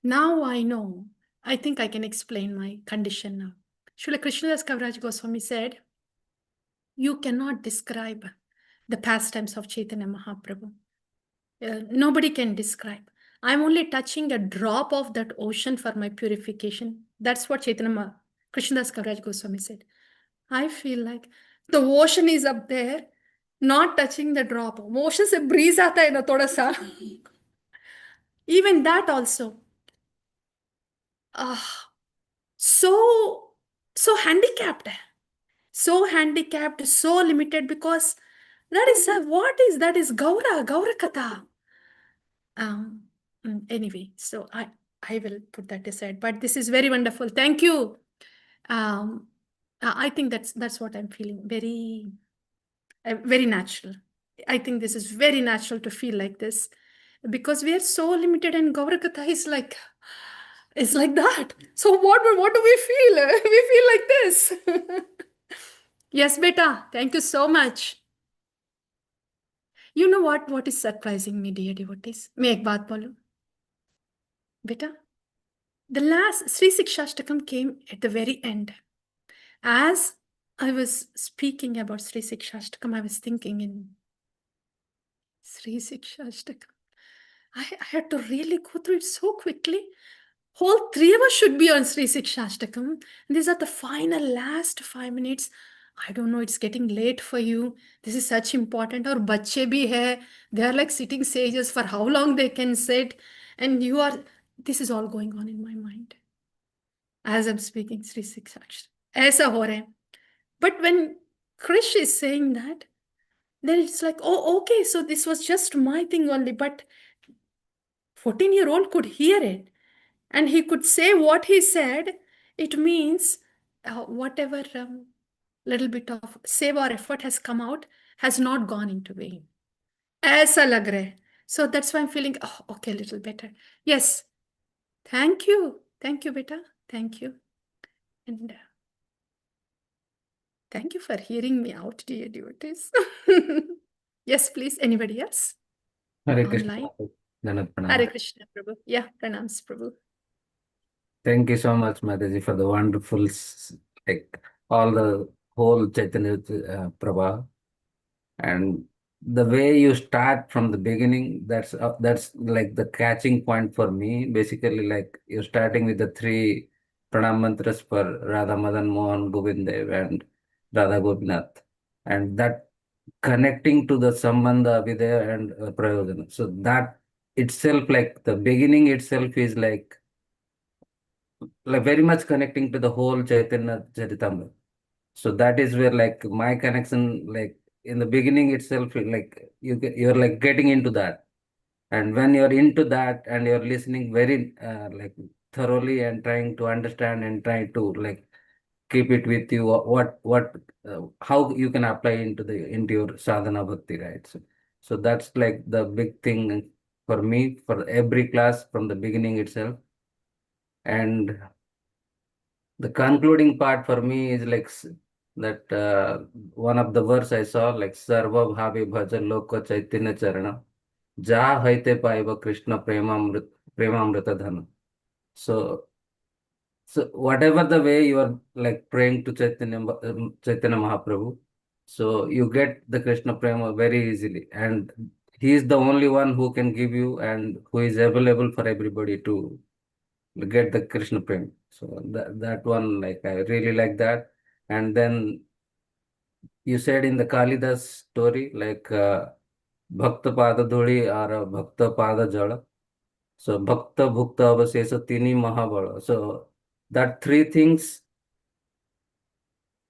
Now I know. I think I can explain my condition now. Srila Krishnadas Kaviraj Goswami said, you cannot describe the pastimes of Chaitanya Mahaprabhu. Nobody can describe. I'm only touching a drop of that ocean for my purification. That's what Krishnadas Kaviraj Goswami said. I feel like the ocean is up there, not touching the drop. Ocean se breeze aata hai na thoda sa. Even that also. So handicapped. So handicapped, so limited, because that is what is that is Gaura Katha. Anyway, so I will put that aside. But this is very wonderful. Thank you. I think that's what I'm feeling. Very very natural. I think this is very natural to feel like this, because we are so limited, and Gaura Katha is like that. So what do we feel? We feel like this. Yes, beta. Thank you so much. You know what is surprising me, dear devotees? मैं एक बात बोलूं? Beta, the last Sri Sikshashtakam came at the very end. As I was speaking about Sri Sikshashtakam, I was thinking in Sri Sikshashtakam. I had to really go through it so quickly. Whole 3 of us should be on Sri Sikshashtakam. These are the final last 5 minutes. I don't know, it's getting late for you. This is such important. Or bachche bhi hai. They are like sitting sages for how long they can sit. And you are, this is all going on in my mind. As I'm speaking Sri Sikshashtakam. Aisa ho raha hai. But when Krish is saying that, then it's like, oh, okay, so this was just my thing only. But 14-year-old could hear it. And he could say what he said. It means whatever little bit of save or effort has come out has not gone into vain. Aisa lag raha hai. So that's why I'm feeling, okay, a little better. Yes. Thank you. Thank you, beta. Thank you. And thank you for hearing me out, dear devotees. Yes, please. Anybody else?
Hare Krishna.
Online?
Dandavat pranam.
Hare Krishna, Prabhu. Yeah, pranams, Prabhu.
Thank you so much, Mataji, for the wonderful, like all the whole Chaitanya Prabha, and the way you start from the beginning. That's like the catching point for me. Basically, like you're starting with the 3 pranam mantras for Radha Madan Mohan Govind Dev and Radha Gopinath, and that connecting to the Sambandha Abhidaya and Prayojana. So that itself, like the beginning itself, is like very much connecting to the whole Chaitanya Charitamrita. So that is where like my connection, like in the beginning itself, like you're like getting into that, and when you're into that and you're listening very like thoroughly and trying to understand and trying to like keep it with you, what how you can apply into your sadhana bhakti, right? So that's like the big thing for me for every class from the beginning itself. And the concluding part for me is like that one of the verse I saw, like Sarva Bhavi Bhaja Loka Chaitanya Charana Ja Haite Paiva Krishna Premamrita Dhana. So whatever the way you are like praying to Chaitanya Mahaprabhu, so you get the Krishna Prema very easily, and he is the only one who can give you and who is available for everybody to get the Krishna Prema. So that one, like I really like that. And then you said in the Kalidas story, like Bhakta Pada Dhuli or Bhakta Pada Jala. So Bhakta Bhukta Avasesa Tini Mahabala. So that 3 things.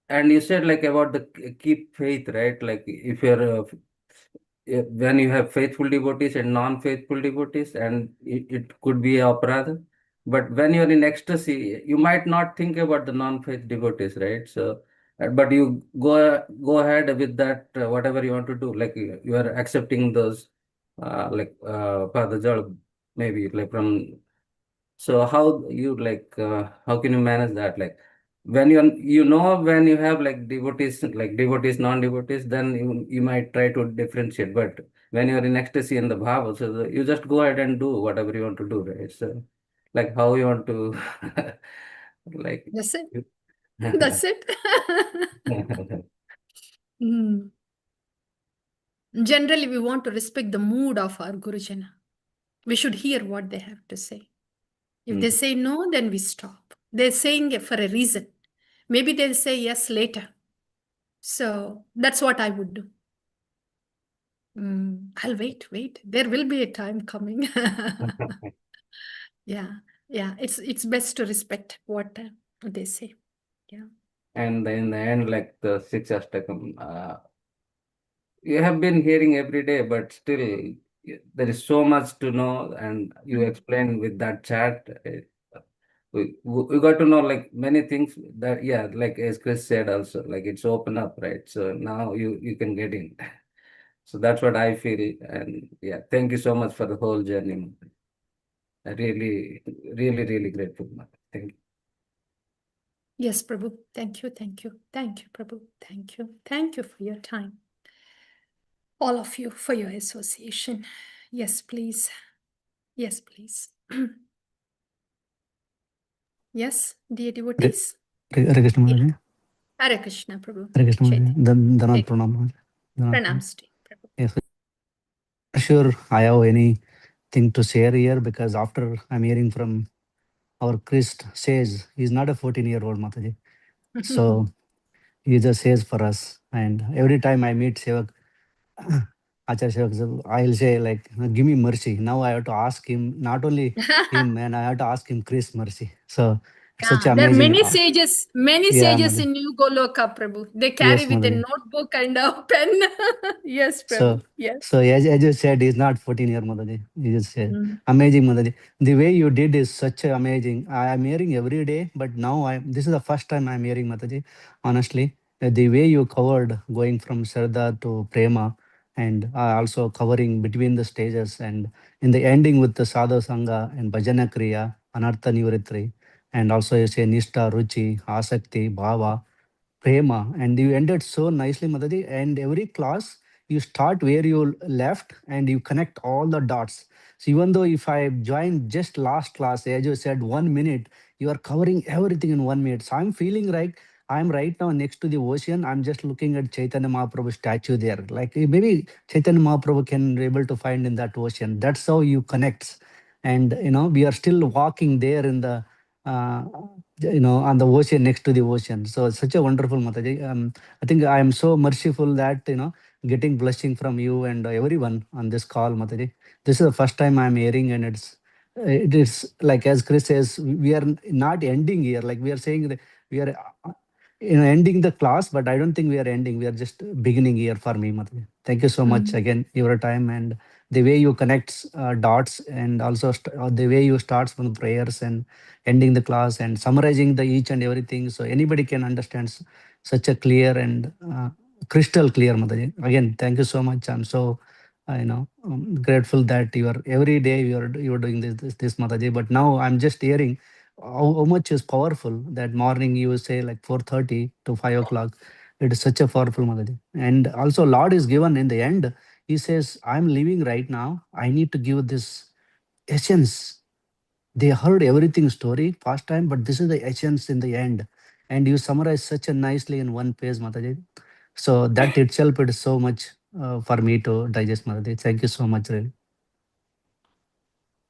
And you said like about the keep faith, right? Like if you're when you have faithful devotees and non-faithful devotees, and it could be a aparadha. But when you're in ecstasy, you might not think about the non-faith devotees, right? So, but you go ahead with that whatever you want to do, like you are accepting those like Padajal, maybe like from. So how you like how can you manage that? Like when when you have like devotees, non-devotees, then you might try to differentiate. But when you're in ecstasy in the bhava, so you just go ahead and do whatever you want to do, right? So like how you want to like.
That's it. That's it. Hmm. Generally, we want to respect the mood of our Gurujana. We should hear what they have to say. If they say no, then we stop. They're saying it for a reason. Maybe they'll say yes later. So that's what I would do. I'll wait. There will be a time coming. Yeah. It's best to respect what they say. Yeah.
And in the end, like the six Ashtakam, you have been hearing every day, but still there is so much to know, and you explain with that chat. We got to know like many things that, yeah, like as Chris said also, like it's open up, right? So now you can get in. So that's what I feel. And yeah, thank you so much for the whole journey. I really, really, really grateful. Thank you.
Yes, Prabhu. Thank you, Prabhu. Thank you for your time. All of you for your association. Yes, please. Yes, please. Yes, dear devotees.
Hare Krishna Maharaj.
Hare Krishna, Prabhu.
Hare Krishna Maharaj.
Chaitanya.
Dhanad
Take-
Pranam Maharaj. Dhanad Pranam.
Pranams to you, Prabhu.
Yes. Sure, I have anything to share here because after I'm hearing from our Christ says he's not a 14-year-old Mataji. So he just says for us. And every time I meet Sevak, Acharya Sevak, I'll say like, give me mercy. Now I have to ask him, not only him, and I have to ask him Chris mercy. So it's such
Yeah, there are
amazing.
many
Yeah,
sages
Mataji.
in New Goloka, Prabhu. They carry
Yes,
with a
Mataji.
notebook and a pen. Yes,
So,
Prabhu. Yes.
so as you said, he's not 14-year Mataji. He just said,
Mm.
amazing Mataji. The way you did is such amazing. I am hearing every day, but now this is the first time I'm hearing Mataji. Honestly, the way you covered going from Shraddha to Prema, and also covering between the stages, and in the ending with the Sadhu Sangha and Bhajana Kriya, Anartha Nivritri, and also you say Nishta, Ruchi, Asakti, Bhava, Prema, and you ended so nicely, Mataji. And every class, you start where you left and you connect all the dots. So even though if I joined just last class, as you said, 1 minute, you are covering everything in 1 minute. So I'm feeling like I'm right now next to the ocean. I'm just looking at Chaitanya Mahaprabhu statue there. Like maybe Chaitanya Mahaprabhu can be able to find in that ocean. That's how you connect. And we are still walking there in the uh, on the ocean, next to the ocean. So it's such a wonderful Mataji. I think I am so merciful that getting blessing from you and everyone on this call, Mataji. This is the first time I'm hearing, and it is like as Chris says, we are not ending here. Like we are saying that we are ending the class, but I don't think we are ending. We are just beginning here for me, Mataji. Thank you so much again, your time and the way you connect dots, and also the way you start from the prayers and ending the class and summarizing the each and everything, so anybody can understand such a clear and crystal clear, Mataji. Again, thank you so much. I'm so grateful that you are every day you are doing this Mataji. But now I'm just hearing how much is powerful that morning you say like 4:30 to 5 o'clock. It is such a powerful Mataji. And also Lord is given in the end. He says, I'm living right now. I need to give this essence. They heard everything story past time, but this is the essence in the end. And you summarize such a nicely in one page, Mataji. So that itself it is so much for me to digest, Mataji. Thank you so much, really.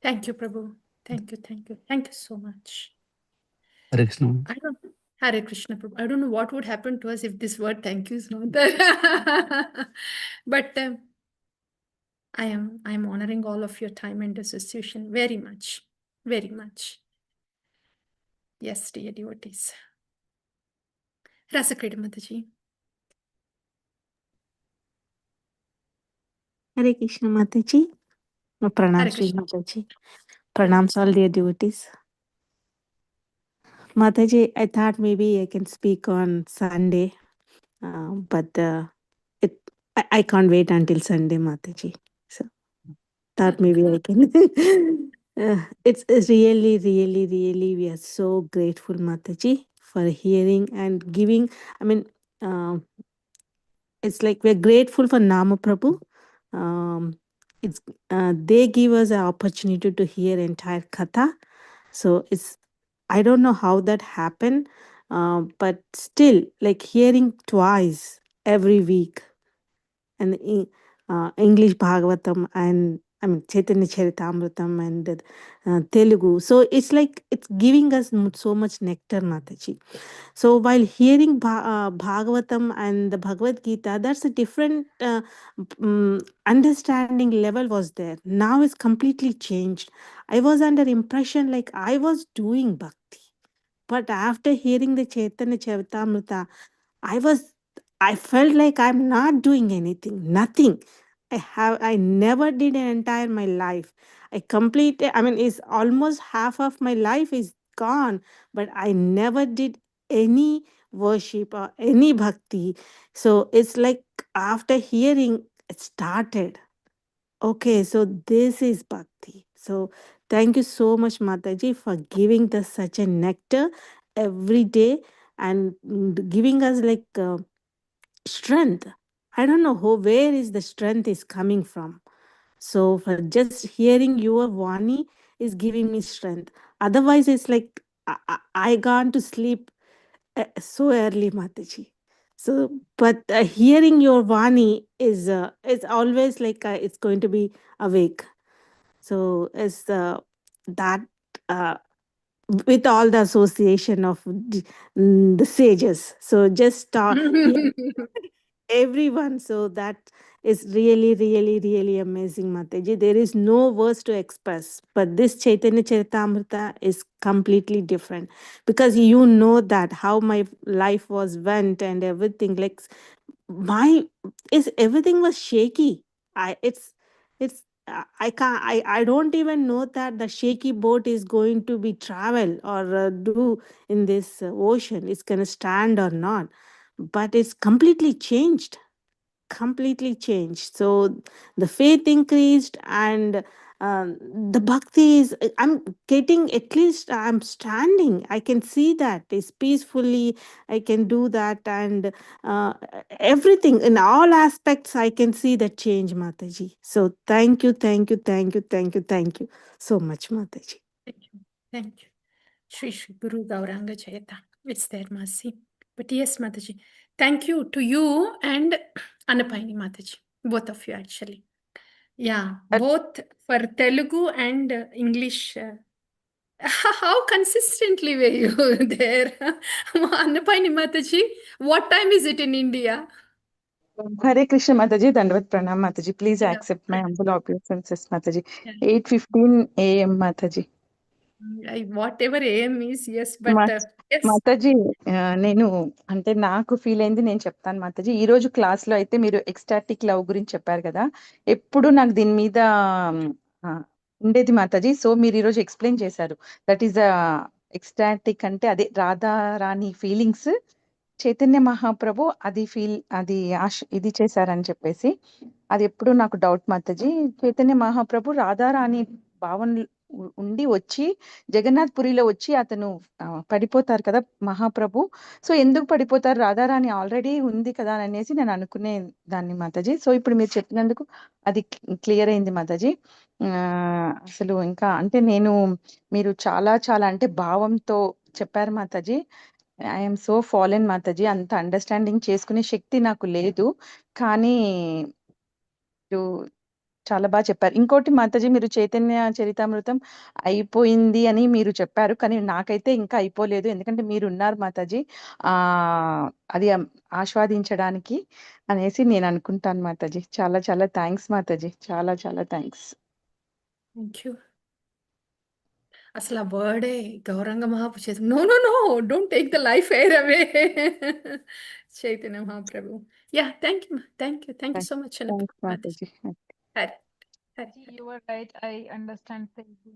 Thank you, Prabhu. Thank you so much.
Hare Krishna.
I don't Hare Krishna, Prabhu. I don't know what would happen to us if this word thank you is not there. But I am honoring all of your time and association very much. Very much. Yes, dear devotees. Rasakrita Mataji.
Hare Krishna Mataji.
Hare
Pranam Sri
Krishna.
Mataji. Pranams all dear devotees. Mataji, I thought maybe I can speak on Sunday, but I can't wait until Sunday, Mataji. So thought maybe I can. It's really, really, really, we are so grateful, Mataji, for hearing and giving. I mean, it's like we're grateful for Nama Prabhu. It's they give us an opportunity to hear entire katha. So I don't know how that happened, but still, like hearing twice every week, and English Bhagavatam and I mean Chaitanya Charitamritam and Telugu. So it's like it's giving us so much nectar, Mataji. So while hearing Bhagavatam and the Bhagavad Gita, that's a different understanding level was there. Now it's completely changed. I was under impression like I was doing bhakti. But after hearing the Chaitanya Charitamrita, I was I felt like I'm not doing anything, nothing. I never did an entire my life. I completed, I mean, it's almost half of my life is gone, but I never did any worship or any bhakti. So it's like after hearing it started. Okay, so this is bhakti. So thank you so much, Mataji, for giving us such a nectar every day and giving us like strength. I don't know where is the strength is coming from. So for just hearing your Vani is giving me strength. Otherwise, it's like I gone to sleep so early, Mataji. So, but hearing your Vani is it's always like it's going to be awake. So it's that uh, with all the association of the sages. So just hear everyone. So that is really, really, really amazing, Mataji. There is no words to express, but this Chaitanya Charitamrita is completely different because you know that how my life was went and everything. Like my is everything was shaky. It's I can't I don't even know that the shaky boat is going to be travel or do in this ocean. It's gonna stand or not, but it's completely changed. So the faith increased and the bhakti is I'm getting, at least I'm standing, I can see that is peacefully, I can do that, and uh, everything in all aspects I can see that change, Mataji. So thank you so much, Mataji.
Thank you. Thank you. Shri Shri Guru Gauranga Jayata. It's there, Masi. But yes, Mataji. Thank you to you and Anapayani Mataji. Both of you, actually. Yeah, both for Telugu and English. How consistently were you there? Anapayani Mataji, what time is it in India?
Hare Krishna Mataji, Dandavat Pranam Mataji. Please
Yeah.
accept my humble obeisances, Mataji.
Yeah.
8:15 a.m. Mataji.
Whatever AM is, yes, but yes.
Mataji నేను అంటే నాకు feel అయింది నేను చెప్తాను మాతాజీ. ఈ రోజు class లో అయితే మీరు ఎక్స్టాటిక్ లవ్ గురించి చెప్పారు కదా, ఎప్పుడు నాకు దీని మీద ఆ, ఉండేది మాతాజీ. సో మీరు ఈ రోజు ఎక్స్ప్లెయిన్ చేశారు, దట్ ఈస్ ఎక్స్టాటిక్ అంటే అదే రాధా రాణి ఫీలింగ్స్, చైతన్య మహాప్రభు అది అది ఇది చేశారని చెప్పేసి, అది ఎప్పుడు నాకు డౌట్ మాతాజీ. చైతన్య మహాప్రభు రాధారాణి భావన ఉండి వచ్చి జగన్నాథ్ పురిలో వచ్చి అతను పడిపోతారు కదా మహాప్రభు. సో ఎందుకు పడిపోతారు, రాధారాణి ఆల్రెడీ ఉంది కదా అనేసి నేను అనుకునే దాన్ని మాతాజీ. సో ఇప్పుడు మీరు చెప్పినందుకు అది క్లియర్ అయింది మాతాజీ. అసలు ఇంకా అంటే మీరు చాలా చాలా అంటే భావంతో చెప్పారు Mataji. I'm so fallen Mataji, అంత అండర్స్టాండింగ్ చేసుకునే శక్తి నాకు లేదు, కానీ మీరు చాలా బాగా చెప్పారు. ఇంకోటి మాతాజీ, మీరు చైతన్య చరితామృతం అయిపోయింది అని మీరు చెప్పారు, కానీ నాకైతే ఇంకా అయిపోలేదు, ఎందుకంటే మీరు ఉన్నారు మాతాజీ అది ఆస్వాదించడానికి అనేసి నేను అనుకుంటాను మాతాజీ. చాలా చాలా థ్యాంక్స్ మాతాజీ, చాలా చాలా థ్యాంక్స్.
Thank you. అసలు ఆ వర్డే గౌరంగ మహాప్రభు చేసి no no no don't take the life air away Chaitanya Mahaprabhu. Yeah thank you so much.
Thanks Mataji.
Hari Hari.
You were right. I understand Telugu.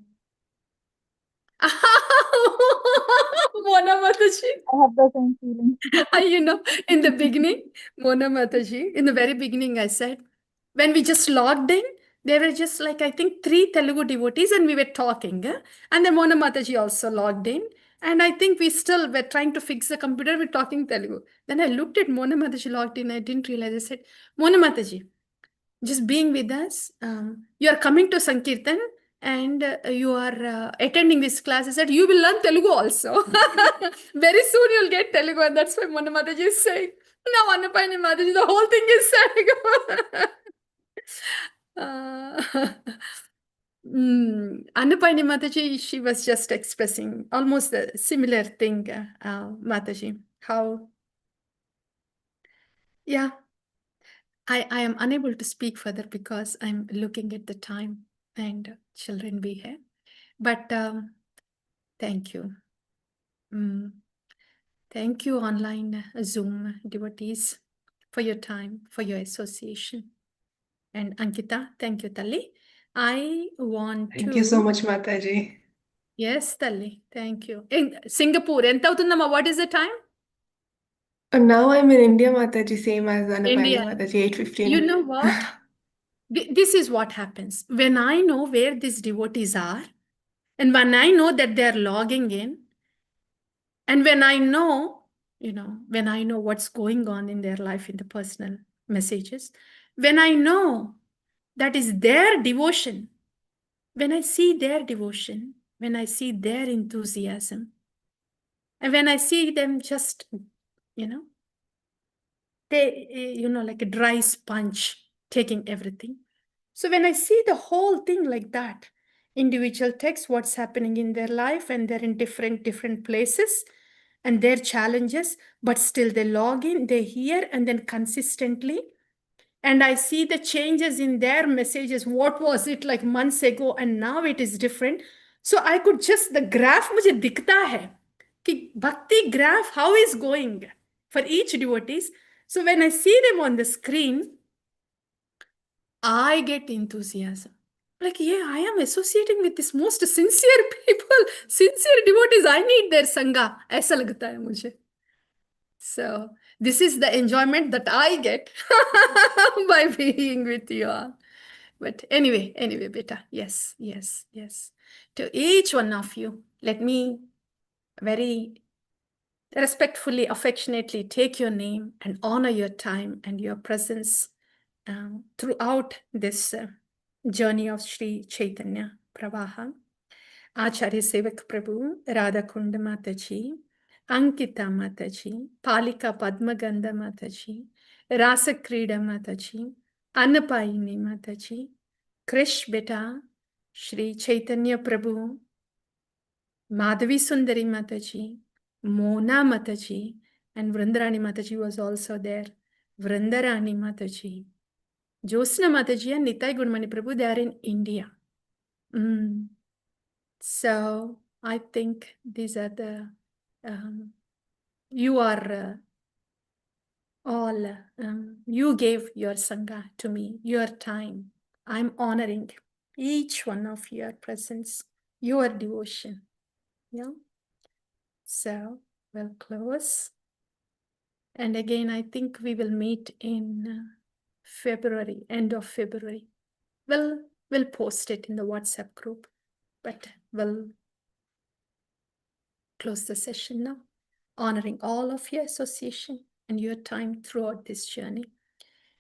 Mona Mataji.
I have the same feeling.
You know, in the beginning, Mona Mataji, in the very beginning, I said, when we just logged in, there were just like, I think 3 Telugu devotees and we were talking. And then Mona Mataji also logged in. And I think we still were trying to fix the computer, we're talking Telugu. Then I looked at Mona Mataji logged in. I didn't realize. I said, Mona Mataji, just being with us, you are coming to Sankirtan and you are attending this class. I said, you will learn Telugu also. Very soon you'll get Telugu. And that's why Mona Mataji is saying, now Annapayani Mataji, the whole thing is Telugu. Annapayani Mataji, she was just expressing almost a similar thing, Mataji. How, yeah, I am unable to speak further because I'm looking at the time and children be here. But thank you. Thank you, online Zoom devotees, for your time, for your association. And Ankita, thank you, Tali. I want
Thank
to...
you so much, Mataji.
Yes, Tali, thank you. In Singapore, what is the time?
Now I'm in India, Mataji, same as Annapayani
India.
Mataji, 8:15.
You know what? This is what happens. When I know where these devotees are, and when I know that they're logging in, and when I know, when I know what's going on in their life in the personal messages, when I know that is their devotion, when I see their devotion, when I see their enthusiasm, and when I see them just, they, like a dry sponge taking everything. So when I see the whole thing like that, individual text, what's happening in their life, and they're in different places and their challenges, but still they log in, they hear, and then consistently. And I see the changes in their messages. What was it like months ago, and now it is different. So I could just, the graph मुझे दिखता है कि bhakti graph, how is going for each devotees. So when I see them on the screen, I get enthusiasm. Like, yeah, I am associating with this most sincere people, sincere devotees. I need their sangha. ऐसा लगता है मुझे. So this is the enjoyment that I get by being with you all. But anyway, beta, yes. To each one of you, let me very respectfully, affectionately take your name and honor your time and your presence throughout this journey of Sri Chaitanya Pravaham. Acharya Sevak Prabhu, Radha Kunda Mataji, Ankita Mataji, Palika Padmaganda Mataji, Rasa Krida Mataji, Annapayini Mataji, Krish Beta, Sri Chaitanya Prabhu, Madhavi Sundari Mataji, Mona Mataji, and Vrindarani Mataji was also there. Vrindarani Mataji, Josna Mataji and Nitai Gurmani Prabhu, they are in India. So I think these are the, you are all, you gave your Sangha to me, your time. I'm honoring each one of your presence, your devotion. Yeah. So we'll close. And again, I think we will meet in February, end of February. We'll post it in the WhatsApp group, but we'll close the session now, honoring all of your association and your time throughout this journey.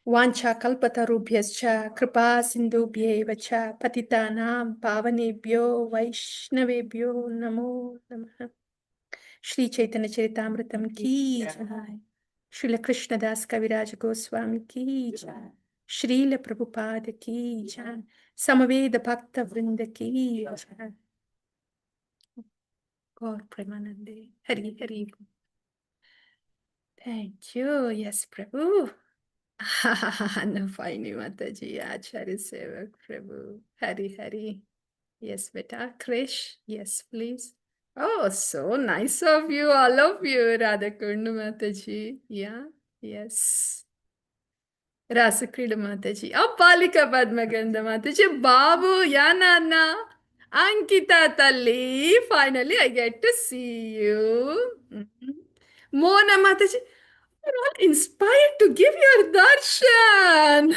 Vancha kalpatarubhyascha kripa sindhubhyeva cha patitanam pavanebhyo vaishnavebhyo namo namaha. Shri Chaitanya Charitamritam ki jai. Srila Krishnadas Kaviraj Goswami ki jai. Srila Prabhupada ki jai. Samaveda Bhakta Vrinda ki jai. Gaur Premanande. Hari Hari. Thank you. Yes, Prabhu. Navaini Mataji, Acharya Sevak Prabhu. Hari Hari. Yes, beta. Krish. Yes, please. Oh, so nice of you, all of you, Radhakunda Mataji. Yeah, yes. Rasakrida Mataji. Oh, Palika Padmaganda Mataji. Babu, yeah, Nana. Ankita Tali. Finally, I get to see you. Mona Mataji. You're all inspired to give your darshan.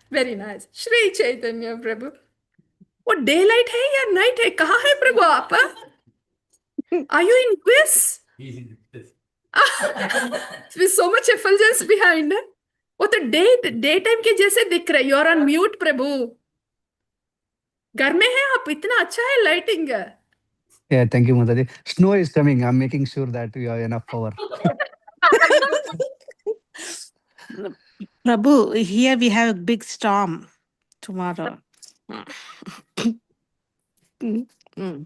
Very nice. Shri Chaitanya Prabhu. वो daylight है या night है? कहाँ है प्रभु आप? Are you in quiz? With so much effulgence behind. वो तो daytime के जैसे दिख रहे. You're on mute प्रभु. घर में है आप? इतना अच्छा है lighting.
Yeah, thank you, Mataji. Snow is coming. I'm making sure that you have enough power.
Prabhu, here we have a big storm tomorrow. Mm.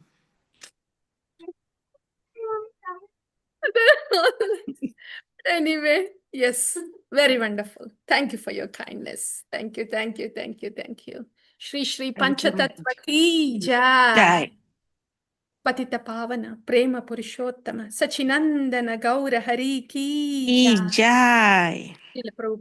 Anyway, yes, very wonderful. Thank you for your kindness. Thank you, thank you, thank you, thank you. Shri Shri
Thank you,
Panchatattva
Mataji.
ki
Jai.
jai. Patita Pavana, Prema Purushottama, Sachinandana Gaura Hari ki
Ki
jai.
Jai.
Srila Prabhupada